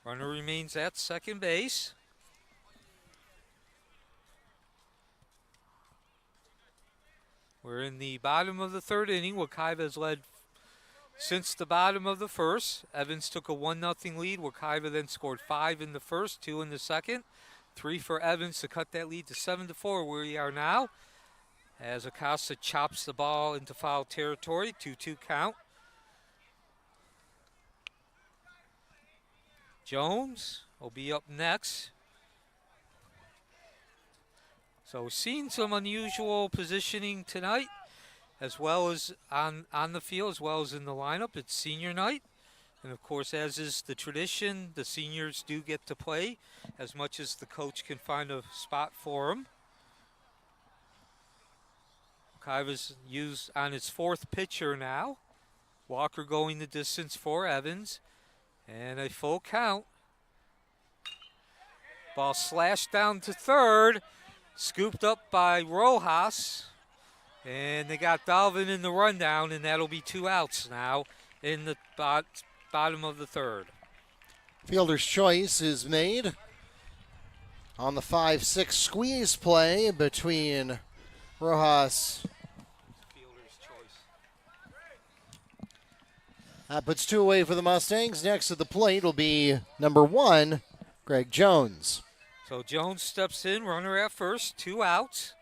Runner remains at second base. We're in the bottom of the third inning. Wekiva has led Since the bottom of the first, Evans took a 1-0 lead. Wekiva then scored 5 in the first, 2 in the second. 3 for Evans to cut that lead to 7-4 where we are now. As Acosta chops the ball into foul territory, 2-2 count. Jones will be up next. So we're seeing some unusual positioning tonight, as well as on the field, as well as in the lineup. It's senior night. And of course, as is the tradition, the seniors do get to play as much as the coach can find a spot for them. Wekiva's used on its 4th pitcher now. Walker going the distance for Evans. And a full count. Ball slashed down to third. Scooped up by Rojas. And they got Dalvin in the rundown, and that'll be 2 outs now in the bottom of the third. Fielder's choice is made on the 5-6 squeeze play between Rojas. Fielder's choice. That puts 2 away for the Mustangs. Next to the plate will be number 1, Greg Jones. So Jones steps in, runner at first, 2 outs.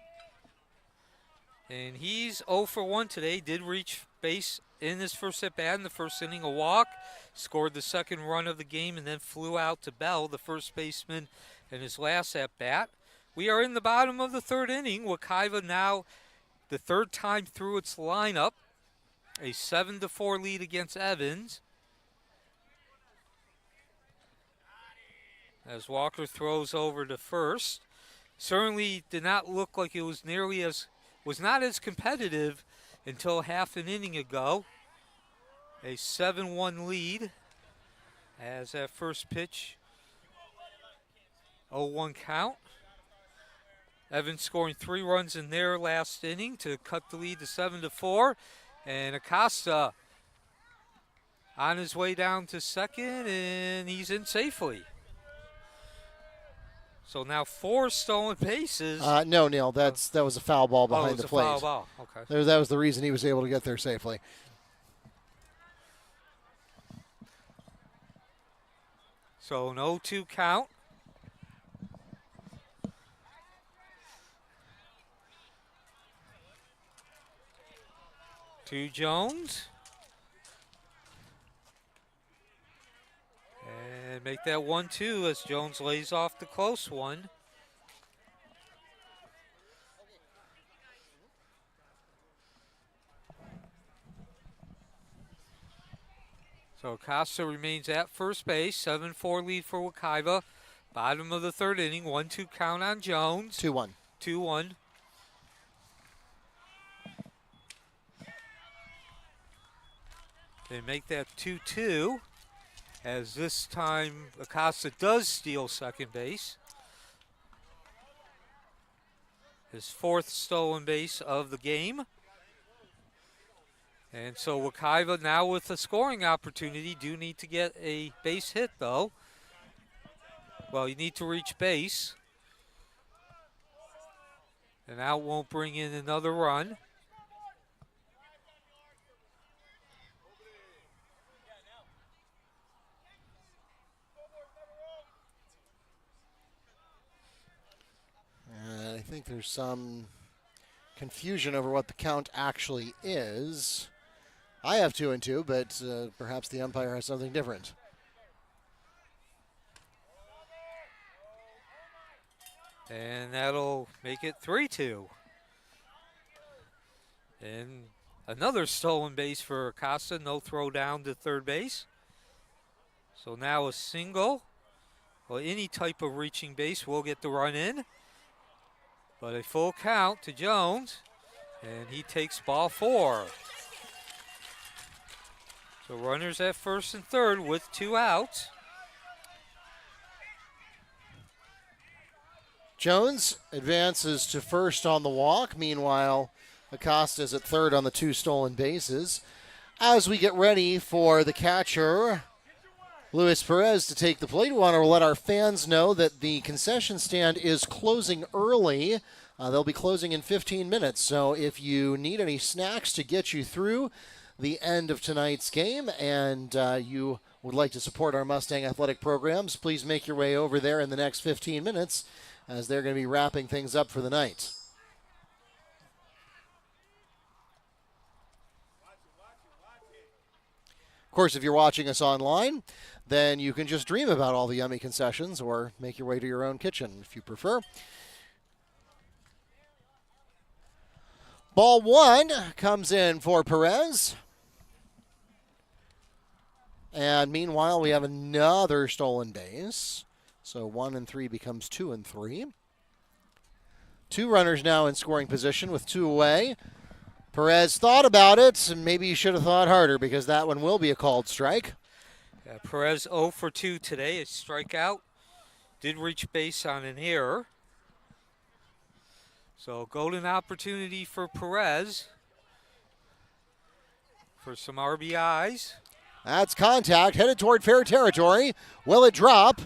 And he's 0 for 1 today. Did reach base in his first at bat in the first inning, a walk. Scored the second run of the game and then flew out to Bell, the first baseman, in his last at bat. We are in the bottom of the third inning. Wekiva now the 3rd time through its lineup. A 7-4 lead against Evans. As Walker throws over to first. Certainly did not look like it was not as competitive until half an inning ago. A 7-1 lead as that first pitch. 0-1 count. Evans scoring 3 runs in their last inning to cut the lead to 7-4. And Acosta on his way down to second, and he's in safely. So now 4 stolen bases. No, Neil, that was a foul ball behind the plate. Foul ball. Okay. That was the reason he was able to get there safely. So an 0-2 count. To Jones. And make that 1-2 as Jones lays off the close one. So Acosta remains at first base. 7-4 lead for Wekiva. Bottom of the third inning. 1-2 count on Jones. 2-1. 2-1. They make that 2-2. As this time Acosta does steal second base. His 4th stolen base of the game. And so Wekiva now with a scoring opportunity do need to get a base hit though. Well, you need to reach base. And out won't bring in another run. I think there's some confusion over what the count actually is. I have 2-2, but perhaps the umpire has something different. And that'll make it 3-2. And another stolen base for Acosta. No throw down to third base. So now a single. Well, any type of reaching base will get the run in. But a full count to Jones. And he takes ball 4. So runners at first and third with 2 outs. Jones advances to first on the walk. Meanwhile, Acosta is at third on the 2 stolen bases. As we get ready for the catcher, Luis Perez, to take the plate, we want to let our fans know that the concession stand is closing early. They'll be closing in 15 minutes. So if you need any snacks to get you through the end of tonight's game and you would like to support our Mustang athletic programs, please make your way over there in the next 15 minutes as they're going to be wrapping things up for the night. Of course, if you're watching us online, then you can just dream about all the yummy concessions or make your way to your own kitchen if you prefer. Ball one comes in for Perez. And meanwhile, we have another stolen base. So 1 and 3 becomes 2 and 3. 2 runners now in scoring position with 2 away. Perez thought about it, and maybe he should have thought harder because that one will be a called strike. Yeah, Perez 0 for 2 today, a strikeout. Did reach base on an error. So golden opportunity for Perez for some RBIs. That's contact, headed toward fair territory. Will it drop?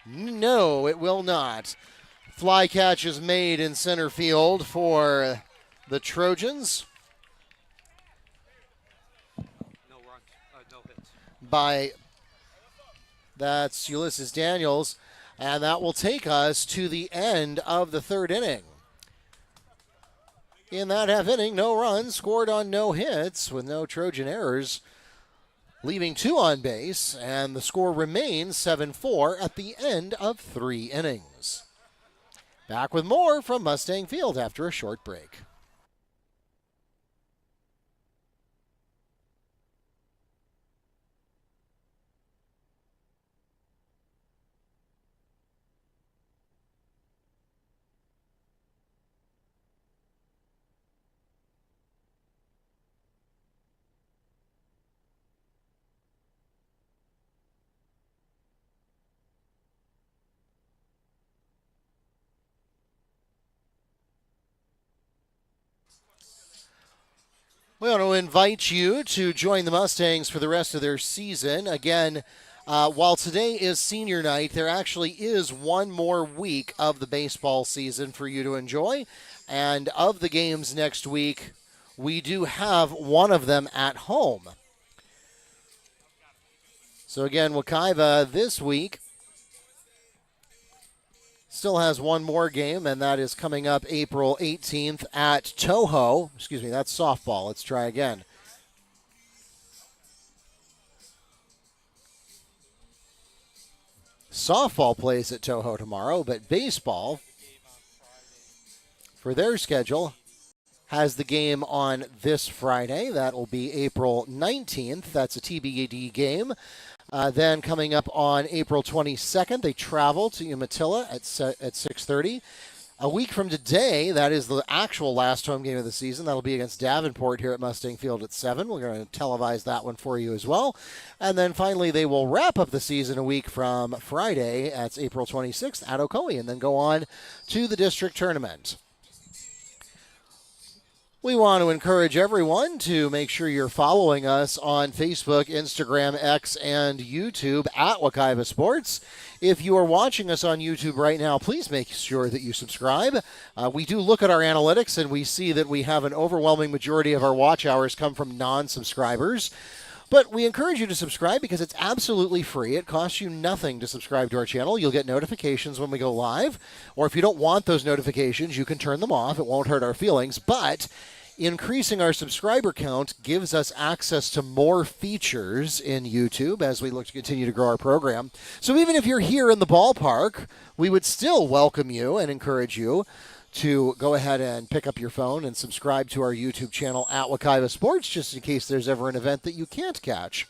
No, it will not. Fly catch is made in center field for the Trojans. No run, no hits. That's Ulysses Daniels, and that will take us to the end of the third inning. In that half inning, no runs, scored on no hits with no Trojan errors, leaving 2 on base, and the score remains 7-4 at the end of 3 innings. Back with more from Mustang Field after a short break. We want to invite you to join the Mustangs for the rest of their season. Again, while today is senior night, there actually is one more week of the baseball season for you to enjoy. And of the games next week, we do have one of them at home. So again, Wekiva this week still has one more game, and that is coming up April 18th at Toho. Excuse me, that's softball. Let's try again. Softball plays at Toho tomorrow, but baseball, for their schedule, has the game on this Friday. That will be April 19th. That's a TBD game. Then coming up on April 22nd, they travel to Umatilla at 6:30. A week from today, that is the actual last home game of the season. That'll be against Davenport here at Mustang Field at 7. We're going to televise that one for you as well. And then finally, they will wrap up the season a week from Friday. That's April 26th at Ocoee, and then go on to the district tournament. We want to encourage everyone to make sure you're following us on Facebook, Instagram, X, and YouTube at Wekiva Sports. If you are watching us on YouTube right now, please make sure that you subscribe. We do look at our analytics, and we see that we have an overwhelming majority of our watch hours come from non-subscribers. But we encourage you to subscribe because it's absolutely free. It costs you nothing to subscribe to our channel. You'll get notifications when we go live. Or if you don't want those notifications, you can turn them off. It won't hurt our feelings. But increasing our subscriber count gives us access to more features in YouTube as we look to continue to grow our program. So even if you're here in the ballpark, we would still welcome you and encourage you to go ahead and pick up your phone and subscribe to our YouTube channel at Wekiva Sports, just in case there's ever an event that you can't catch.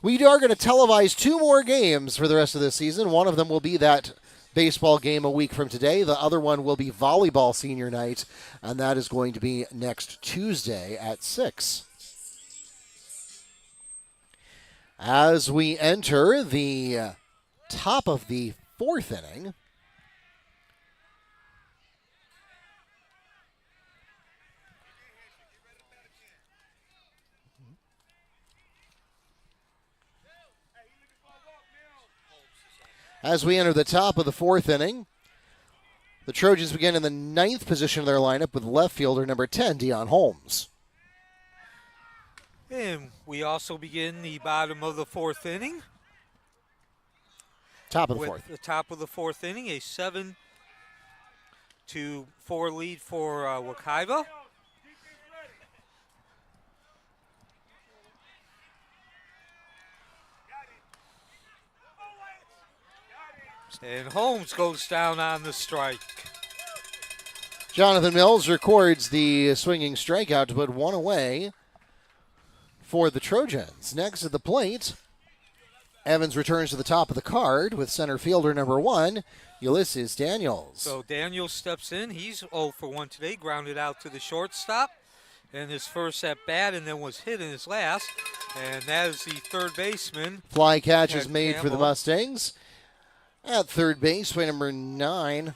We are going to televise 2 more games for the rest of this season. One of them will be that baseball game a week from today. The other one will be volleyball senior night, and that is going to be next Tuesday at 6. As we enter the top of the 4th inning, the 4th inning, the Trojans begin in the 9th position of their lineup with left fielder number 10, Dion Holmes. And we also begin the bottom of the fourth inning. Top of the With fourth. the top of the fourth inning, a 7-4 lead for Wekiva. And Holmes goes down on the strike. Jonathan Mills records the swinging strikeout to put one away for the Trojans. Next at the plate, Evans returns to the top of the card with center fielder number 1, Ulysses Daniels. So Daniels steps in. He's 0 for 1 today, grounded out to the shortstop. And his first at bat, and then was hit in his last. And that is the third baseman. Fly catch is Ted made for the Campbell. Mustangs. At third base, way number 9.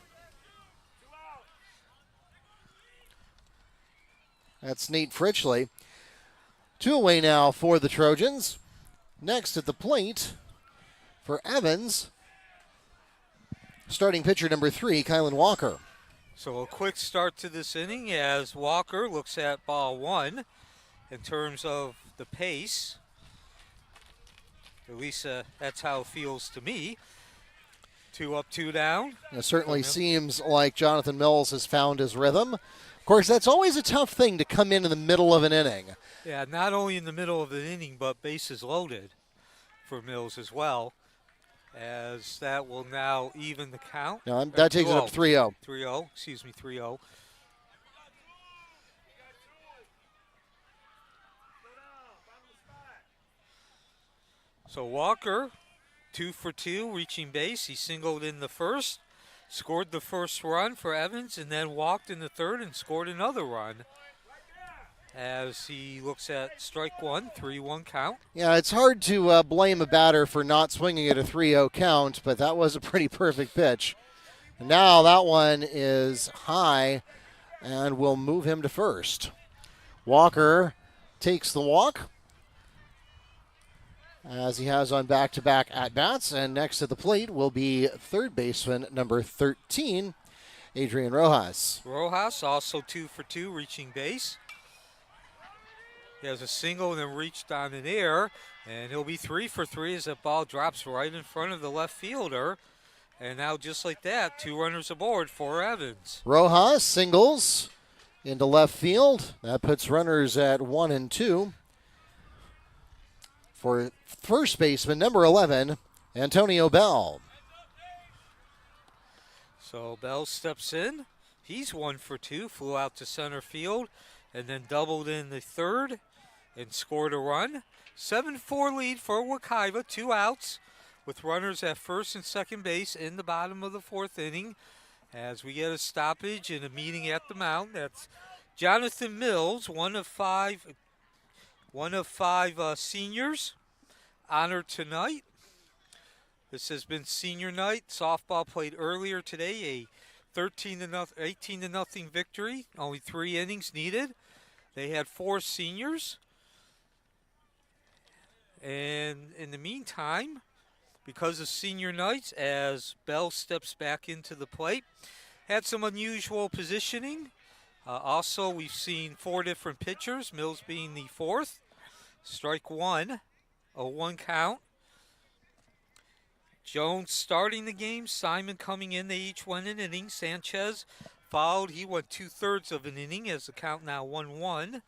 That's Nate Fritchley. 2 away now for the Trojans. Next at the plate for Evans, starting pitcher number 3, Kylan Walker. So a quick start to this inning as Walker looks at ball 1 in terms of the pace. At least that's how it feels to me. 2 up, 2 down. It certainly seems like Jonathan Mills has found his rhythm. Of course, that's always a tough thing to come in the middle of an inning. Yeah, not only in the middle of the inning, but bases loaded for Mills as well, as that will now even the count. No, that takes it up 3-0. 3-0, excuse me, 3-0. So Walker, 2 for 2, reaching base. He singled in the first, scored the first run for Evans, and then walked in the third and scored another run. As he looks at strike 1, 3-1 count. Yeah, it's hard to blame a batter for not swinging at a 3-0 count, but that was a pretty perfect pitch. And now that one is high and will move him to first. Walker takes the walk, as he has on back-to-back at-bats. And next at the plate will be third baseman number 13, Adrian Rojas. Rojas also 2 for 2, reaching base. He has a single and then reached on an air, and he'll be 3 for 3 as that ball drops right in front of the left fielder. And now just like that, 2 runners aboard for Evans. Rojas singles into left field. That puts runners at 1 and 2. For first baseman, number 11, Antonio Bell. So Bell steps in. He's 1 for 2, flew out to center field, and then doubled in the third and scored a run. 7-4 lead for Wekiva, 2 outs with runners at first and second base in the bottom of the fourth inning. As we get a stoppage and a meeting at the mound. That's Jonathan Mills, one of five seniors honored tonight. This has been senior night. Softball played earlier today, a 18-0 victory. Only 3 innings needed. They had 4 seniors. And in the meantime, because of senior nights, as Bell steps back into the plate, had some unusual positioning. Also, we've seen 4 different pitchers, Mills being the 4th. Strike 1, a 1 count. Jones starting the game, Simon coming in. They each went an inning. Sanchez followed. He went 2/3 of an inning as the count now 1-1.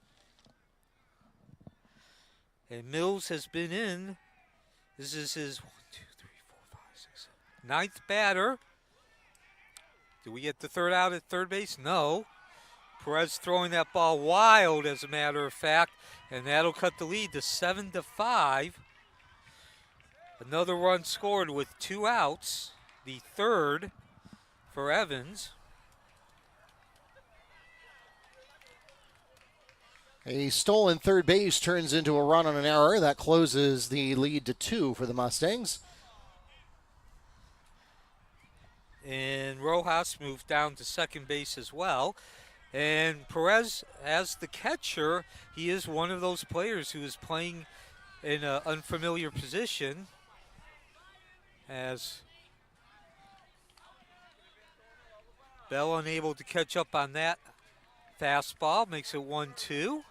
And Mills has been in. This is his 9th batter. Do we get the third out at third base? No. Perez throwing that ball wild, as a matter of fact, and that'll cut the lead to 7-5. Another run scored with 2 outs, the third for Evans. A stolen third base turns into a run on an error. That closes the lead to 2 for the Mustangs. And Rojas moved down to second base as well. And Perez, as the catcher, he is one of those players who is playing in an unfamiliar position. As Bell unable to catch up on that fastball, makes it 1-2.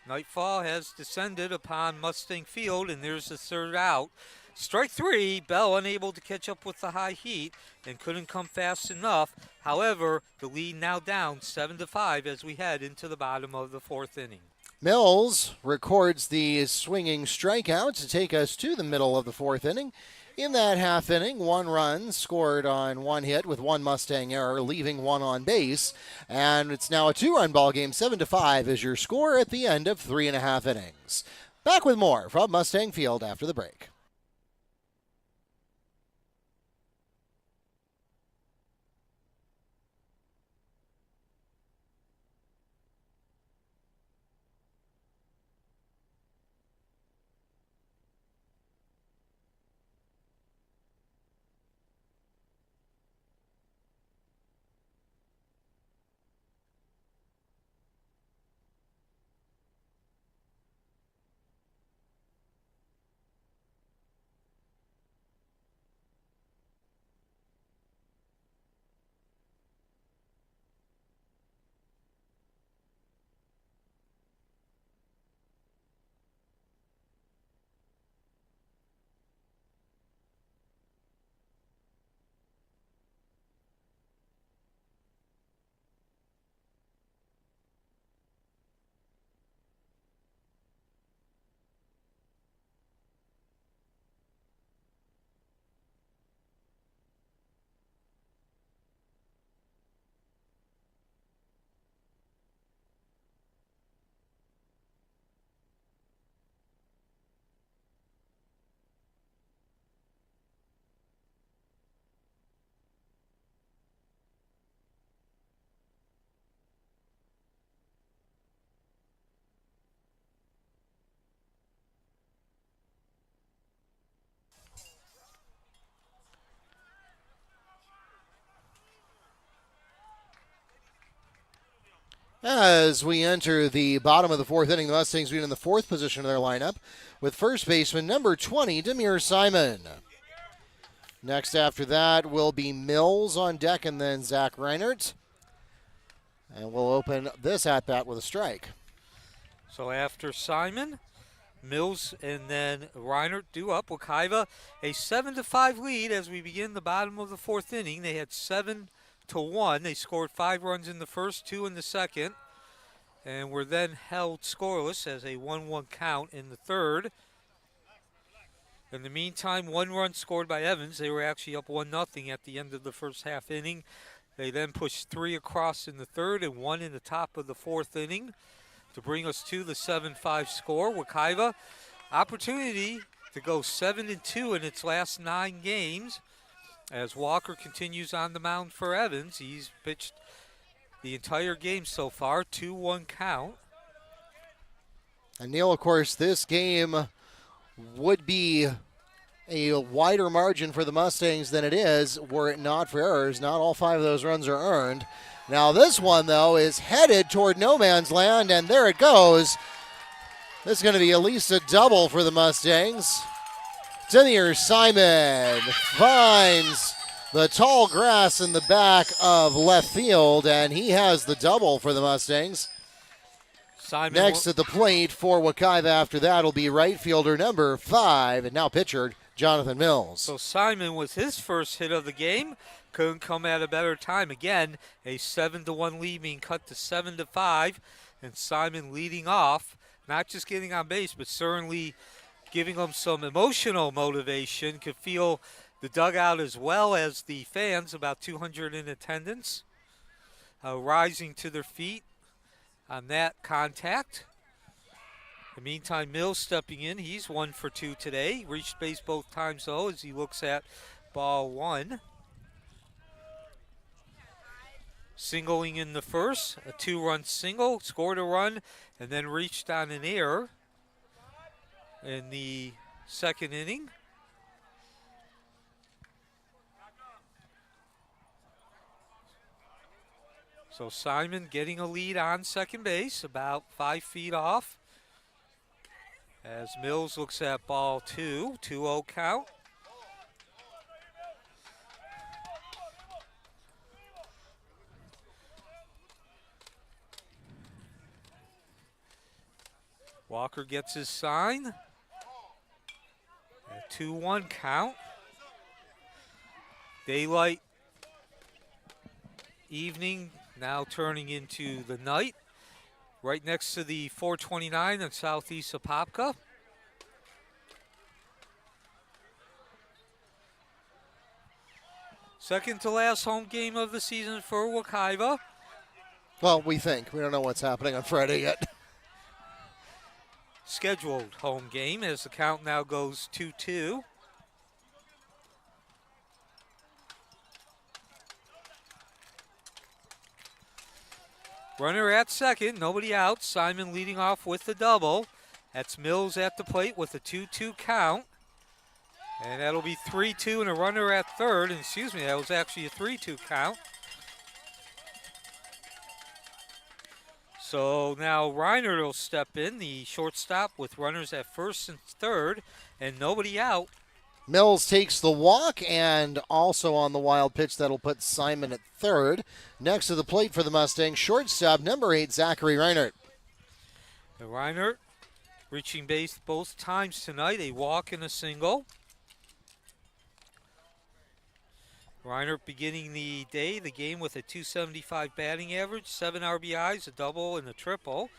Nightfall has descended upon Mustang Field, and there's the third out. Strike three, Bell unable to catch up with the high heat and couldn't come fast enough. However, the lead now down 7-5 as we head into the bottom of the fourth inning. Mills records the swinging strikeout to take us to the middle of the fourth inning. In that half inning, 1 run scored on 1 hit with 1 Mustang error, leaving 1 on base. And it's now a 2-run ball game. 7-5 is your score at the end of 3.5 innings. Back with more from Mustang Field after the break. As we enter the bottom of the fourth inning, the Mustangs being in the fourth position of their lineup with first baseman number 20, Demir Simon. Next after that will be Mills on deck and then Zach Reinert. And we'll open this at-bat with a strike. So after Simon, Mills and then Reinert due up. Wekiva a 7-5 lead as we begin the bottom of the fourth inning. They had 7-1. They scored 5 runs in the first, 2 in the second, and were then held scoreless as a 1-1 count in the third. In the meantime, 1 run scored by Evans. They were actually up 1-0 at the end of the first half inning. They then pushed 3 across in the third and 1 in the top of the fourth inning to bring us to the 7-5 score. Wekiva, opportunity to go 7-2 in its last 9 games as Walker continues on the mound for Evans. He's pitched the entire game so far, 2-1 count. And Neil, of course, this game would be a wider margin for the Mustangs than it is were it not for errors. Not all 5 of those runs are earned. Now this one, though, is headed toward no man's land, and there it goes. This is going to be at least a double for the Mustangs. Demir Simon finds the tall grass in the back of left field, and he has the double for the Mustangs. Simon Next at the plate for Wekiva after that will be right fielder number 5, and now pitcher Jonathan Mills. So Simon was his first hit of the game. Couldn't come at a better time. Again, a 7-1 lead being cut to 7-5, and Simon leading off, not just getting on base, but certainly giving them some emotional motivation. Could feel the dugout as well as the fans, about 200 in attendance, rising to their feet on that contact. In the meantime, Mills stepping in. He's 1 for 2 today. Reached base both times, though, as he looks at ball 1. Singling in the first, a 2-run single, scored a run, and then reached on an error in the second inning. So Simon getting a lead on second base, about 5 feet off. As Mills looks at ball 2, 2-0 count. Walker gets his sign. A 2-1 count. Daylight evening now turning into the night. Right next to the 429 in southeast Apopka. Second to last home game of the season for Wekiva. Well, we think. We don't know what's happening on Friday yet. Scheduled home game as the count now goes 2-2. Runner at second, nobody out. Simon leading off with the double. That's Mills at the plate with a 2-2 count. And that'll be 3-2 and a runner at third. And excuse me, that was actually a 3-2 count. So now Reinert will step in, the shortstop, with runners at first and third and nobody out. Mills takes the walk, and also on the wild pitch that'll put Simon at third. Next to the plate for the Mustangs, shortstop number 8, Zachary Reinert. And Reinert reaching base both times tonight, a walk and a single. Reinert beginning the game with a 275 batting average, 7 RBIs, a double and a triple.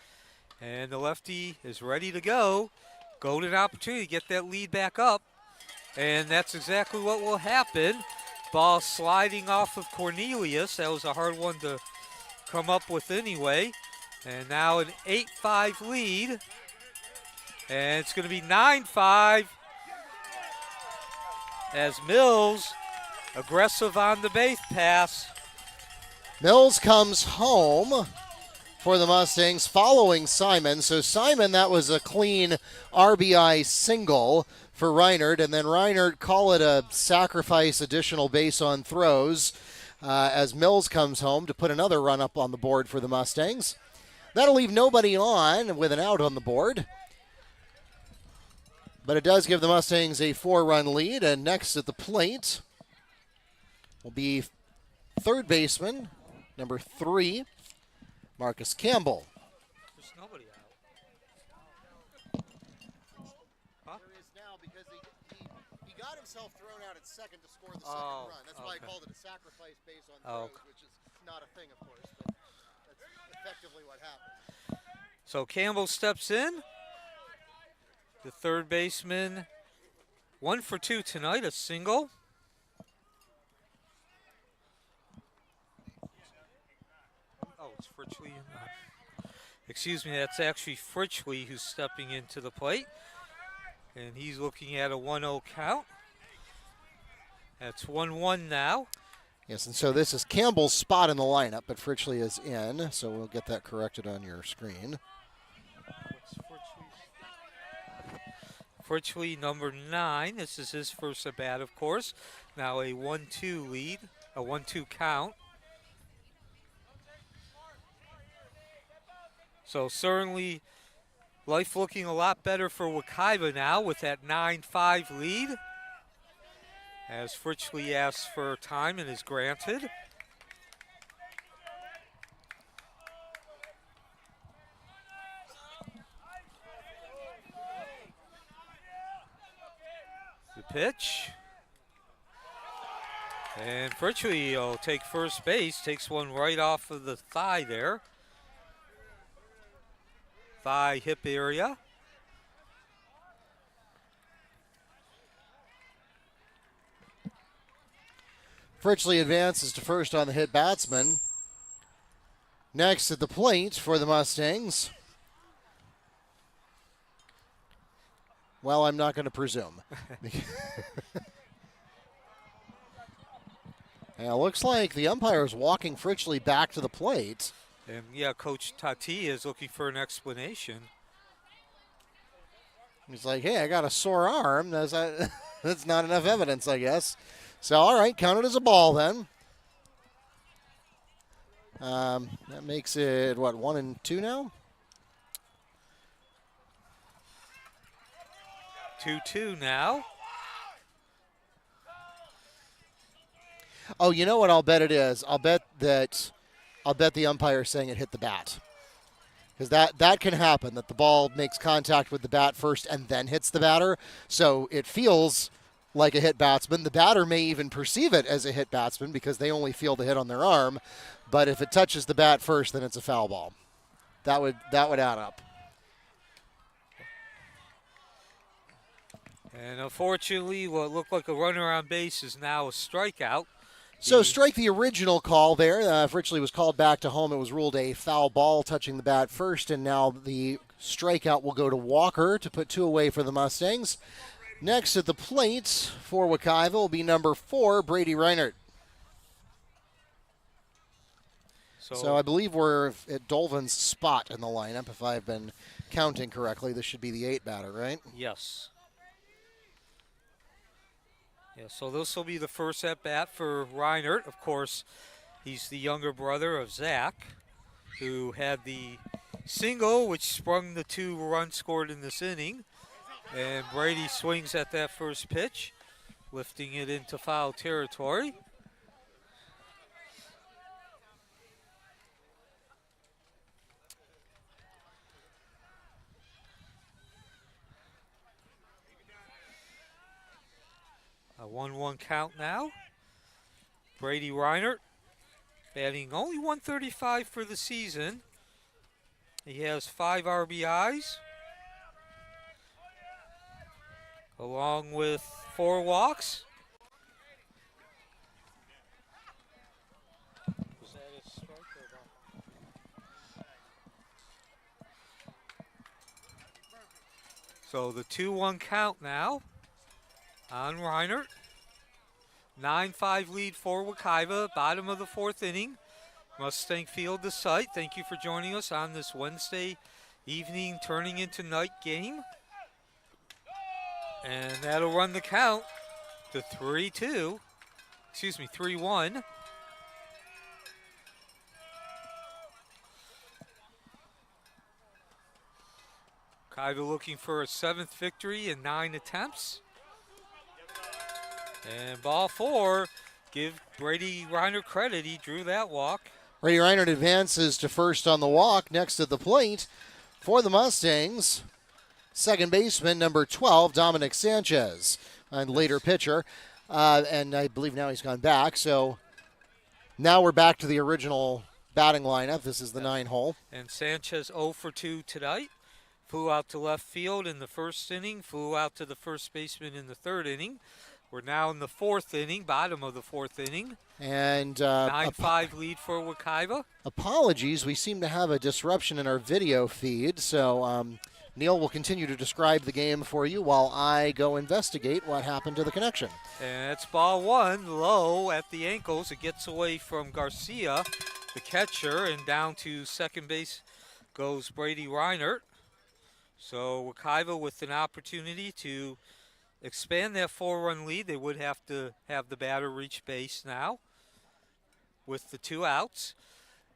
And the lefty is ready to go. Golden opportunity to get that lead back up. And that's exactly what will happen. Ball sliding off of Cornelius. That was a hard one to come up with anyway. And now an 8-5 lead. And it's going to be 9-5 as Mills aggressive on the base pass. Mills comes home for the Mustangs following Simon. So Simon, that was a clean RBI single for Reinert, and then Reinert call it a sacrifice additional base on throws as Mills comes home to put another run up on the board for the Mustangs. That'll leave nobody on with an out on the board. But it does give the Mustangs a 4-run lead, and next at the plate will be third baseman, number 3, Marcus Campbell. There's nobody out. He got himself thrown out at second to score the second run. That's why I called it a sacrifice base on throws, which is not a thing, of course, but that's effectively what happened. So Campbell steps in. The third baseman, 1 for 2 tonight, a single. Oh, it's Fritchley. Excuse me, that's actually Fritchley who's stepping into the plate. And he's looking at a 1-0 count. That's 1-1 now. Yes, and so this is Campbell's spot in the lineup, but Fritchley is in, so we'll get that corrected on your screen. Fritchley, number 9. This is his first at bat, of course. Now a 1-2 lead, a 1-2 count. So certainly life looking a lot better for Wekiva now with that 9-5 lead. As Fritchley asks for time and is granted. The pitch. And Fritchley will take first base, takes one right off of the thigh there. Thigh hip area. Fritchley advances to first on the hit batsman. Next at the plate for the Mustangs. Well, I'm not going to presume. Yeah, looks like the umpire is walking Fritchley back to the plate. And yeah, Coach Tati is looking for an explanation. He's like, hey, I got a sore arm. That's not enough evidence, I guess. So, all right, count it as a ball then. That makes it, 1-2 now? 2-2 now. Oh, you know what I'll bet it is? I'll bet the umpire is saying it hit the bat. because that can happen, that the ball makes contact with the bat first and then hits the batter. So it feels like a hit batsman. The batter may even perceive it as a hit batsman because they only feel the hit on their arm. But if it touches the bat first, then it's a foul ball. That would add up. And unfortunately, what looked like a runner on base is now a strikeout. So strike the original call there. If Richley was called back to home, it was ruled a foul ball touching the bat first, and now the strikeout will go to Walker to put 2 away for the Mustangs. Next at the plate for Wekiva will be number 4, Brady Reinert. So I believe we're at Dolvin's spot in the lineup, if I've been counting correctly. This should be the 8 batter, right? Yes. Yeah, so this will be the first at-bat for Reinert. Of course, he's the younger brother of Zach, who had the single, which sprung the 2 runs scored in this inning. And Brady swings at that first pitch, lifting it into foul territory. A 1-1 count now. Brady Reinert batting only 135 for the season. He has 5 RBIs, along with 4 walks. Was that a strike or not? So the 2-1 count now on Reinert. 9-5 lead for Wekiva, bottom of the 4th inning. Mustang Field the site. Thank you for joining us on this Wednesday evening turning into night game. And that'll run the count to 3-1. Wekiva looking for a 7th victory in 9 attempts. And ball 4, give Brady Reinert credit, he drew that walk. Brady Reinert advances to first on the walk. Next at the plate for the Mustangs, second baseman, number 12, Dominic Sanchez, and later pitcher. And I believe now he's gone back. So now we're back to the original batting lineup. This is the 9 hole. And Sanchez 0 for 2 tonight. Flew out to left field in the 1st inning, flew out to the first baseman in the 3rd inning. We're now in the 4th inning, bottom of the 4th inning. And 9-5 lead for Wekiva. Apologies, we seem to have a disruption in our video feed. So Neil will continue to describe the game for you while I go investigate what happened to the connection. And it's ball 1, low at the ankles. It gets away from Garcia, the catcher, and down to second base goes Brady Reinert. So Wekiva with an opportunity to expand that 4-run lead. They would have to have the batter reach base now with the 2 outs.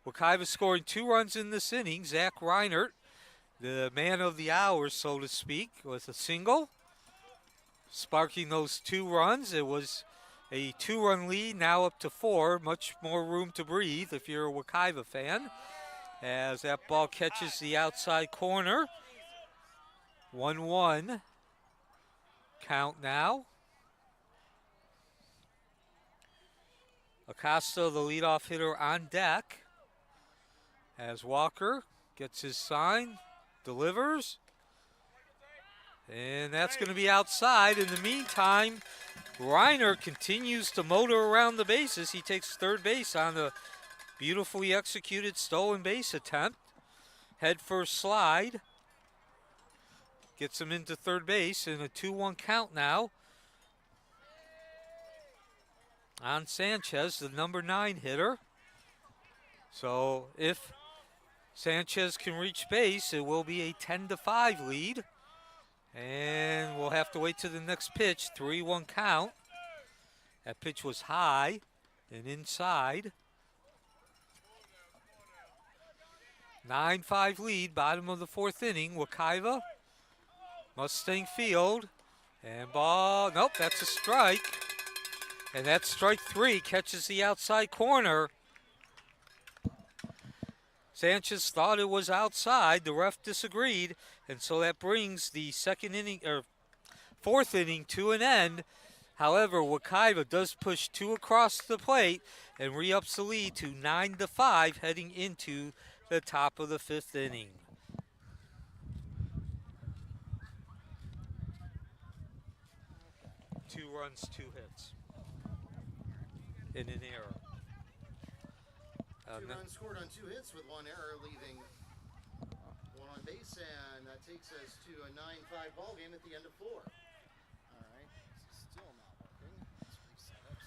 Wekiva scoring 2 runs in this inning. Zach Reinert, the man of the hour, so to speak, with a single, sparking those 2 runs. It was a 2-run lead, now up to 4. Much more room to breathe if you're a Wekiva fan, as that ball catches the outside corner. 1-1 count now. Acosta, the leadoff hitter, on deck as Walker gets his sign, delivers, and that's going to be outside. In the meantime, Reiner continues to motor around the bases. He takes 3rd base on a beautifully executed stolen base attempt. Head first slide. Gets him into 3rd base in a 2-1 count now on Sanchez, the number 9 hitter. So if Sanchez can reach base, it will be a 10-5 lead. And we'll have to wait to the next pitch, 3-1 count. That pitch was high and inside. 9-5 lead, bottom of the 4th inning. Wekiva, Mustang Field, and ball, nope, that's a strike. And that's strike 3, catches the outside corner. Sanchez thought it was outside. The ref disagreed, and so that brings the fourth inning to an end. However, Wekiva does push 2 across the plate and re-ups the lead to 9-5 heading into the top of the 5th inning. Two runs, 2 hits, and an error. 2 runs scored on 2 hits with 1 error, leaving 1 on base, and that takes us to a 9-5 ball game at the end of 4. All right, this is still not working. Let's reset it.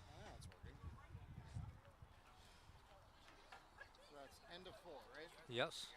Now it's working. So that's end of 4, right? Yes.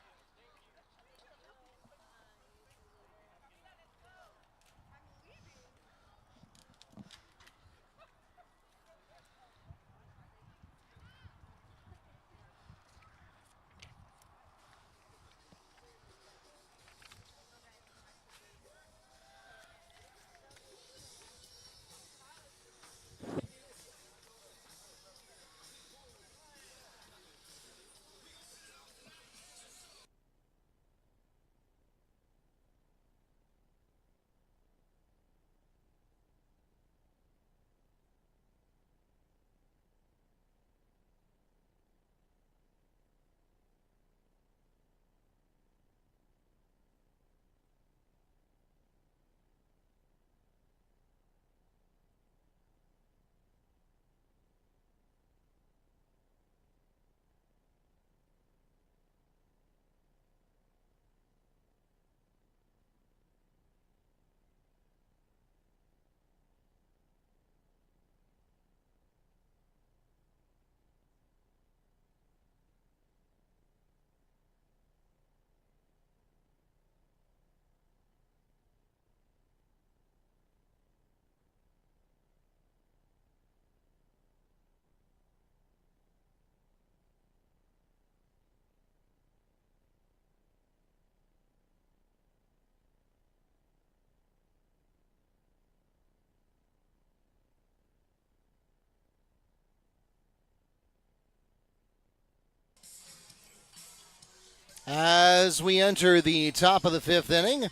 As we enter the top of the 5th inning,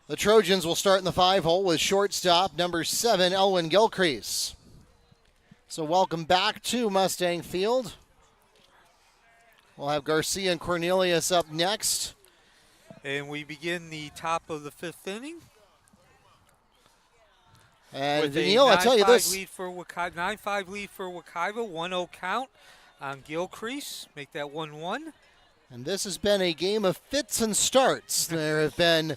the Trojans will start in the 5-hole with shortstop number 7, Elwin Gilcrease. So welcome back to Mustang Field. We'll have Garcia and Cornelius up next. And we begin the top of the 5th inning. And with Neil, a I'll tell you this. 9-5 lead for Wekiva, 1-0 count on Gilcrease. Make that 1-1. And this has been a game of fits and starts. There have been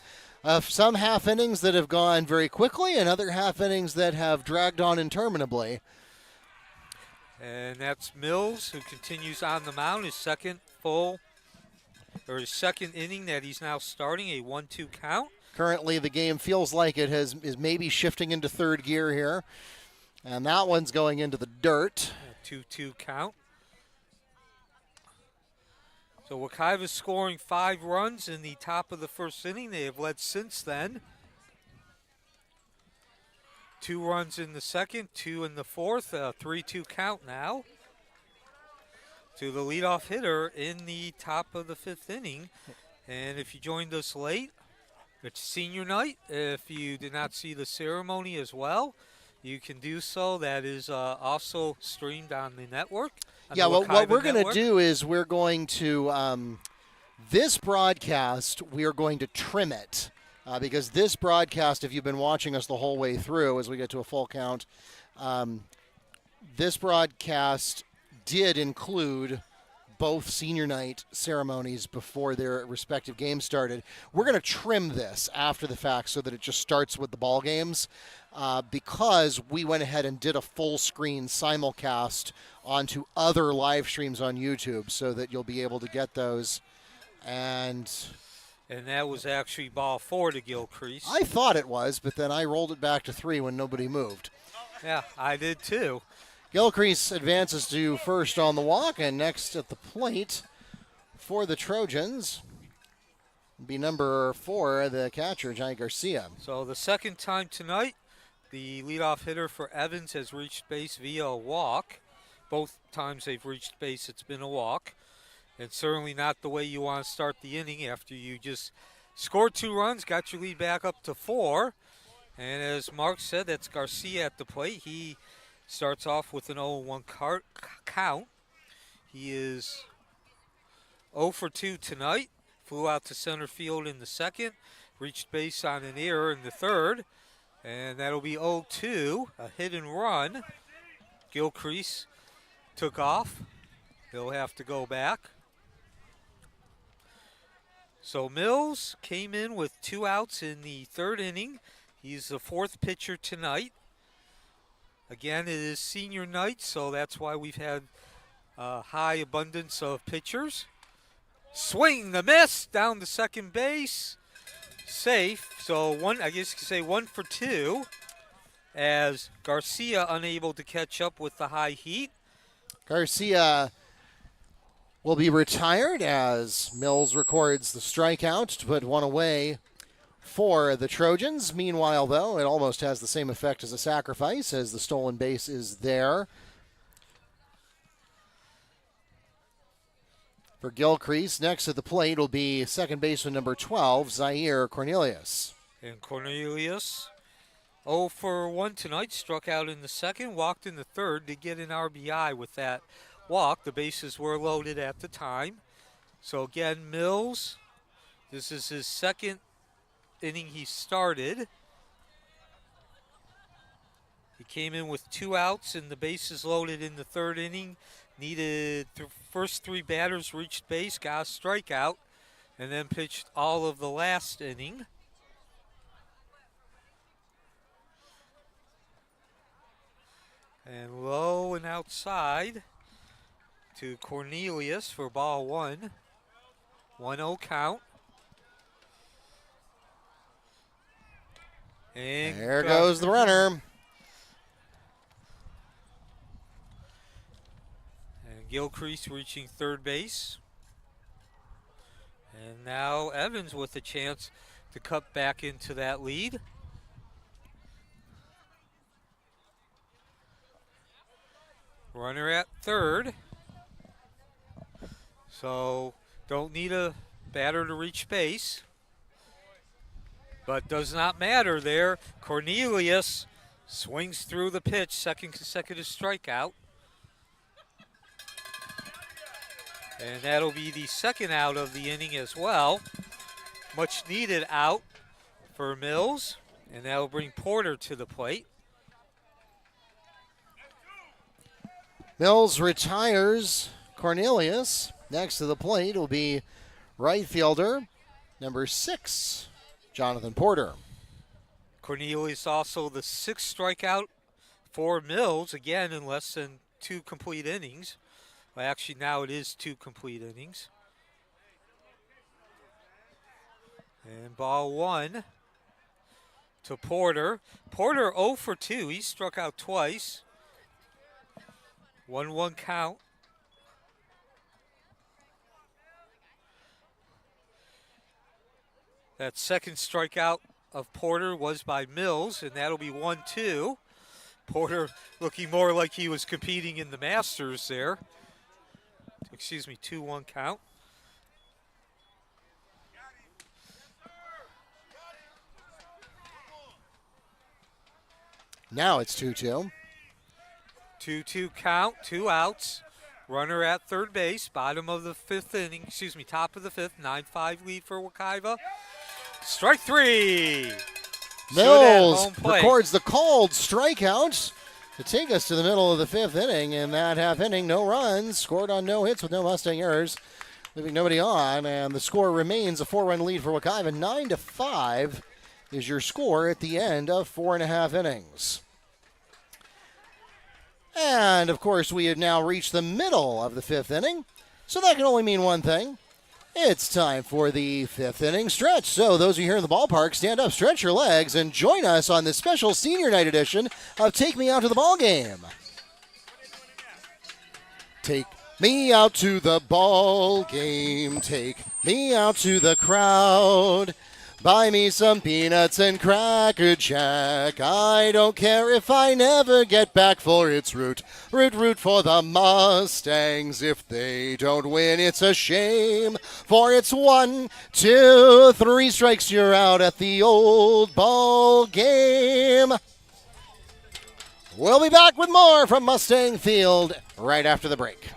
some half innings that have gone very quickly and other half innings that have dragged on interminably. And that's Mills, who continues on the mound, his second inning that he's now starting, a 1-2 count. Currently, the game feels like it is maybe shifting into 3rd gear here. And that one's going into the dirt. A 2-2 count. So Wekiva's scoring 5 runs in the top of the 1st inning. They have led since then. 2 runs in the 2nd, 2 in the 4th, a 3-2 count now to the leadoff hitter in the top of the 5th inning. And if you joined us late, it's senior night. If you did not see the ceremony as well, you can do so. That is also streamed on the network. Yeah, well, what we're going to do is we're going to, this broadcast, we are going to trim it. Because this broadcast, if you've been watching us the whole way through as we get to a full count, this broadcast did include both senior night ceremonies before their respective games started. We're going to trim this after the fact so that it just starts with the ball games because we went ahead and did a full screen simulcast onto other live streams on YouTube so that you'll be able to get those. And that was actually ball 4 to Gilcrease. I thought it was, but then I rolled it back to 3 when nobody moved. Yeah, I did too. Gilcrease advances to first on the walk, and next at the plate for the Trojans will be number 4, the catcher, Johnny Garcia. So the second time tonight, the leadoff hitter for Evans has reached base via a walk. both times they've reached base, it's been a walk. And certainly not the way you want to start the inning after you just scored 2 runs, got your lead back up to 4. And as Mark said, that's Garcia at the plate. He starts off with an 0-1 count. He is 0 for 2 tonight. Flew out to center field in the second. Reached base on an error in the third. And that'll be 0-2, a hit and run. Gilcrease took off. He'll have to go back. So Mills came in with 2 outs in the third inning. He's the 4th pitcher tonight. Again, it is senior night, so that's why we've had a high abundance of pitchers. Swing, the miss, down to second base. Safe, so I guess you could say 1 for 2, as Garcia unable to catch up with the high heat. Garcia will be retired as Mills records the strikeout to put 1 away for the Trojans. Meanwhile, though, it almost has the same effect as a sacrifice, as the stolen base is there. For Gilcrease, next at the plate will be second baseman number 12, Zaire Cornelius. And Cornelius, 0 for 1 tonight, struck out in the second, walked in the third to get an RBI with that walk. The bases were loaded at the time. So again, Mills, this is his second inning he started. He came in with 2 outs and the bases loaded in the third inning. Needed the first 3 batters reached base, got a strikeout, and then pitched all of the last inning. And low and outside to Cornelius for ball 1. 1-0 count. And there goes the runner. And Gilcrease reaching third base. And now Evans with a chance to cut back into that lead. Runner at third. So don't need a batter to reach base. But does not matter there. Cornelius swings through the pitch, second consecutive strikeout. And that'll be the second out of the inning as well. Much needed out for Mills. And that'll bring Porter to the plate. Mills retires Cornelius. Next to the plate will be right fielder number 6, Jonathan Porter. Cornelius also the 6th strikeout for Mills, again in less than 2 complete innings. Well, actually now it is 2 complete innings. And ball 1 to Porter. Porter 0 for 2. He struck out twice. 1-1 count. That second strikeout of Porter was by Mills, and that'll be 1-2. Porter looking more like he was competing in the Masters there. 2-1 count. Now it's 2-2. 2-2 count, 2 outs. Runner at third base, bottom of the 5th inning, top of the 5th, 9-5 lead for Wekiva. Strike 3. Mills records the called strikeout to take us to the middle of the 5th inning. In that half inning, no runs, scored on no hits with no Mustang errors, leaving nobody on, and the score remains a 4-run lead for Wekiva. 9-5 is your score at the end of 4.5 innings. And, of course, we have now reached the middle of the 5th inning, so that can only mean one thing. It's time for the 5th inning stretch. So those of you here in the ballpark, stand up, stretch your legs, and join us on this special senior night edition of Take Me Out to the Ball Game. Take me out to the ball game. Take me out to the crowd. Buy me some peanuts and Cracker Jack. I don't care if I never get back, for it's root, root, root for the Mustangs. If they don't win, it's a shame, for it's 1, 2, 3 strikes, you're out at the old ball game. We'll be back with more from Mustang Field right after the break.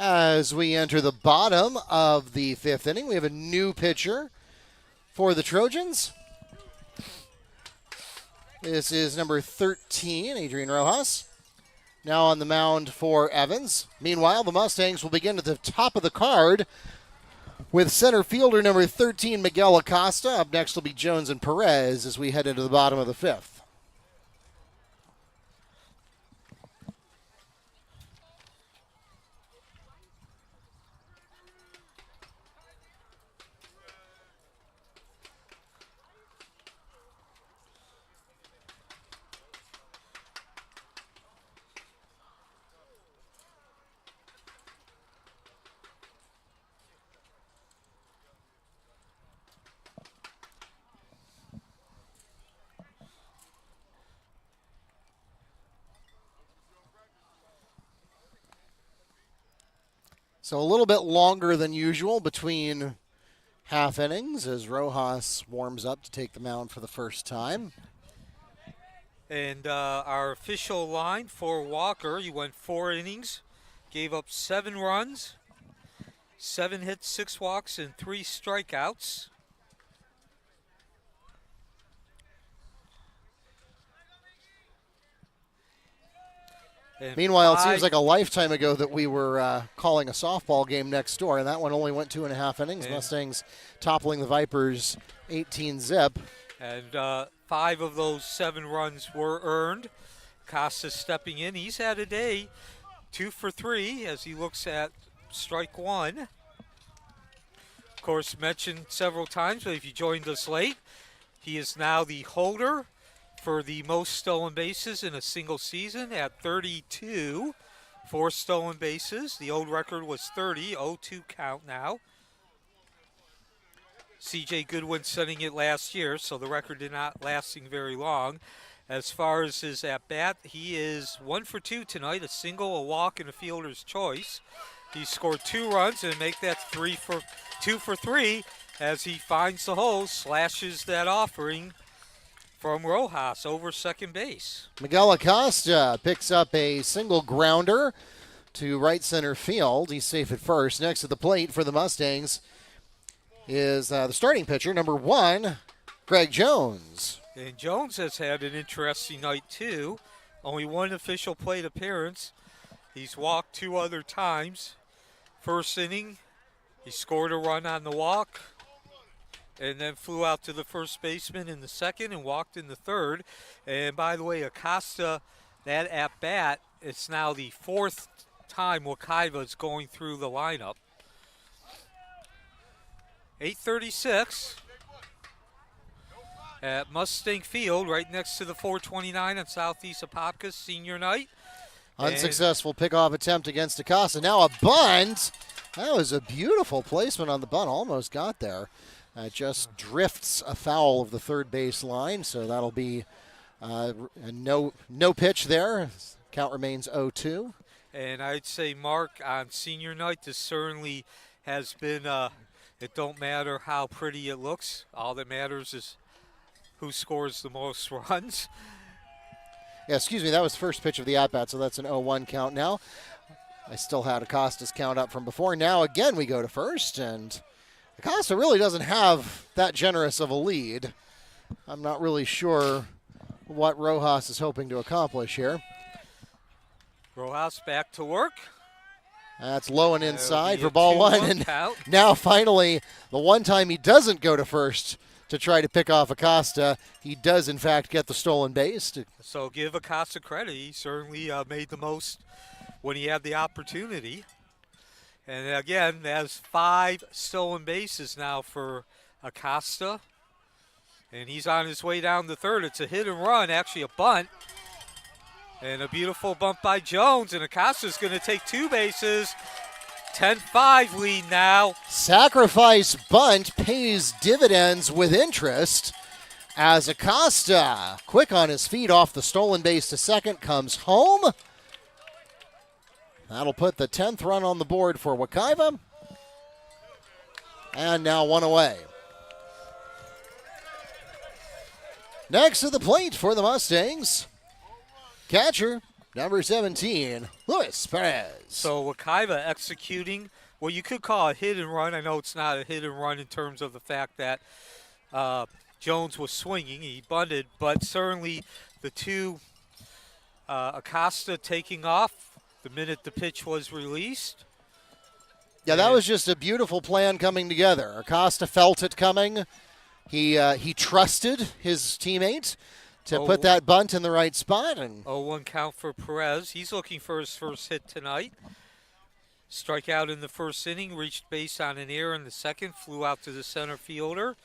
As we enter the bottom of the 5th inning, we have a new pitcher for the Trojans. This is number 13, Adrian Rojas. Now on the mound for Evans. Meanwhile, the Mustangs will begin at the top of the card with center fielder number 13, Miguel Acosta. Up next will be Jones and Perez as we head into the bottom of the 5th. So a little bit longer than usual between half innings as Rojas warms up to take the mound for the first time. And our official line for Walker, he went 4 innings, gave up 7 runs, 7 hits, 6 walks, and 3 strikeouts. And meanwhile, it seems like a lifetime ago that we were calling a softball game next door, and that one only went 2.5 innings. Mustangs toppling the Vipers 18-zip. And 5 of those 7 runs were earned. Costa stepping in. He's had a day, 2 for 3 as he looks at strike 1. Of course, mentioned several times, but if you joined us late, he is now the holder for the most stolen bases in a single season at 32. 4 stolen bases. The old record was 30, 0-2 count now. C.J. Goodwin setting it last year, so the record did not lasting very long. As far as his at-bat, he is 1 for 2 tonight, a single, a walk, and a fielder's choice. He scored 2 runs and make that 2 for 3 as he finds the hole, slashes that offering from Rojas over second base. Miguel Acosta picks up a single grounder to right center field. He's safe at first. Next at the plate for the Mustangs is the starting pitcher, number 1, Greg Jones. And Jones has had an interesting night, too. Only one official plate appearance. He's walked 2 other times. First inning, he scored a run on the walk and then flew out to the first baseman in the second and walked in the third. And by the way, Acosta, that at-bat, it's now the 4th time Wekiva is going through the lineup. 8:36 at Mustang Field, right next to the 429 on Southeast Apopka senior night. Unsuccessful pickoff attempt against Acosta. Now a bunt. That was a beautiful placement on the bunt. Almost got there. Just drifts afoul of the third base line, so that'll be a no pitch there. Count remains 0-2. And I'd say, Mark, on senior night, this certainly has been, it don't matter how pretty it looks. All that matters is who scores the most runs. Yeah, excuse me, that was first pitch of the at-bat, so that's an 0-1 count now. I still had Acosta's count up from before. Now, again, we go to first, and Acosta really doesn't have that generous of a lead. I'm not really sure what Rojas is hoping to accomplish here. Rojas back to work. That's low and inside for ball 1. And count. now, finally, the one time he doesn't go to first to try to pick off Acosta, he does, in fact, get the stolen base. So give Acosta credit. He certainly made the most when he had the opportunity. And again, that's 5 stolen bases now for Acosta. And he's on his way down the third. It's a hit and run, actually a bunt. And a beautiful bunt by Jones. And Acosta's going to take 2 bases. 10-5 lead now. Sacrifice bunt pays dividends with interest as Acosta, quick on his feet off the stolen base to second, comes home. That'll put the 10th run on the board for Wekiva. And now 1 away. Next to the plate for the Mustangs, catcher, number 17, Luis Perez. So Wekiva executing what you could call a hit and run. I know it's not a hit and run in terms of the fact that Jones was swinging. He bunted, but certainly the 2, Acosta taking off the minute the pitch was released. Yeah, that was just a beautiful plan coming together. Acosta felt it coming. He trusted his teammate to put that bunt in the right spot. And 0-1 count for Perez. He's looking for his first hit tonight. Strikeout in the first inning, reached base on an error in the second, flew out to the center fielder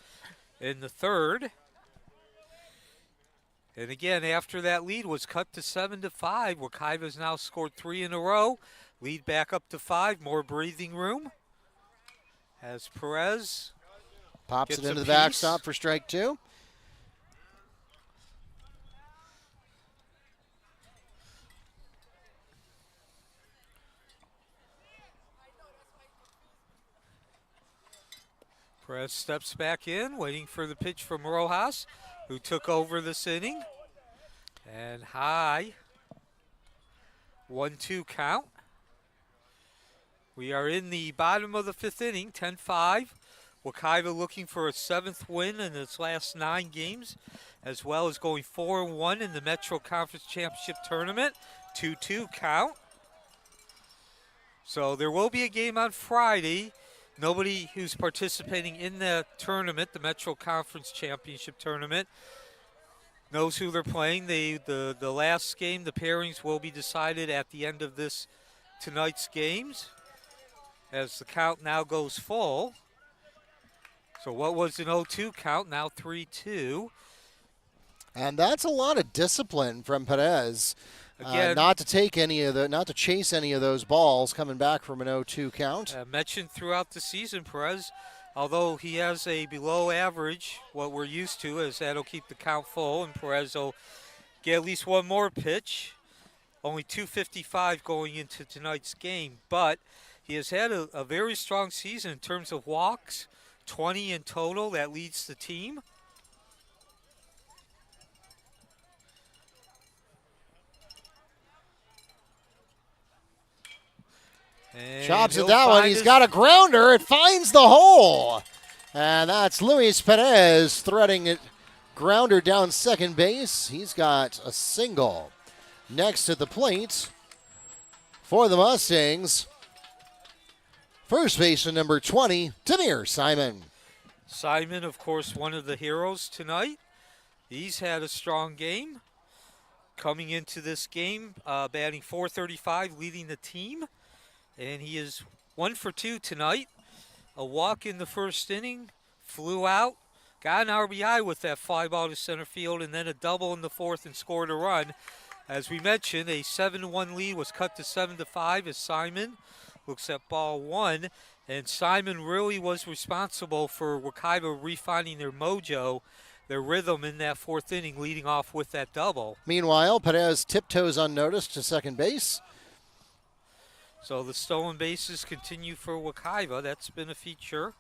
in the third. And again, after that lead was cut to 7-5, Wekiva's now scored 3 in a row. Lead back up to 5, more breathing room. As Perez pops it into the backstop for strike 2. Perez steps back in, waiting for the pitch from Rojas, who took over this inning. And high. 1-2 count. We are in the bottom of the 5th inning, 10-5. Wekiva looking for a 7th win in its last 9 games, as well as going 4-1 in the Metro Conference Championship Tournament. 2-2 count. So there will be a game on Friday. Nobody who's participating in the tournament, the Metro Conference Championship Tournament, knows who they're playing. The last game, the pairings will be decided at the end of tonight's games, as the count now goes full. So what was an 0-2 count, now 3-2. And that's a lot of discipline from Perez. Again, not to chase any of those balls coming back from an 0-2 count. Mentioned throughout the season, Perez, although he has a below average, what we're used to is that'll keep the count full, and Perez will get at least one more pitch. Only 255 going into tonight's game, but he has had a very strong season in terms of walks, 20 in total. That leads the team. And chops at that one. He's got a grounder. It finds the hole. And that's Luis Perez threading it Grounder down second base. He's got a single. Next at the plate for the Mustangs, first baseman number 20, Tamir Simon. Simon, of course, one of the heroes tonight. He's had a strong game. Coming into this game, batting .435, leading the team. And he is 1 for 2 tonight. A walk in the first inning, flew out, got an RBI with that fly ball to center field, and then a double in the fourth and scored a run. As we mentioned, a 7-1 lead was cut to 7-5 as Simon looks at ball one. And Simon really was responsible for Wekiva refining their mojo, their rhythm in that fourth inning, leading off with that double. Meanwhile, Perez tiptoes unnoticed to second base. So the stolen bases continue for Wekiva. That's been a feature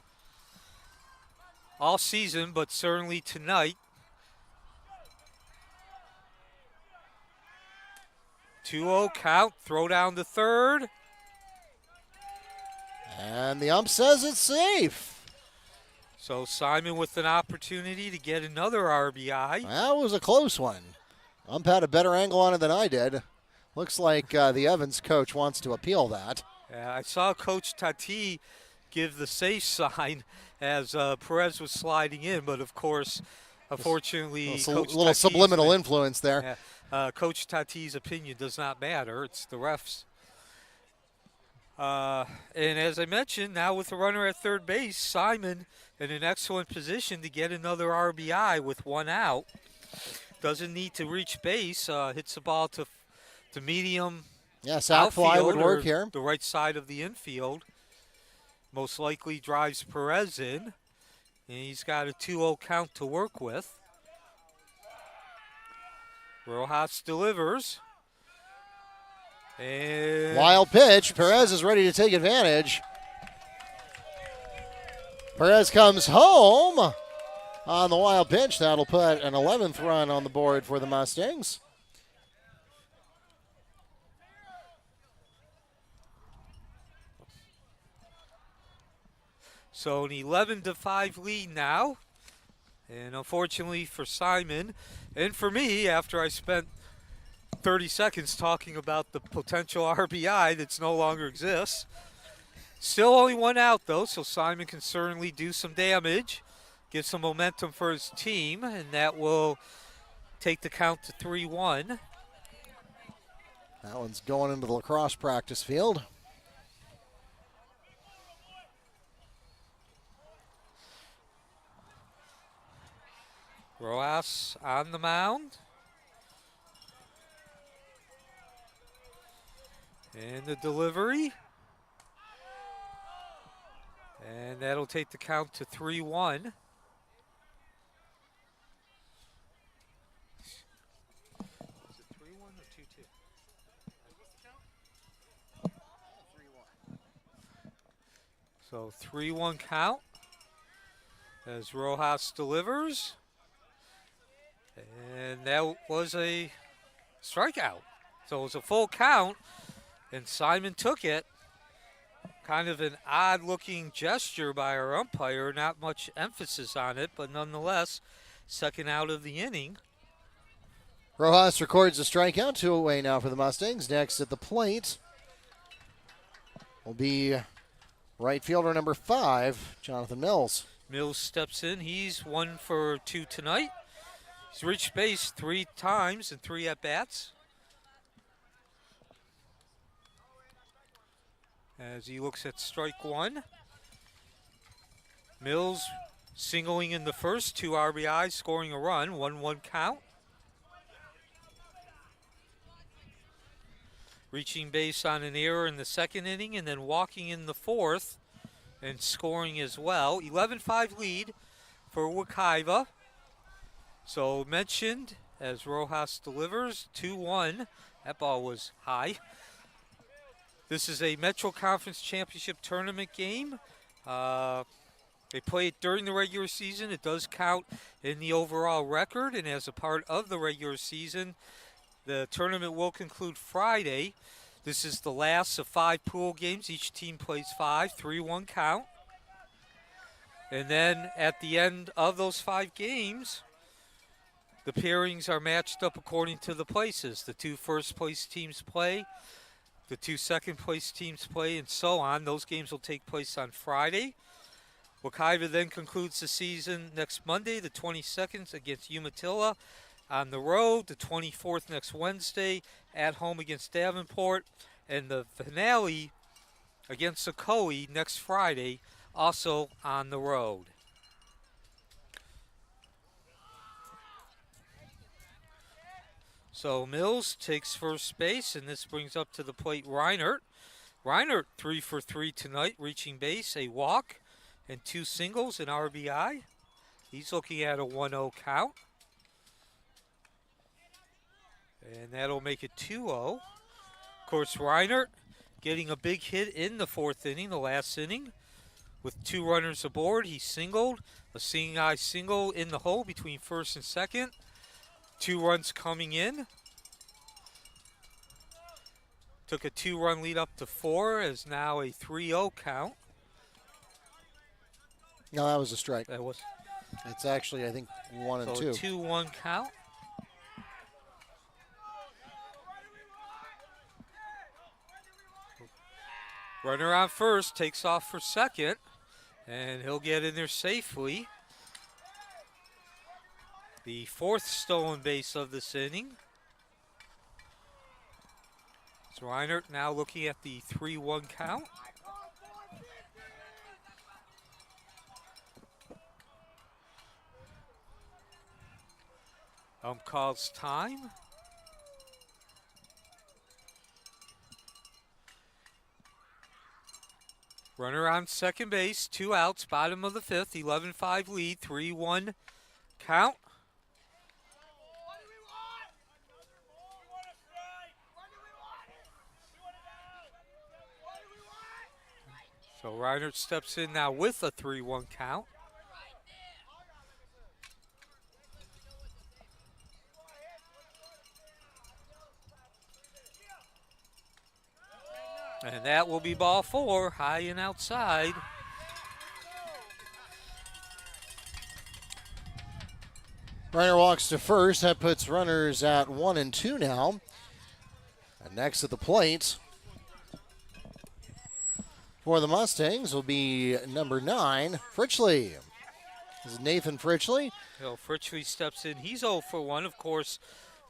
all season, but certainly tonight. 2-0 count, throw down to third. And the ump says it's safe. So Simon with an opportunity to get another RBI. That was a close one. Ump had a better angle on it than I did. Looks like the Evans coach wants to appeal that. Yeah, I saw Coach Tati give the safe sign as Perez was sliding in, but of course, unfortunately, a little subliminal influence there. Coach Tati's opinion does not matter. It's the refs. And as I mentioned, now with the runner at third base, Simon in an excellent position to get another RBI with one out. Doesn't need to reach base. Hits the ball to medium. Yeah, sac fly would work here. The right side of the infield. Most likely drives Perez in. And he's got a 2-0 count to work with. Rojas delivers. And wild pitch. Perez is ready to take advantage. Perez comes home on the wild pitch. That'll put an 11th run on the board for the Mustangs. So an 11-5 lead now. And unfortunately for Simon, and for me, after I spent 30 seconds talking about the potential RBI that's no longer exists. Still only one out, though, so Simon can certainly do some damage, give some momentum for his team, and that will take the count to 3-1. That one's going into the lacrosse practice field. Rojas on the mound. And the delivery. And that'll take the count to 3-1. Is it 3-1 or 2-2? So 3-1 count as Rojas delivers. And that was a strikeout. So it was a full count, and Simon took it. Kind of an odd-looking gesture by our umpire. Not much emphasis on it, but nonetheless, second out of the inning. Rojas records a strikeout, 2 away now for the Mustangs. Next at the plate will be right fielder number 5, Jonathan Mills. Mills steps in. He's 1 for 2 tonight. He's reached base 3 times in 3 at-bats. As he looks at strike one. Mills singling in the first, 2 RBIs, scoring a run, 1-1 count. Reaching base on an error in the second inning and then walking in the fourth and scoring as well. 11-5 lead for Wekiva. So mentioned as Rojas delivers, 2-1. That ball was high. This is a Metro Conference Championship tournament game. They play it during the regular season. It does count in the overall record, and as a part of the regular season, the tournament will conclude Friday. This is the last of 5 pool games. Each team plays 5, 3-1 count. And then at the end of those 5 games, The pairings are matched up according to the places. The 2 first place teams play, the 2 second place teams play, and so on. Those games will take place on Friday. Wekiva then concludes the season next Monday, the 22nd, against Umatilla on the road, the 24th next Wednesday at home against Davenport, and the finale against Socoe next Friday, also on the road. So Mills takes first base, and this brings up to the plate Reinert. Reinert 3 for 3 tonight, reaching base, a walk, and 2 singles, an RBI. He's looking at a 1-0 count. And that'll make it 2-0. Of course, Reinert getting a big hit in the 4th inning, the last inning. With 2 runners aboard, he singled. A seeing eye single in the hole between first and second. 2 runs coming in. Took a 2-run lead up to 4, as now a 3-0 count. No, that was a strike. That was. It's actually, I think, 1 and 2. 2-1 count. Runner on first, takes off for second, and he'll get in there safely. The 4th stolen base of this inning. So Reinert now looking at the 3-1 count. Calls time. Runner on second base, 2 outs, bottom of the 5th, 11-5 lead, 3-1 count. So Reinert steps in now with a 3-1 count. And that will be ball 4, high and outside. Reiner walks to first. That puts runners at 1 and 2 now. And next at the plate for the Mustangs will be number 9, Fritchley. This is Nathan Fritchley. Fritchley steps in. He's 0 for 1. Of course,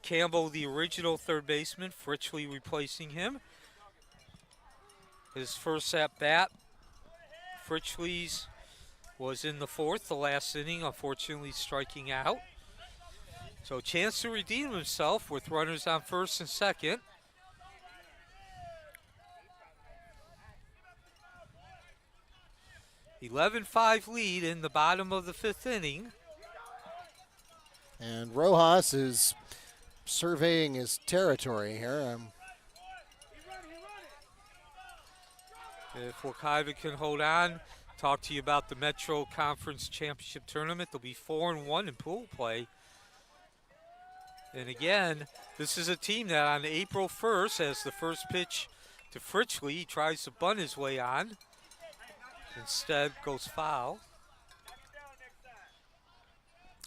Campbell, the original third baseman, Fritchley replacing him. His first at bat, Fritchley's, was in the 4th, the last inning, unfortunately striking out. So chance to redeem himself with runners on first and second. (11-5) lead in the bottom of the 5th inning. And Rojas is surveying his territory here. If Wekiva can hold on, talk to you about the Metro Conference Championship Tournament. They'll be 4-1 in pool play. And again, this is a team that on April 1st, as the first pitch to Fritchley, he tries to bunt his way on. Instead, goes foul.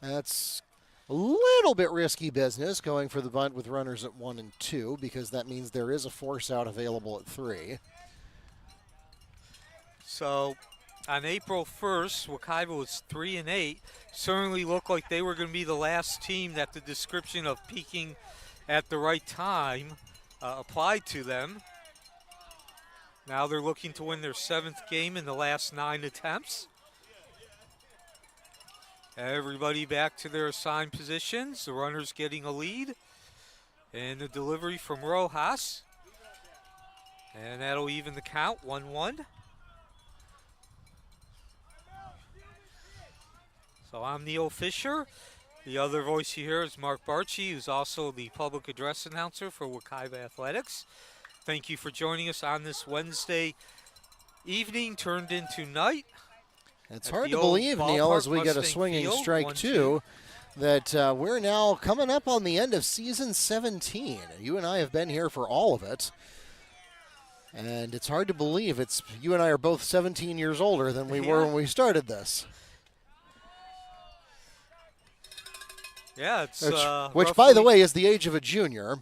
That's a little bit risky business going for the bunt with runners at 1 and 2, because that means there is a force out available at 3. So on April 1st, Wekiva was 3-8. Certainly looked like they were going to be the last team that the description of peaking at the right time applied to them. Now they're looking to win their 7th game in the last 9 attempts. Everybody back to their assigned positions. The runners getting a lead. And the delivery from Rojas. And that'll even the count, 1-1. So I'm Neil Fisher. The other voice you hear is Mark Barchi, who's also the public address announcer for Wekiva Athletics. Thank you for joining us on this Wednesday evening turned into night. It's hard to believe, Neil, as we get a swinging strike, too, that we're now coming up on the end of season 17. You and I have been here for all of it. And it's hard to believe you and I are both 17 years older than we were when we started this. Yeah, it's which by the roughly- way, is the age of a junior.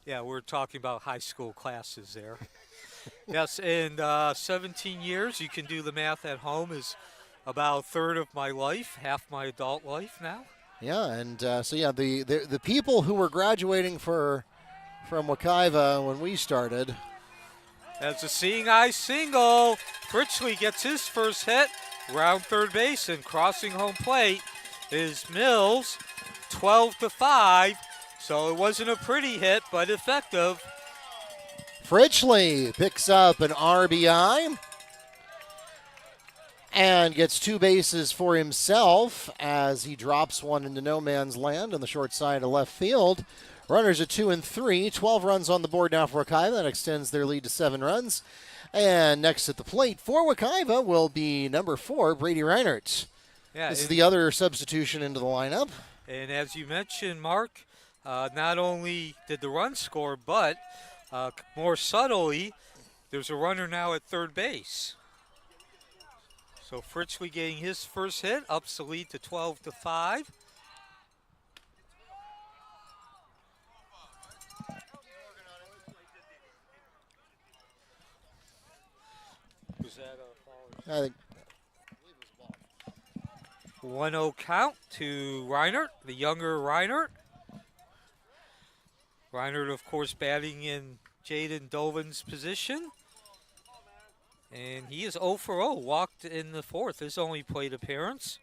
Yeah, we're talking about high school classes there. Yes, and 17 years, you can do the math at home, is about a third of my life, half my adult life now. Yeah, and so yeah, the people who were graduating from Wekiva when we started. As a seeing eye single, Fritchley gets his first hit, round third base, and crossing home plate is Mills, 12-5. So it wasn't a pretty hit, but effective. Fritchley picks up an RBI and gets 2 bases for himself as he drops one into no man's land on the short side of left field. Runners at 2 and 3, 12 runs on the board now for Wekiva. That extends their lead to 7 runs. And next at the plate for Wekiva will be number 4, Brady Reinert. Yeah, This is the other substitution into the lineup. And as you mentioned, Mark, not only did the run score, but more subtly, there's a runner now at third base. So Fritchley getting his first hit, ups the lead to 12-5. Was that a I think 1-0 count to Reinert, the younger Reinert. Reinert, of course, batting in Jaden Dovin's position. And he is 0 for 0, walked in the fourth, his only plate appearance.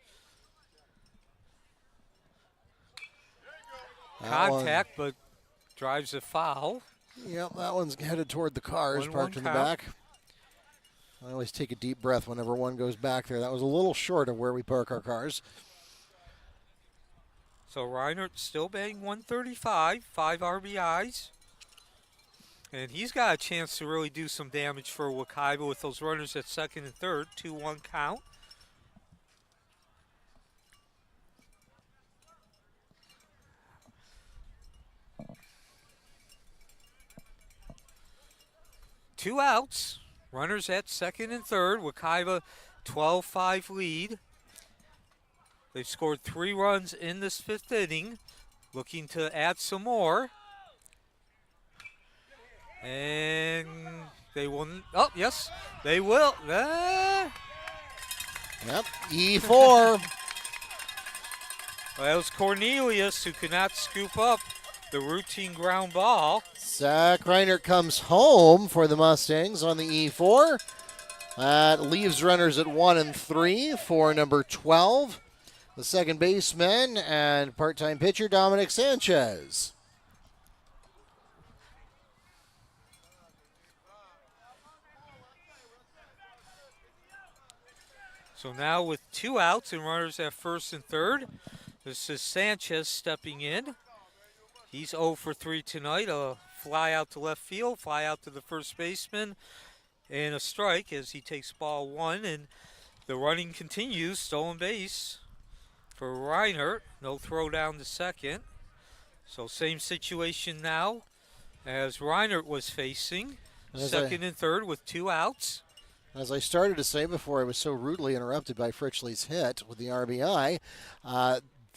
Contact, but drives a foul. Yep, that one's headed toward the cars 1-1 parked in the count. back. I always take a deep breath whenever one goes back there. That was a little short of where we park our cars. So Reinert still batting 135, 5 RBIs. And he's got a chance to really do some damage for Wekiva with those runners at second and third, 2-1 count. Two outs, runners at second and third. Wekiva 12-5 lead. They've scored 3 runs in this 5th inning, looking to add some more. And they will. Oh, yes, they will. Yep, E4. Well, that was Cornelius who could not scoop up the routine ground ball. Zach Reinert comes home for the Mustangs on the E4. That leaves runners at 1 and 3 for number 12, the second baseman and part-time pitcher Dominic Sanchez. So now with 2 outs and runners at first and third, this is Sanchez stepping in. He's 0 for 3 tonight. A fly out to left field, fly out to the first baseman, and a strike as he takes ball 1. And the running continues. Stolen base for Reinert. No throw down to second. So same situation now as Reinert was facing. Second and third with 2 outs. As I started to say before I was so rudely interrupted by Fritchley's hit with the RBI,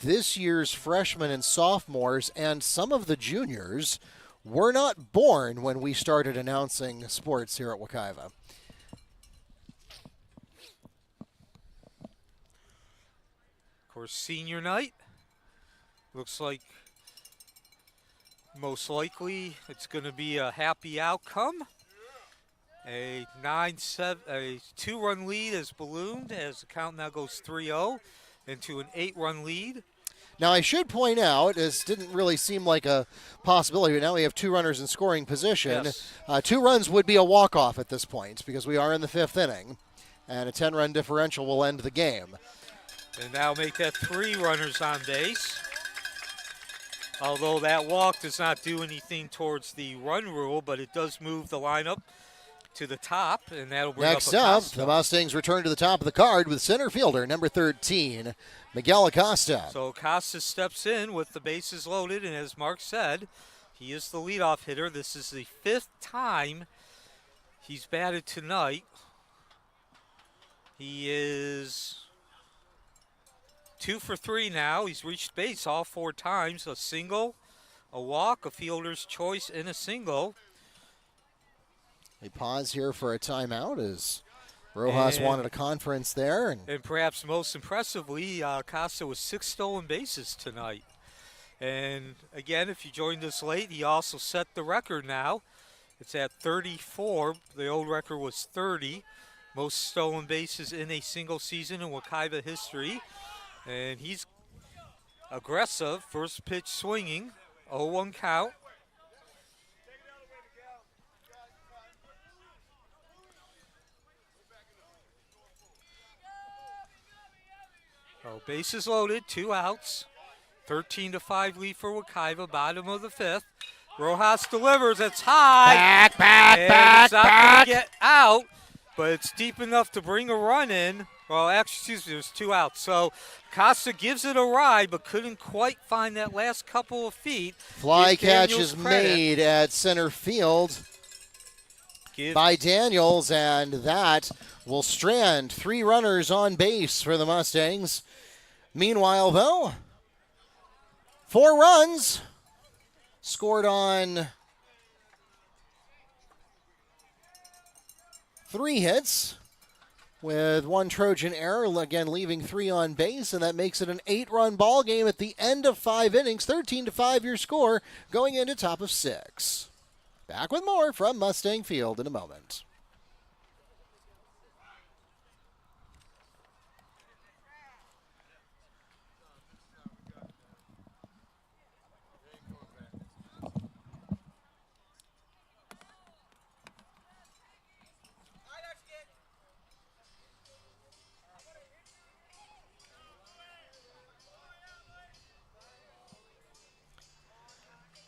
this year's freshmen and sophomores and some of the juniors were not born when we started announcing sports here at Wekiva. Of course, senior night. Looks like most likely it's going to be a happy outcome. A 2-run lead is ballooned as the count now goes 3-0 into an 8-run lead. Now, I should point out, this didn't really seem like a possibility, but now we have 2 runners in scoring position. Yes. 2 runs would be a walk-off at this point because we are in the 5th inning, and a 10-run differential will end the game. And that'll make that 3 runners on base. Although that walk does not do anything towards the run rule, but it does move the lineup to the top, and that'll bring Next up up, Acosta. the Mustangs return to the top of the card with center fielder number 13, Miguel Acosta. So Acosta steps in with the bases loaded, and as Mark said, he is the leadoff hitter. This is the 5th time he's batted tonight. He is 2 for 3 now. He's reached base all 4 times. A single, a walk, a fielder's choice, and a single. They pause here for a timeout as Rojas wanted a conference there. And perhaps most impressively, Costa with 6 stolen bases tonight. And again, if you joined us late, he also set the record now. It's at 34. The old record was 30. Most stolen bases in a single season in Wekiva history. And he's aggressive. First pitch swinging. 0-1 count. So bases loaded, 2 outs. 13-5 lead for Wekiva, bottom of the 5th. Rojas delivers, it's high. Back. It's not going to get out, but it's deep enough to bring a run in. Well, actually, excuse me, there's 2 outs. So Costa gives it a ride, but couldn't quite find that last couple of feet. Fly catch is made at center field by Daniels, and that will strand 3 runners on base for the Mustangs. Meanwhile, though, 4 runs scored on 3 hits with 1 Trojan error, again leaving 3 on base, and that makes it an 8-run ball game at the end of 5 innings. 13-5 your score going into top of 6. Back with more from Mustang Field in a moment.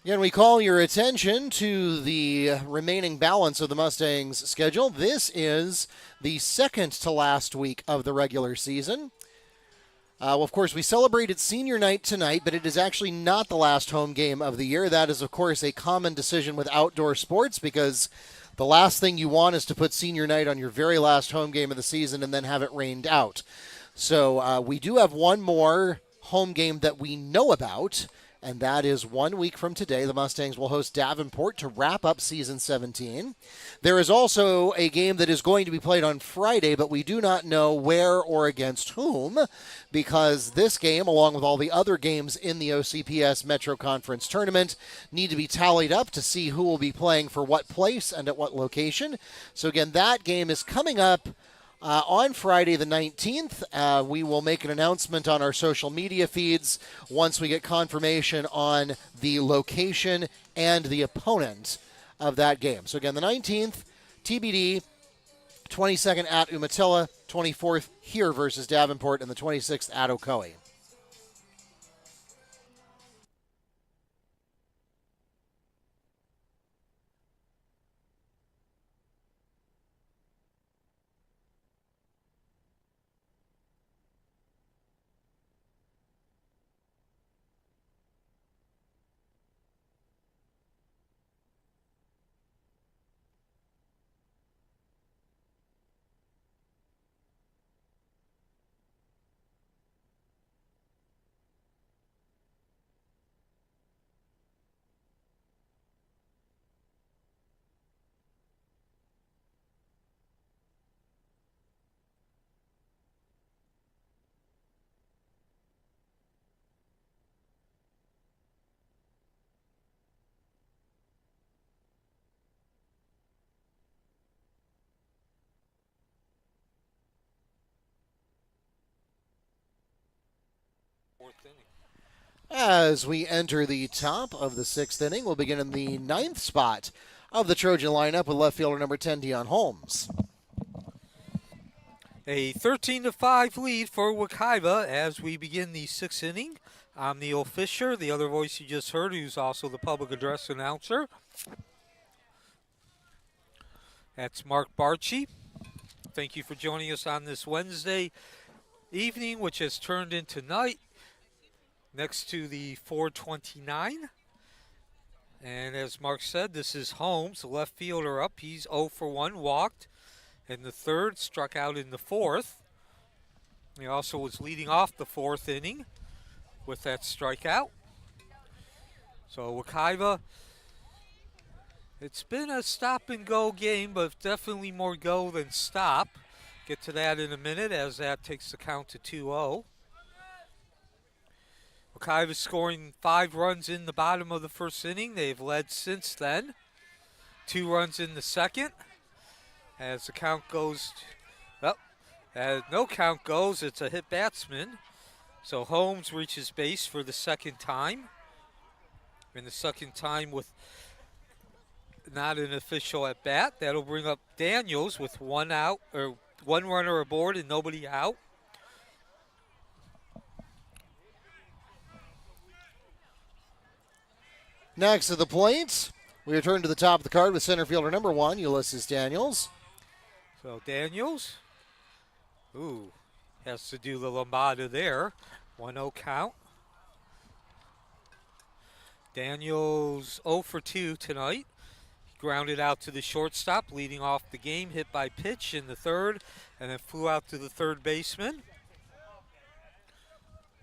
Again, we call your attention to the remaining balance of the Mustangs' schedule. This is the second to last week of the regular season. Well, of course, we celebrated senior night tonight, but it is actually not the last home game of the year. That is, of course, a common decision with outdoor sports because the last thing you want is to put senior night on your very last home game of the season and then have it rained out. So we do have one more home game that we know about, and that is 1 week from today. The Mustangs will host Davenport to wrap up season 17. There is also a game that is going to be played on Friday, but we do not know where or against whom, because this game, along with all the other games in the OCPS Metro Conference Tournament, need to be tallied up to see who will be playing for what place and at what location. So again, that game is coming up on Friday the 19th. We will make an announcement on our social media feeds once we get confirmation on the location and the opponent of that game. So again, the 19th, TBD, 22nd at Umatilla, 24th here versus Davenport, and the 26th at Ocoee. As we enter the top of the 6th inning, we'll begin in the 9th spot of the Trojan lineup with left fielder number 10, Dion Holmes. A 13-5 lead for Wekiva as we begin the 6th inning. I'm Neil Fisher, the other voice you just heard, who's also the public address announcer. That's Mark Barchi. Thank you for joining us on this Wednesday evening, which has turned into night. Next to the 429. And as Mark said, this is Holmes, the left fielder up. He's 0 for 1, walked in the 3rd, struck out in the 4th. He also was leading off the 4th inning with that strikeout. So Wekiva, it's been a stop and go game, but definitely more go than stop. Get to that in a minute as that takes the count to 2-0. Wekiva scoring 5 runs in the bottom of the 1st inning. They've led since then. 2 runs in the 2nd. As the count goes, as no count goes, it's a hit batsman. So Holmes reaches base for the 2nd time. And the 2nd time with not an official at bat. That'll bring up Daniels with 1 out, or 1 runner aboard and nobody out. Next to the plate, we return to the top of the card with center fielder number 1, Ulysses Daniels. So Daniels, has to do the lambada there. 1-0 count. Daniels 0 for 2 tonight. He grounded out to the shortstop, leading off the game, hit by pitch in the 3rd, and then flew out to the 3rd baseman.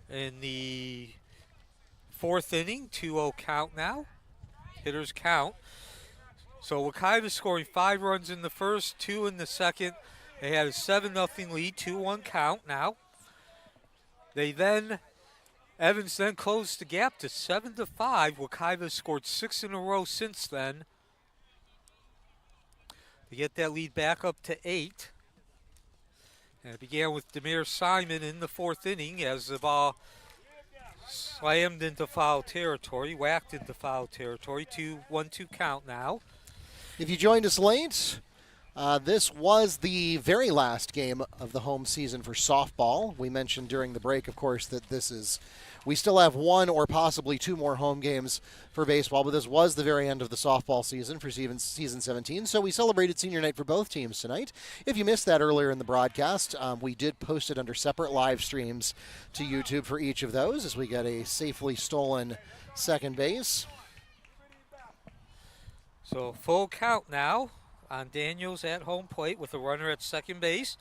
In the 4th inning, 2-0 count now. Hitters count. So Wekiva scoring 5 runs in the 1st, 2 in the 2nd. They had a 7-0 lead, 2-1 count now. Evans then closed the gap to 7-5. Wekiva scored 6 in a row since then. They get that lead back up to 8. And it began with Demir Simon in the 4th inning as the ball slammed into foul territory, whacked into foul territory. 1-2 count now. If you joined us late, this was the very last game of the home season for softball. We mentioned during the break, of course, that we still have 1 or possibly 2 more home games for baseball, but this was the very end of the softball season for season 17. So we celebrated senior night for both teams tonight. If you missed that earlier in the broadcast, we did post it under separate live streams to YouTube for each of those as we got a safely stolen second base. So full count now on Daniels at home plate with a runner at second base.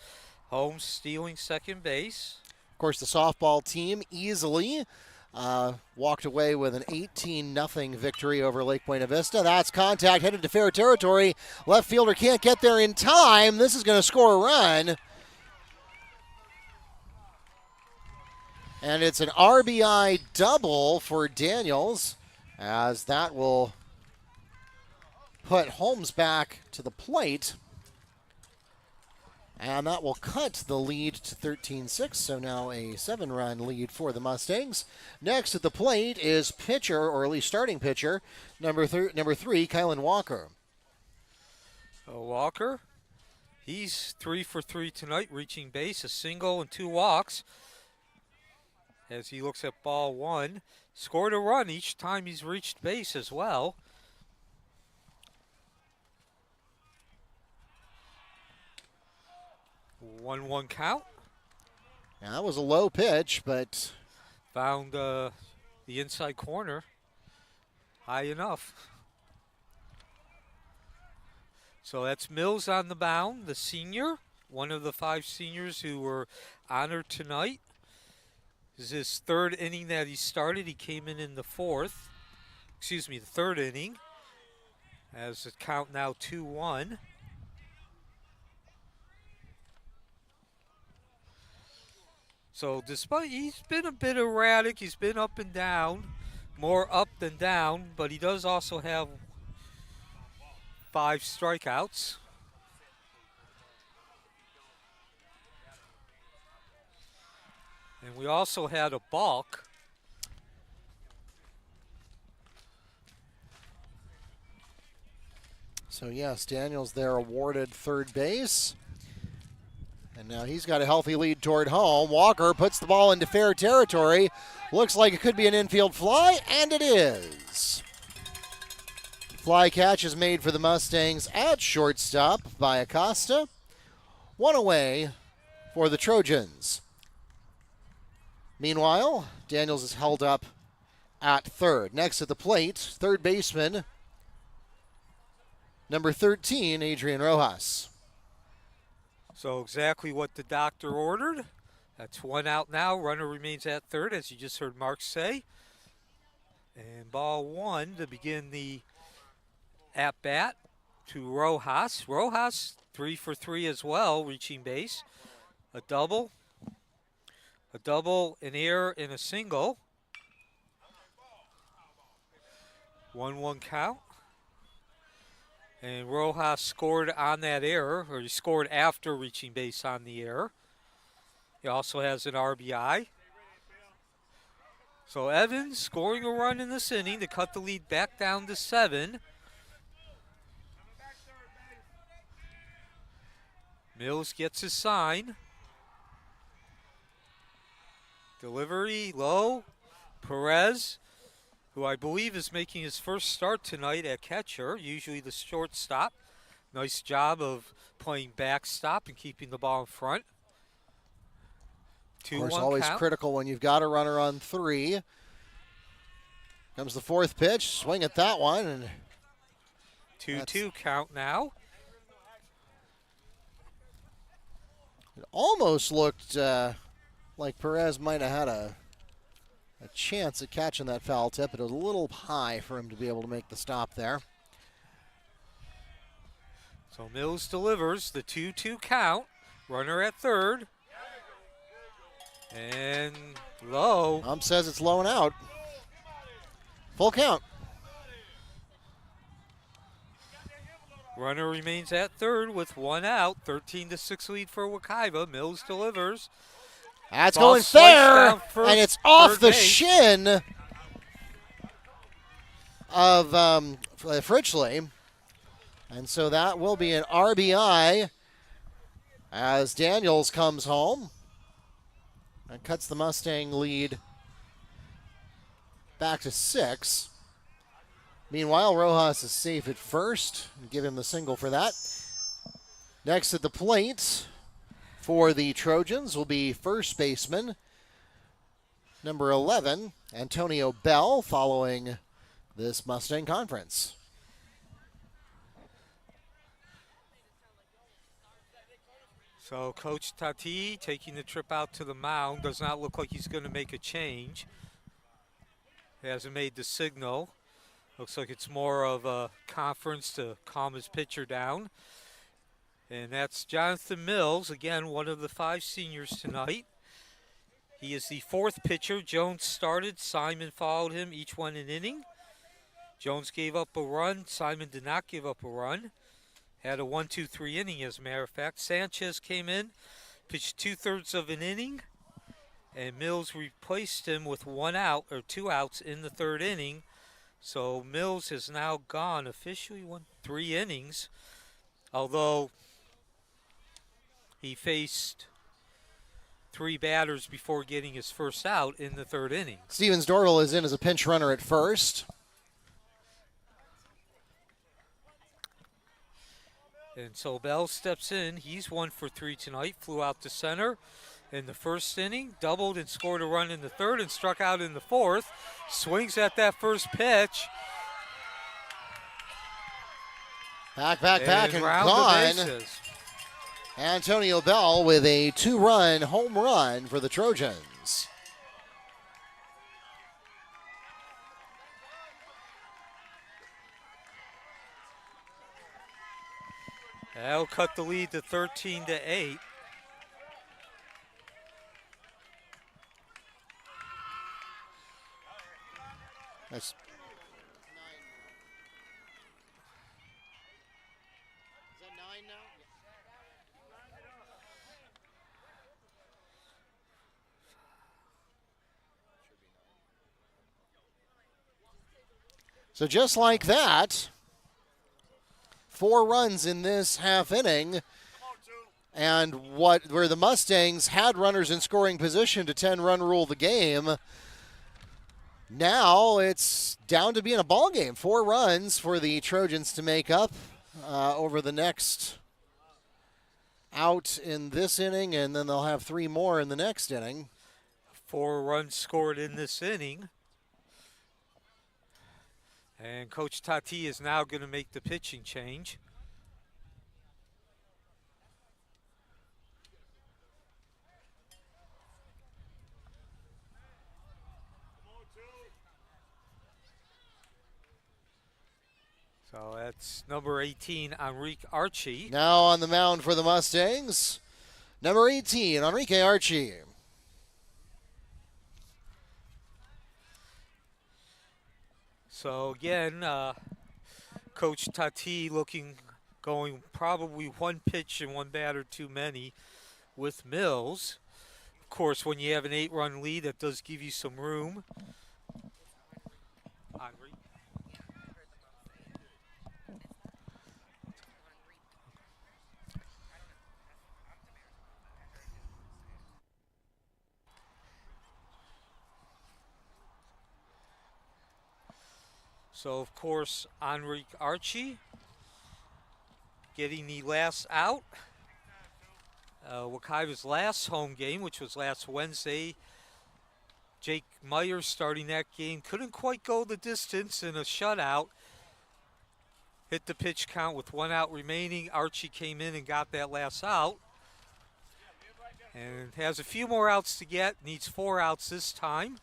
Holmes stealing second base. Of course, the softball team easily walked away with an 18-0 victory over Lake Buena Vista. That's contact headed to fair territory. Left fielder can't get there in time. This is going to score a run. And it's an RBI double for Daniels, as that will put Holmes back to the plate. And that will cut the lead to 13-6, so now a 7-run lead for the Mustangs. Next at the plate is pitcher, or at least starting pitcher, number 3, Kylan Walker. Walker, he's 3 for 3 tonight, reaching base, a single and 2 walks. As he looks at ball 1, scored a run each time he's reached base as well. One count. Now, that was a low pitch, but found the inside corner high enough. So that's Mills on the mound, the senior, one of the 5 seniors who were honored tonight. This is his 3rd inning that he started. He came in the 3rd inning. As the count now 2-1. So despite he's been a bit erratic, he's been up and down, more up than down, but he does also have 5 strikeouts. And we also had a balk. So yes, Daniels there awarded third base. And now he's got a healthy lead toward home. Walker puts the ball into fair territory. Looks like it could be an infield fly, and it is. Fly catch is made for the Mustangs at shortstop by Acosta. 1 away for the Trojans. Meanwhile, Daniels is held up at third. Next at the plate, third baseman, number 13, Adrian Rojas. So exactly what the doctor ordered. That's one out now. Runner remains at third, as you just heard Mark say. And ball one to begin the at-bat to Rojas. Rojas, 3 for 3 as well, reaching base. A double, an error, and a single. 1-1 count. And Rojas scored on that error, or he scored after reaching base on the error. He also has an RBI. So Evans scoring a run in this inning to cut the lead back down to 7. Mills gets his sign. Delivery low. Perez, who I believe is making his first start tonight at catcher, usually the shortstop. Nice job of playing backstop and keeping the ball in front. Of course, always critical when you've got a runner on 3. Comes the 4th pitch, swing at that one. And 2-2 count now. It almost looked like Perez might have had a chance at catching that foul tip, but it was a little high for him to be able to make the stop there. So Mills delivers the 2-2 count. Runner at third. And low. Says it's low and out. Full count. Runner remains at third with 1 out. 13-6 lead for Wekiva. Mills delivers. That's Ball going fair, first, and it's off the base. shin of Fritchley. And so that will be an RBI as Daniels comes home and cuts the Mustang lead back to 6. Meanwhile, Rojas is safe at first. Give him the single for that. Next at the plate for the Trojans will be first baseman number 11, Antonio Bell, following this Mustang conference. So Coach Tati taking the trip out to the mound. Does not look like he's going to make a change. He hasn't made the signal. Looks like it's more of a conference to calm his pitcher down. And that's Jonathan Mills, again, one of the 5 seniors tonight. He is the 4th pitcher. Jones started. Simon followed him, each one an inning. Jones gave up a run. Simon did not give up a run. Had a 1-2-3 inning, as a matter of fact. Sanchez came in, pitched 2/3 of an inning, and Mills replaced him with 1 out, or 2 outs in the 3rd inning. So Mills has now gone officially 3 innings, although he faced 3 batters before getting his first out in the 3rd inning. Stevens Dorval is in as a pinch runner at first. And so Bell steps in. He's 1 for 3 tonight. Flew out to center in the 1st inning, doubled and scored a run in the 3rd, and struck out in the 4th. Swings at that first pitch. Back, and gone. Antonio Bell with a 2-run home run for the Trojans. That'll cut the lead to 13-8. That's Is that 9 now? So just like that, 4 runs in this half inning, and where the Mustangs had runners in scoring position to 10-run rule the game, now it's down to being a ball game. 4 runs for the Trojans to make up over the next out in this inning, and then they'll have 3 more in the next inning. 4 runs scored in this inning. And Coach Tati is now going to make the pitching change. So that's number 18, Enrique Archie. Now on the mound for the Mustangs, number 18, Enrique Archie. So again, Coach Tati going probably one pitch and one batter too many with Mills. Of course, when you have an 8-run lead, that does give you some room. So, of course, Enrique Archie getting the last out. Wekiva's last home game, which was last Wednesday. Jake Myers starting that game. Couldn't quite go the distance in a shutout. Hit the pitch count with 1 out remaining. Archie came in and got that last out. And has a few more outs to get. Needs 4 outs this time.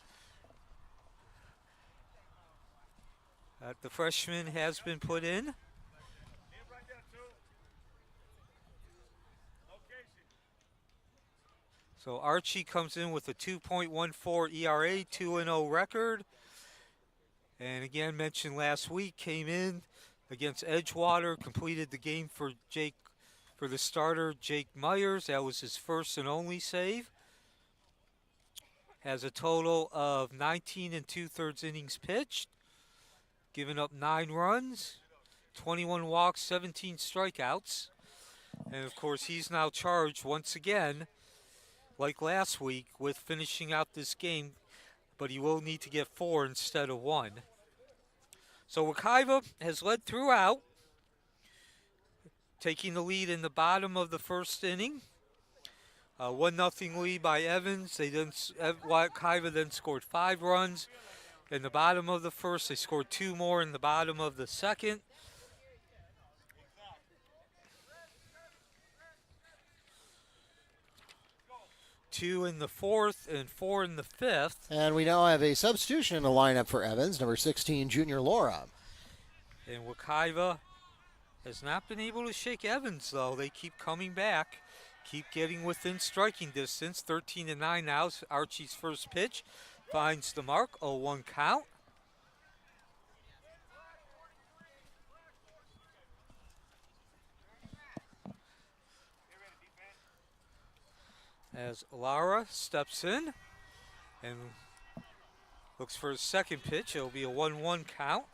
The freshman has been put in. So Archie comes in with a 2.14 ERA, 2-0 record. And again, mentioned last week, came in against Edgewater, completed the game for the starter, Jake Myers. That was his first and only save. Has a total of 19 2/3 innings pitched, giving up 9 runs, 21 walks, 17 strikeouts. And of course, he's now charged once again, like last week, with finishing out this game, but he will need to get 4 instead of 1. So Wekiva has led throughout, taking the lead in the bottom of the first inning. 1-0 lead by Evans. Wekiva then scored 5 runs in the bottom of the first. They scored 2 more in the bottom of the second. Two in the fourth and 4 in the fifth. And we now have a substitution in the lineup for Evans, number 16, Junior Laura. And Wekiva has not been able to shake Evans, though. They keep coming back, keep getting within striking distance. 13-9 now. Archie's first pitch finds the mark, 0-1 count. As Lara steps in and looks for his second pitch, it'll be a 1-1 count.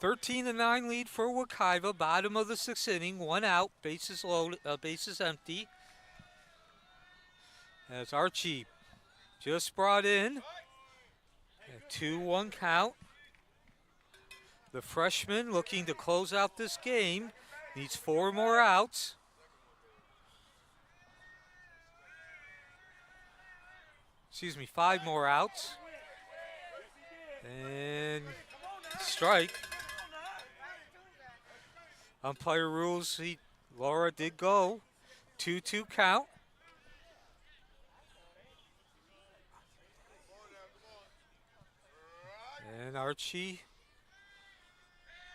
(13-9) lead for Wekiva. Bottom of the 6th inning, 1 out, bases empty. As Archie just brought in. 2-1 count. The freshman looking to close out this game. Needs 4 more outs. Excuse me, 5 more outs. And strike. Umpire rules, Laura did go. 2-2 count. And Archie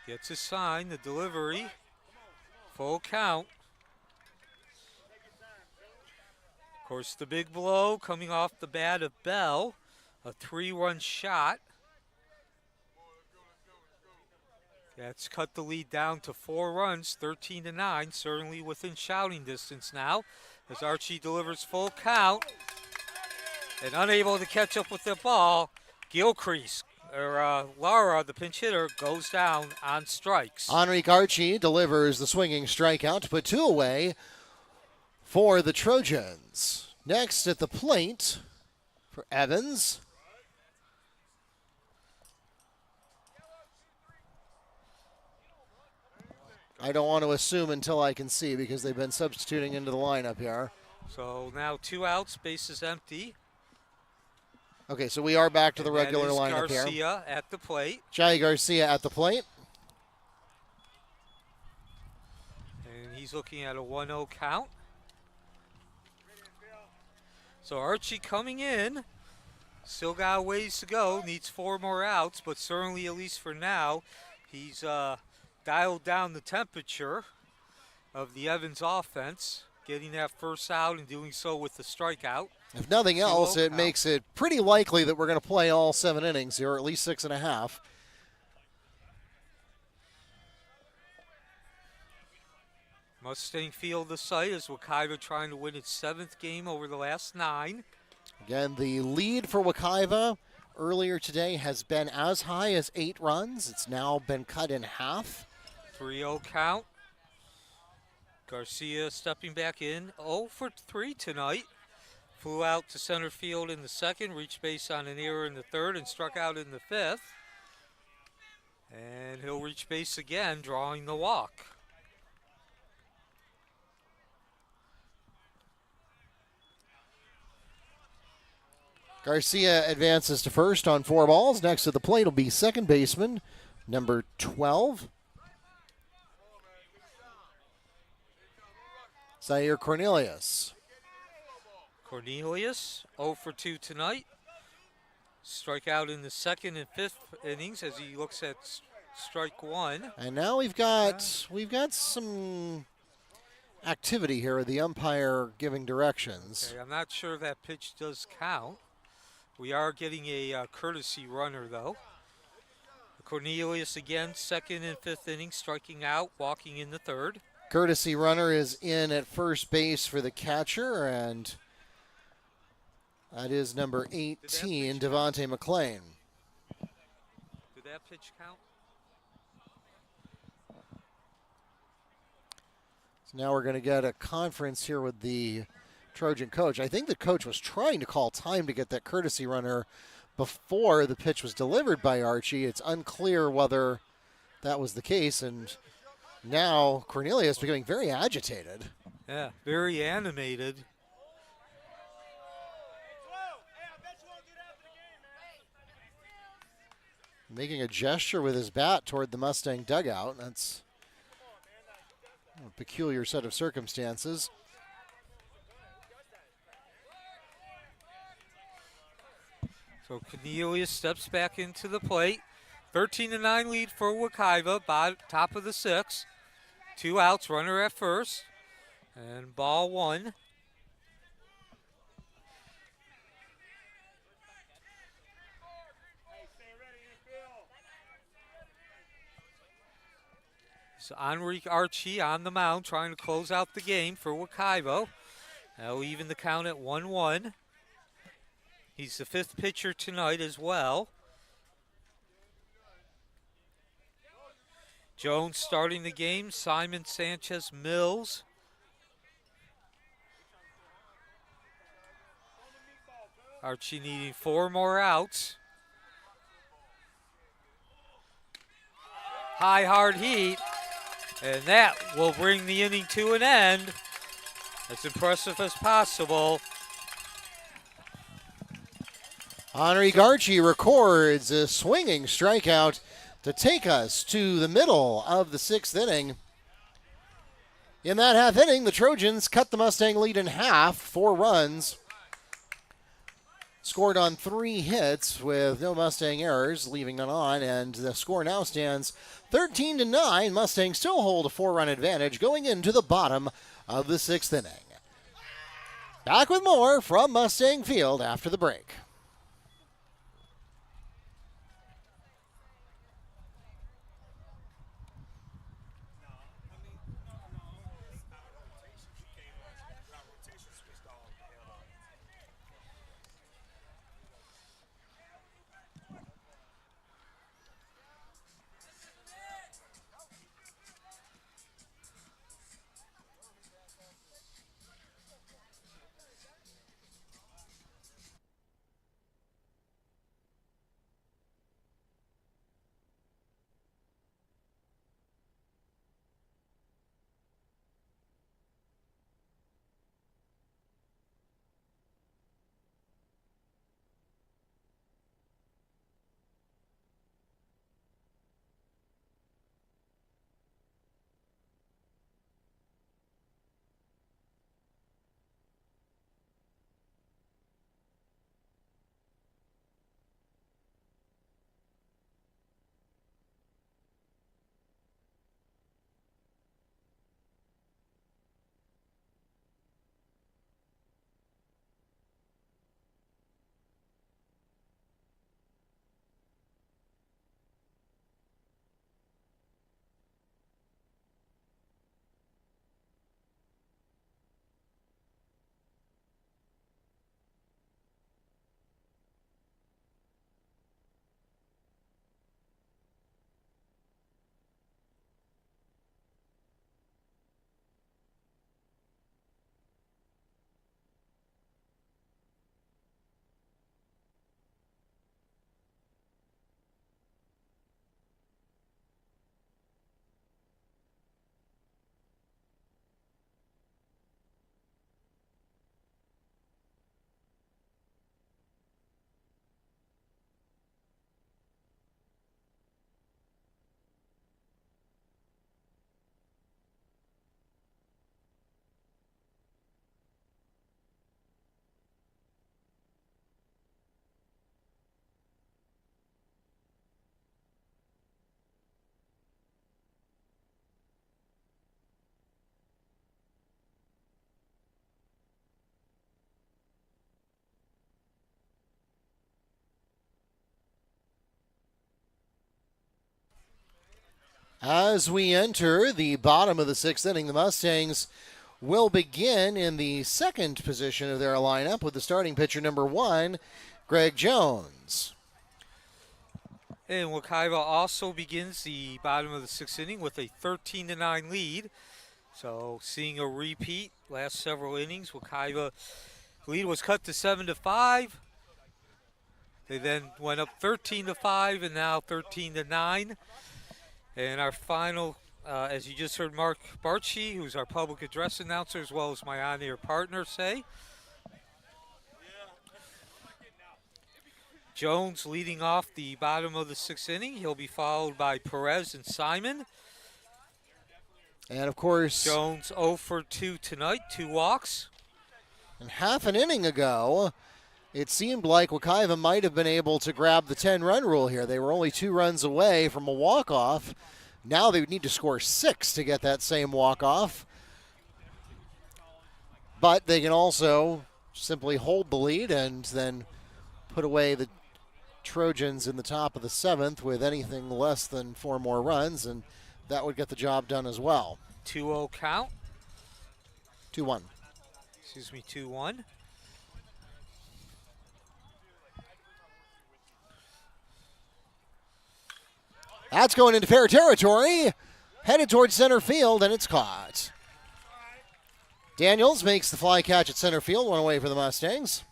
gets a sign, the delivery, full count. Of course, the big blow coming off the bat of Bell, a 3-run shot. That's cut the lead down to 4 runs, 13-9, certainly within shouting distance now, as Archie delivers full count. And unable to catch up with the ball, Gilcrease. Lara, the pinch hitter, goes down on strikes. Enrique Archie delivers the swinging strikeout to put 2 away for the Trojans. Next at the plate for Evans. I don't want to assume until I can see because they've been substituting into the lineup here. So now 2 outs, bases empty. Okay, so we are back to the regular lineup here. Garcia at the plate. Jai Garcia at the plate. And he's looking at a 1-0 count. So Archie coming in. Still got a ways to go. Needs 4 more outs, but certainly, at least for now, he's dialed down the temperature of the Evans offense, getting that first out and doing so with the strikeout. If nothing else, it count. makes it pretty likely that we're going to play all 7 innings here, or at least 6.5. Mustang Field, the site, is Wekiva trying to win its 7th game over the last 9. Again, the lead for Wekiva earlier today has been as high as 8 runs. It's now been cut in half. 3-0 count. Garcia stepping back in. 0 for 3 tonight. Flew out to center field in the 2nd, reached base on an error in the 3rd, and struck out in the 5th. And he'll reach base again, drawing the walk. Garcia advances to first on 4 balls. Next to the plate will be second baseman, number 12, Zaire Cornelius. Cornelius, 0 for 2 tonight. Strikeout in the 2nd and 5th innings as he looks at strike 1. And now we've got some activity here. The umpire giving directions. Okay, I'm not sure that pitch does count. We are getting a courtesy runner, though. Cornelius again, 2nd and 5th inning, striking out, walking in the 3rd. Courtesy runner is in at first base for the catcher, and that is number 18, Devontae McClain. Did that pitch count? So now we're going to get a conference here with the Trojan coach. I think the coach was trying to call time to get that courtesy runner before the pitch was delivered by Archie. It's unclear whether that was the case, and now Cornelius becoming very agitated. Yeah, very animated. Making a gesture with his bat toward the Mustang dugout. That's a peculiar set of circumstances. So Cornelius steps back into the plate. 13-9 lead for Wekiva, top of the 6th. 2 outs, runner at first, and ball 1. So Enrique Archie on the mound trying to close out the game for Wekiva. That'll even the count at 1-1. He's the 5th pitcher tonight as well. Jones starting the game. Simon, Sanchez, Mills. Archie needing 4 more outs. High, hard heat. And that will bring the inning to an end. As impressive as possible. Enrique Archie records a swinging strikeout to take us to the middle of the 6th inning. In that half inning, the Trojans cut the Mustang lead in half, 4 runs. Scored on 3 hits with no Mustang errors, leaving none on, and the score now stands 13-9. Mustangs still hold a 4-run advantage going into the bottom of the 6th inning. Back with more from Mustang Field after the break. As we enter the bottom of the sixth inning, the Mustangs will begin in the second position of their lineup with the starting pitcher number 1, Greg Jones. And Wekiva also begins the bottom of the sixth inning with a 13-9 lead. So seeing a repeat last several innings, Wekiva lead was cut to 7-5. They then went up 13-5 and now 13-9. And our final, as you just heard Mark Barchi, who's our public address announcer, as well as my on-air partner, say. Jones leading off the bottom of the sixth inning. He'll be followed by Perez and Simon. And, of course, Jones 0 for 2 tonight, 2 walks. And half an inning ago, it seemed like Wekiva might have been able to grab the 10-run rule here. They were only 2 runs away from a walk-off. Now they would need to score 6 to get that same walk-off. But they can also simply hold the lead and then put away the Trojans in the top of the 7th with anything less than 4 more runs, and that would get the job done as well. 2-0 count. 2-1. Excuse me, 2-1. That's going into fair territory, headed towards center field, and it's caught. Daniels makes the fly catch at center field, one away for the Mustangs.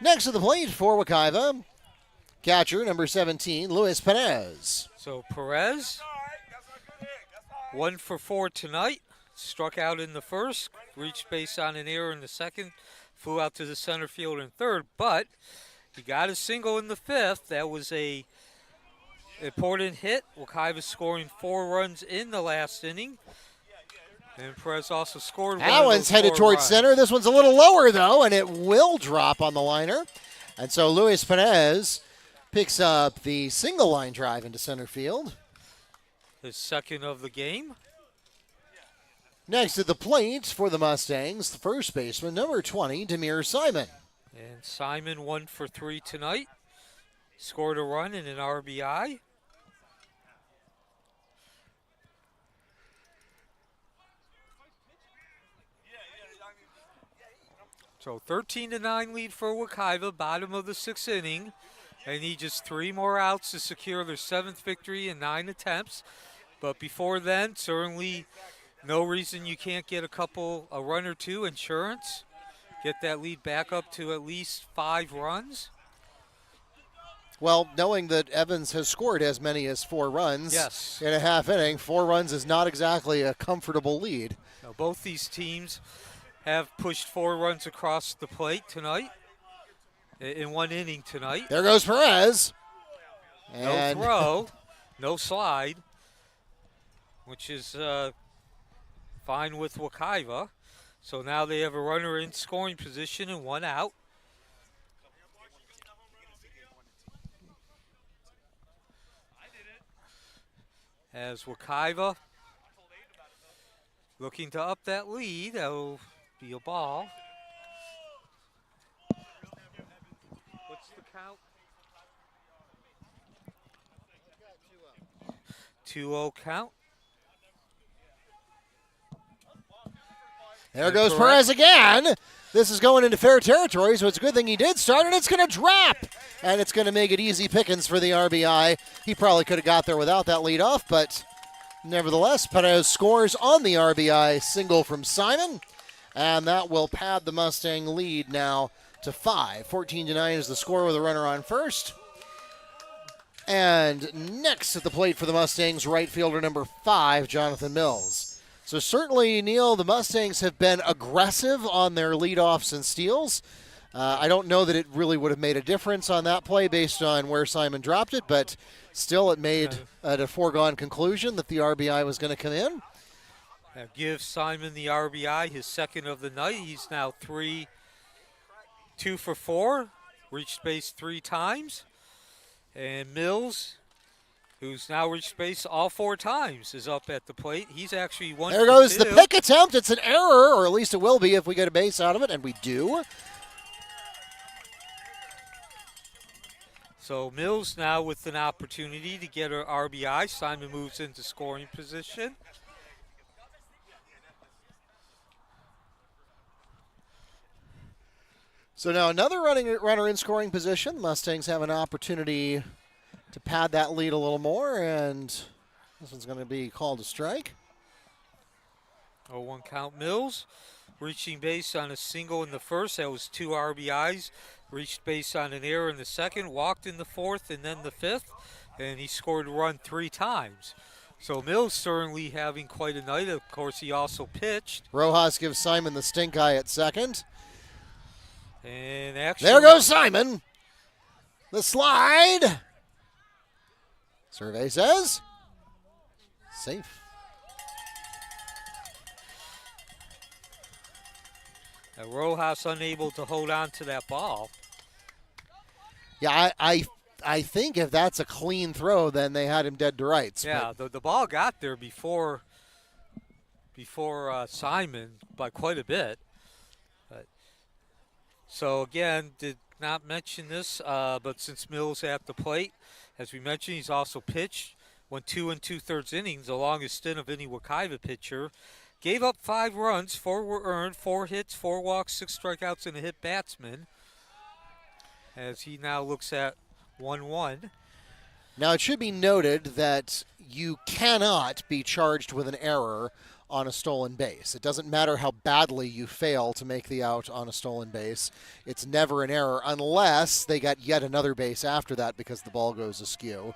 Next to the plate for Wekiva, catcher number 17, Luis Perez. So Perez, 1 for 4 tonight. Struck out in the first, reached base on an error in the second, flew out to the center field in third, but he got a single in the fifth. That was a important hit. Wekiva scoring 4 runs in the last inning. And Perez also scored that one's headed towards center. This one's a little lower, though, and it will drop on the liner. And so Luis Perez picks up the single line drive into center field. His second of the game. Next at the plate for the Mustangs, the first baseman, number 20, Demir Simon. And Simon 1 for 3 tonight. Scored a run and an RBI. So 13-9 lead for Wekiva, bottom of the 6th inning. They need just 3 more outs to secure their 7th victory in 9 attempts. But before then, certainly no reason you can't get a run or 2 insurance. Get that lead back up to at least 5 runs. Well, knowing that Evans has scored as many as 4 runs in a half inning, 4 runs is not exactly a comfortable lead. Now, both these teams have pushed 4 runs across the plate tonight, in 1 inning tonight. There goes Perez. No throw, no slide, which is fine with Wekiva. So now they have a runner in scoring position and 1 out. As Wekiva looking to up that lead, that'll be a ball. What's the count? 2-0 count. There goes Perez again. This is going into fair territory, so it's a good thing he did start, and it's going to drop. And it's going to make it easy pickings for the RBI. He probably could have got there without that leadoff, but nevertheless, Perez scores on the RBI single from Simon, and that will pad the Mustang lead now to 5. 14-9 is the score with a runner on first. And next at the plate for the Mustangs, right fielder number 5, Jonathan Mills. So certainly, Neil, the Mustangs have been aggressive on their leadoffs and steals. I don't know that it really would have made a difference on that play based on where Simon dropped it, but still it made a foregone conclusion that the RBI was going to come in. Give Simon the RBI, his second of the night. He's now 2 for 4, reached base 3 times. And Mills, who's now reached base all 4 times, is up at the plate. He's actually 1 There goes the pick attempt. It's an error, or at least it will be if we get a base out of it, and we do. So Mills now with an opportunity to get her RBI. Simon moves into scoring position. So now another runner in scoring position. The Mustangs have an opportunity to pad that lead a little more, and this one's going to be called a strike. 0-1 count. Mills reaching base on a single in the first. That was 2 RBIs. Reached base on an error in the second, walked in the fourth and then the fifth, and he scored a run 3 times. So Mills certainly having quite a night. Of course, he also pitched. Rojas gives Simon the stink eye at second. And actually, there goes Simon. The slide. Survey says safe. Rojas unable to hold on to that ball. Yeah, I think if that's a clean throw, then they had him dead to rights. Yeah, the ball got there before Simon by quite a bit. So again, did not mention this, but since Mills at the plate, as we mentioned, he's also pitched. Went 2 2/3 innings, the longest stint of any Wekiva pitcher. Gave up 5 runs, 4 were earned, 4 hits, 4 walks, 6 strikeouts, and a hit batsman. As he now looks at 1-1. Now it should be noted that you cannot be charged with an error on a stolen base. It doesn't matter how badly you fail to make the out on a stolen base. It's never an error unless they got yet another base after that because the ball goes askew,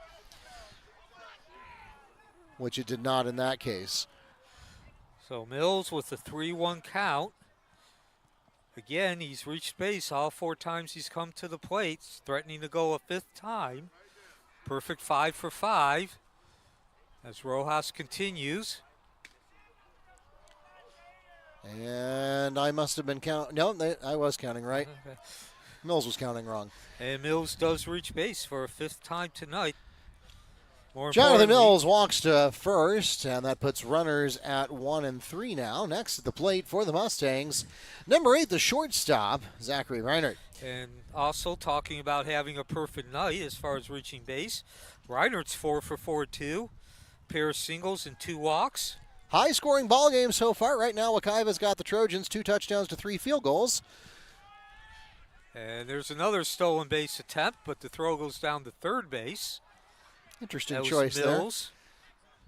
which it did not in that case. So Mills with a 3-1 count. Again, he's reached base all 4 times he's come to the plate, threatening to go a 5th time. Perfect 5 for 5 as Rojas continues. And I must have been counting. No, I was counting right. Okay. Mills was counting wrong. And Mills does reach base for a 5th time tonight. Jonathan Mills walks to first, and that puts runners at 1 and 3 now. Next at the plate for the Mustangs, number 8, the shortstop, Zachary Reinert. And also talking about having a perfect night as far as reaching base. Reinert's 4 for 4 too. Pair of singles and 2 walks. High-scoring ball game so far. Right now, Wekiva's got the Trojans 2 touchdowns to 3 field goals. And there's another stolen base attempt, but the throw goes down to third base. Interesting that choice was Mills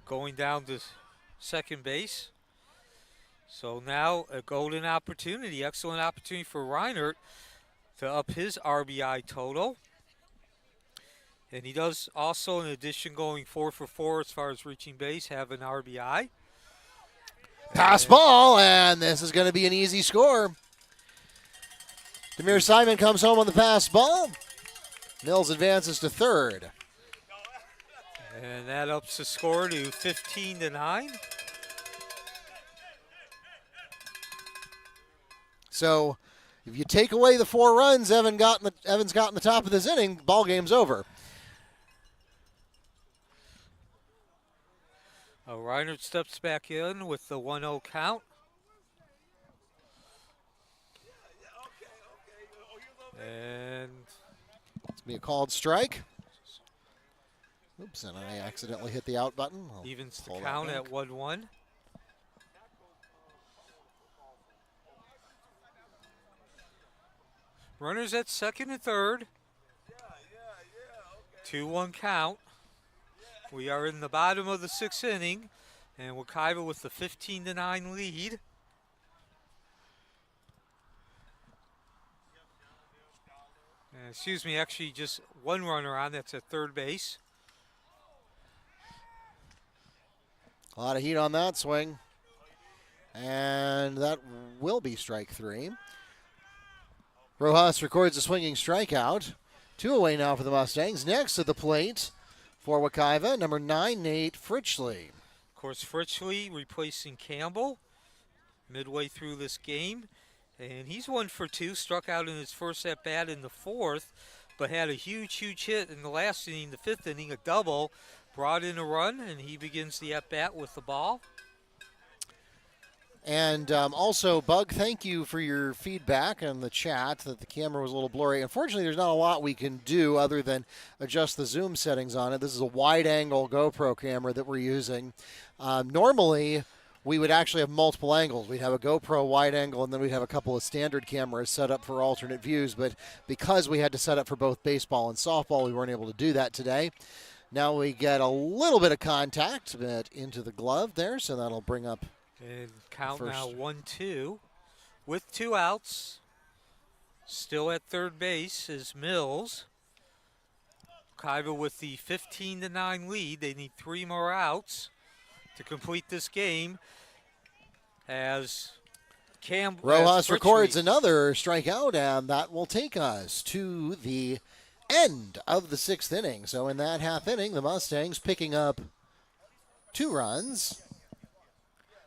going down to second base. So now a golden opportunity, excellent opportunity for Reinert to up his RBI total. And he does also, in addition, going 4 for 4 as far as reaching base, have an RBI. Pass ball, and this is going to be an easy score. Demir Simon comes home on the pass ball. Mills advances to third. And that ups the score to 15-9. So if you take away the 4 runs Evans got in the top of this inning, ball game's over. Reinert steps back in with the 1-0 count. And it's be a called strike. Oops, and I accidentally hit the out button. Evens the count at 1-1. Runners at second and third. 2-1 count. We are in the bottom of the 6th inning, and Wekiva with the 15-9 lead. Excuse me, actually just 1 runner on, that's at third base. A lot of heat on that swing. And that will be strike 3. Rojas records a swinging strikeout. 2 away now for the Mustangs. Next at the plate for Wekiva, number 9, Nate Fritchley. Of course, Fritchley replacing Campbell midway through this game. And he's 1 for 2, struck out in his first at-bat in the 4th, but had a huge hit in the last inning, the 5th inning, a double. Brought in a run, and he begins the at-bat with the ball. And also, Bug, thank you for your feedback on the chat that the camera was a little blurry. Unfortunately, there's not a lot we can do other than adjust the zoom settings on it. This is a wide-angle GoPro camera that we're using. Normally, we would actually have multiple angles. We'd have a GoPro wide angle, and then we'd have a couple of standard cameras set up for alternate views. But because we had to set up for both baseball and softball, we weren't able to do that today. Now we get a little bit of contact but into the glove there, so that'll bring up. And count First. now 1-2 with 2 outs. Still at third base is Mills. Kaiba with the 15-9 lead. They need 3 more outs to complete this game. As Rojas records another strikeout, and that will take us to the end of the 6th inning. So in that half inning, the Mustangs picking up 2 runs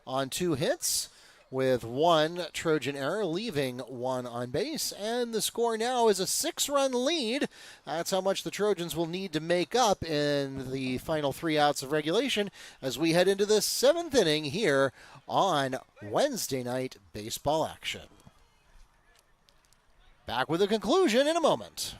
on 2 hits with 1 Trojan error, leaving 1 on base. And the score now is a 6-run lead. That's how much the Trojans will need to make up in the final 3 outs of regulation as we head into the 7th inning here on Wednesday night baseball action. Back with a conclusion in a moment.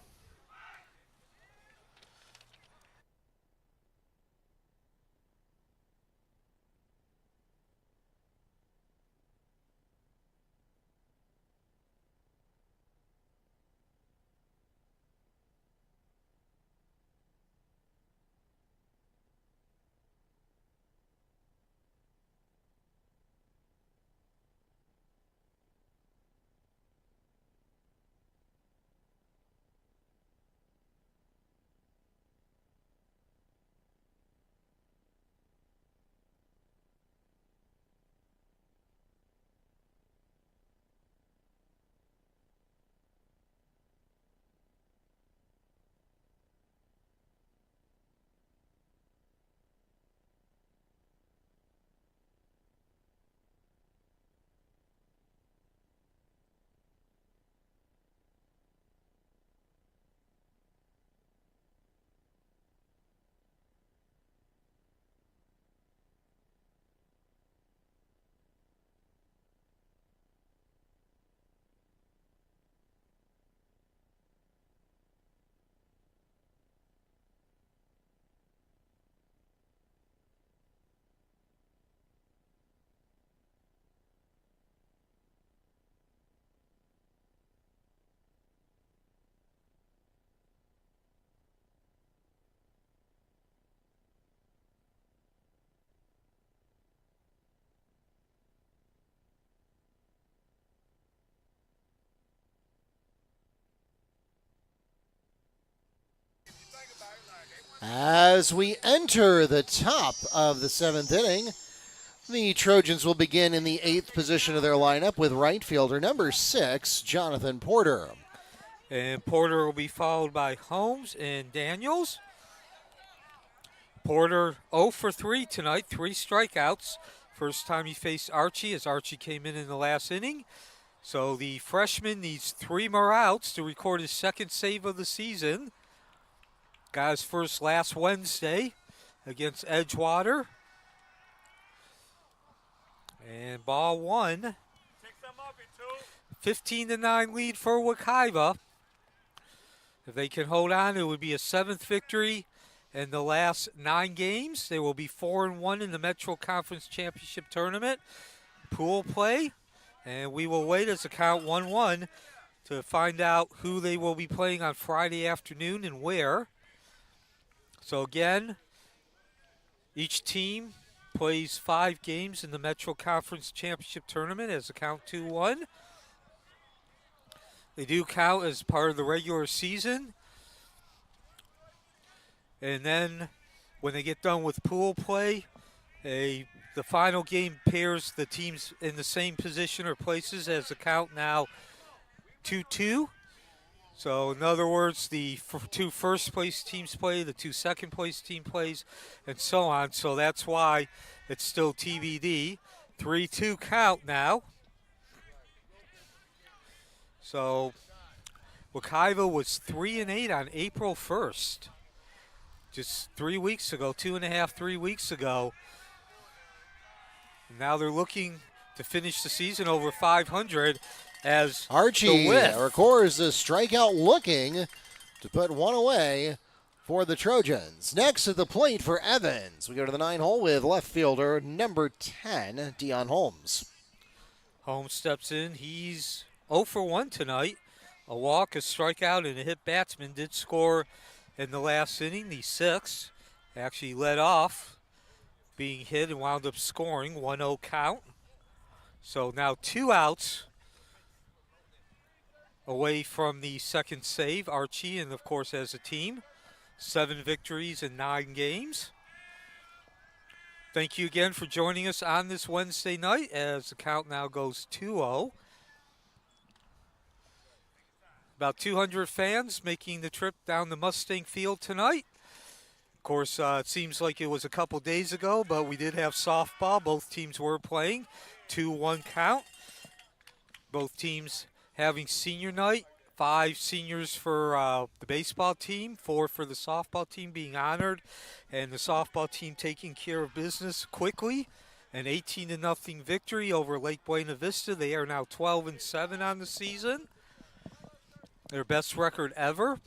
As we enter the top of the 7th inning, the Trojans will begin in the 8th position of their lineup with right fielder number 6, Jonathan Porter. And Porter will be followed by Holmes and Daniels. Porter 0 for 3 tonight, 3 strikeouts. First time he faced Archie as Archie came in the last inning. So the freshman needs 3 more outs to record his 2nd save of the season. Got his first last Wednesday against Edgewater. And ball 1. 15-9 lead for Wekiva. If they can hold on, it would be a 7th victory in the last 9 games. They will be 4-1 in the Metro Conference Championship Tournament. Pool play. And we will wait as the count 1-1 to find out who they will be playing on Friday afternoon and where. So again, each team plays 5 games in the Metro Conference Championship Tournament as a count 2-1. They do count as part of the regular season. And then when they get done with pool play, the final game pairs the teams in the same position or places as the count now 2-2. So in other words, the 2 first place teams play, the 2 second place team plays, and so on. So that's why it's still TBD. 3-2 count now. So Wekiva was 3-8 on April 1st. Just 3 weeks ago, 2.5, 3 weeks ago. Now they're looking to finish the season over 500 as Archie the whiff. records the strikeout, looking to put one away for the Trojans. Next at the plate for Evans, we go to the 9 hole with left fielder number 10, Dion Holmes. Holmes steps in. He's 0 for 1 tonight. A walk, a strikeout, and a hit batsman. Did score in the last inning, the 6th. Actually led off being hit and wound up scoring, 1-0 count. So now 2 outs away from the second save. Archie, and of course as a team, 7 victories in 9 games. Thank you again for joining us on this Wednesday night as the count now goes 2-0. About 200 fans making the trip down to Mustang Field tonight. Of course, it seems like it was a couple days ago, but we did have softball. Both teams were playing. 2-1 count. Both teams having senior night. 5 seniors for the baseball team, 4 for the softball team being honored, and the softball team taking care of business quickly. An 18-0 victory over Lake Buena Vista. They are now 12-7 on the season. Their best record ever.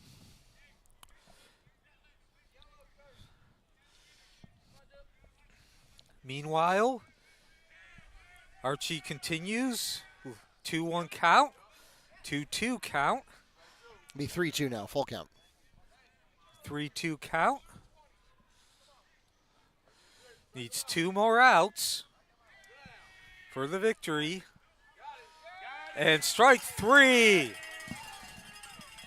Meanwhile, Archie continues. 2-1 count. 2-2 count. Be 3-2 now, full count. 3-2 count. Needs 2 more outs for the victory. And strike 3.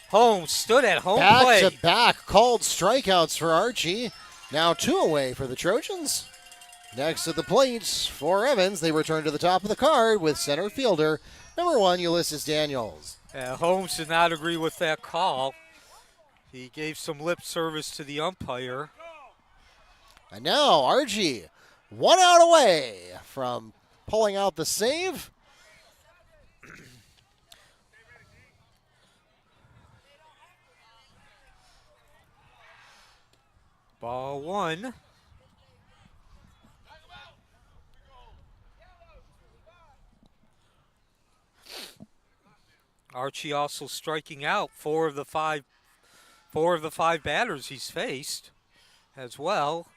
Holmes stood at home plate. Back-to-back called strikeouts for Archie. Now 2 away for the Trojans. Next at the plate for Evans, they return to the top of the card with center fielder number 1, Ulysses Daniels. Holmes did not agree with that call. He gave some lip service to the umpire. And now Archie, 1 out away from pulling out the save. Ball 1. Archie also striking out 4 of the 5 batters he's faced as well.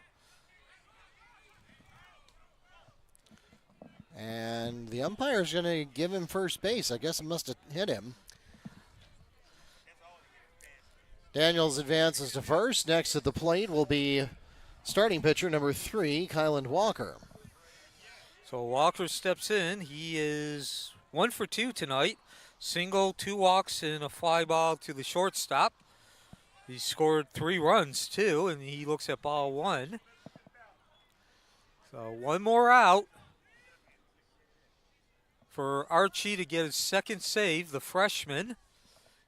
And the umpire's going to give him first base. I guess it must have hit him. Daniels advances to first. Next at the plate will be starting pitcher number 3, Kylan Walker. So Walker steps in. He is 1 for 2 tonight. Single, 2 walks, and a fly ball to the shortstop. He scored 3 runs, too, and he looks at ball 1. So 1 more out for Archie to get his second save, the freshman,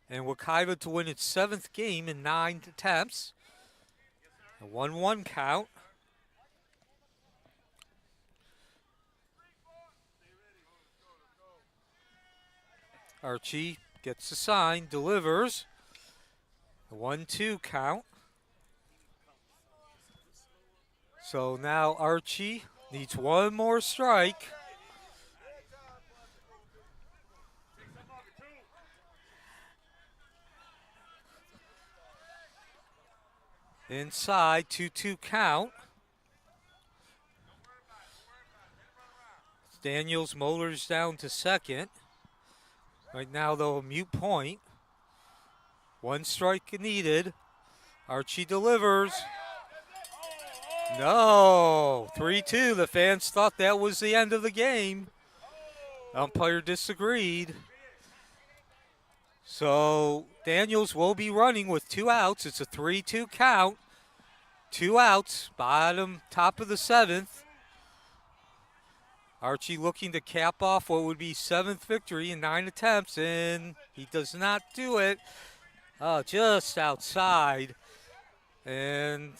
and Wekiva to win its 7th game in 9 attempts. A 1-1 count. Archie gets the sign, delivers. A 1-2 count. So now Archie needs 1 more strike. Inside, 2-2 count. Daniels motors down to second. Right now, though, a mute point. 1 strike needed. Archie delivers. No, 3-2. The fans thought that was the end of the game. Umpire disagreed. So Daniels will be running with 2 outs. It's a 3-2 count. 2 outs, top of the 7th. Archie looking to cap off what would be 7th victory in 9 attempts, and he does not do it. Just outside. And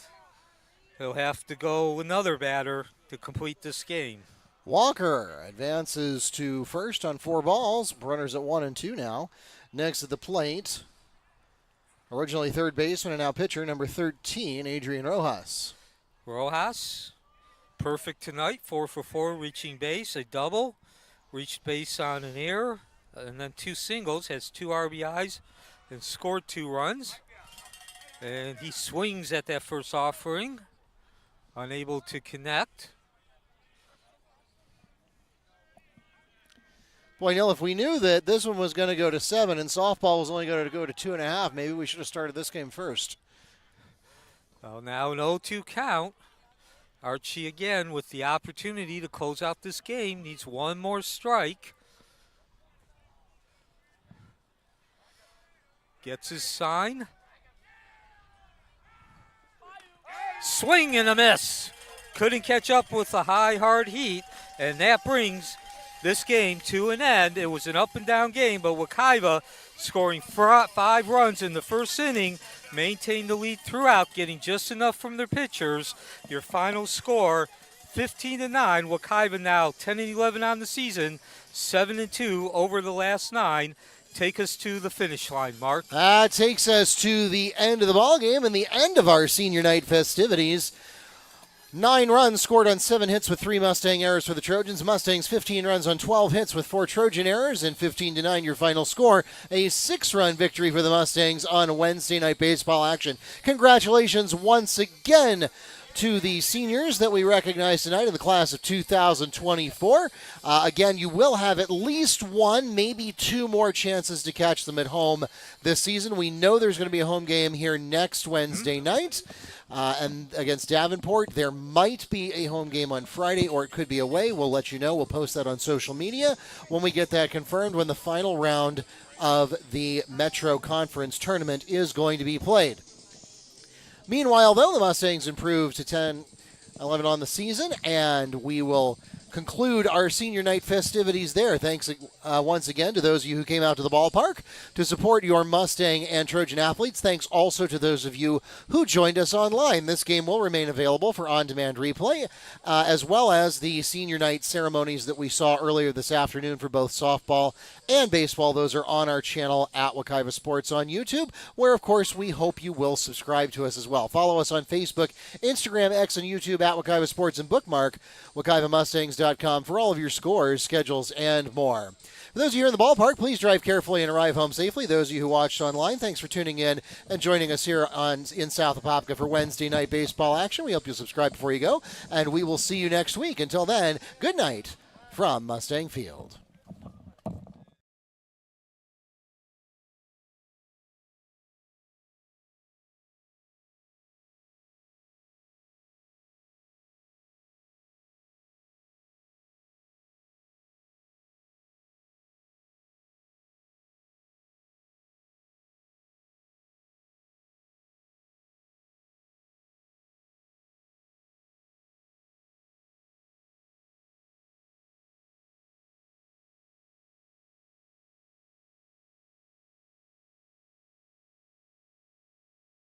he'll have to go another batter to complete this game. Walker advances to first on 4 balls. Runners at 1 and 2 now. Next at the plate, originally third baseman and now pitcher, number 13, Adrian Rojas. Rojas, perfect tonight, 4 for 4, reaching base, a double, reached base on an error, and then 2 singles, has 2 RBIs, and scored 2 runs. And he swings at that first offering, unable to connect. Boy, Neil, if we knew that this one was going to go to 7 and softball was only going to go to 2.5, maybe we should have started this game first. Well, now an 0-2 count. Archie again with the opportunity to close out this game. Needs one more strike. Gets his sign. Swing and a miss. Couldn't catch up with the high, hard heat, and that brings this game to an end. It was an up and down game, but Wekiva scoring 5 runs in the first inning, maintained the lead throughout, getting just enough from their pitchers. Your final score, 15-9. Wekiva now 10-11 on the season, 7-2 over the last 9. Take us to the finish line, Mark. That takes us to the end of the ball game and the end of our senior night festivities. 9 runs scored on 7 hits with 3 Mustang errors for the Trojans. Mustangs 15 runs on 12 hits with 4 Trojan errors, and 15-9 your final score. A 6-run victory for the Mustangs on Wednesday night baseball action. Congratulations once again to the seniors that we recognize tonight in the class of 2024. Again, you will have at least 1, maybe 2 more chances to catch them at home this season. We know there's going to be a home game here next Wednesday night. And against Davenport, there might be a home game on Friday, or it could be away. We'll let you know. We'll post that on social media when we get that confirmed, when the final round of the Metro Conference tournament is going to be played. Meanwhile, though, the Mustangs improved to 10-11 on the season, and we will conclude our senior night festivities there. Thanks once again to those of you who came out to the ballpark to support your Mustang and Trojan athletes. Thanks also to those of you who joined us online. This game will remain available for on-demand replay, as well as the senior night ceremonies that we saw earlier this afternoon for both softball and baseball. Those are on our channel at Wekiva Sports on YouTube, where, of course, we hope you will subscribe to us as well. Follow us on Facebook, Instagram, X, and YouTube at Wekiva Sports, and bookmark WekivaMustangs.com for all of your scores, schedules, and more. For those of you here in the ballpark, please drive carefully and arrive home safely. Those of you who watched online, thanks for tuning in and joining us here in South Apopka for Wednesday night baseball action. We hope you'll subscribe before you go, and we will see you next week. Until then, good night from Mustang Field.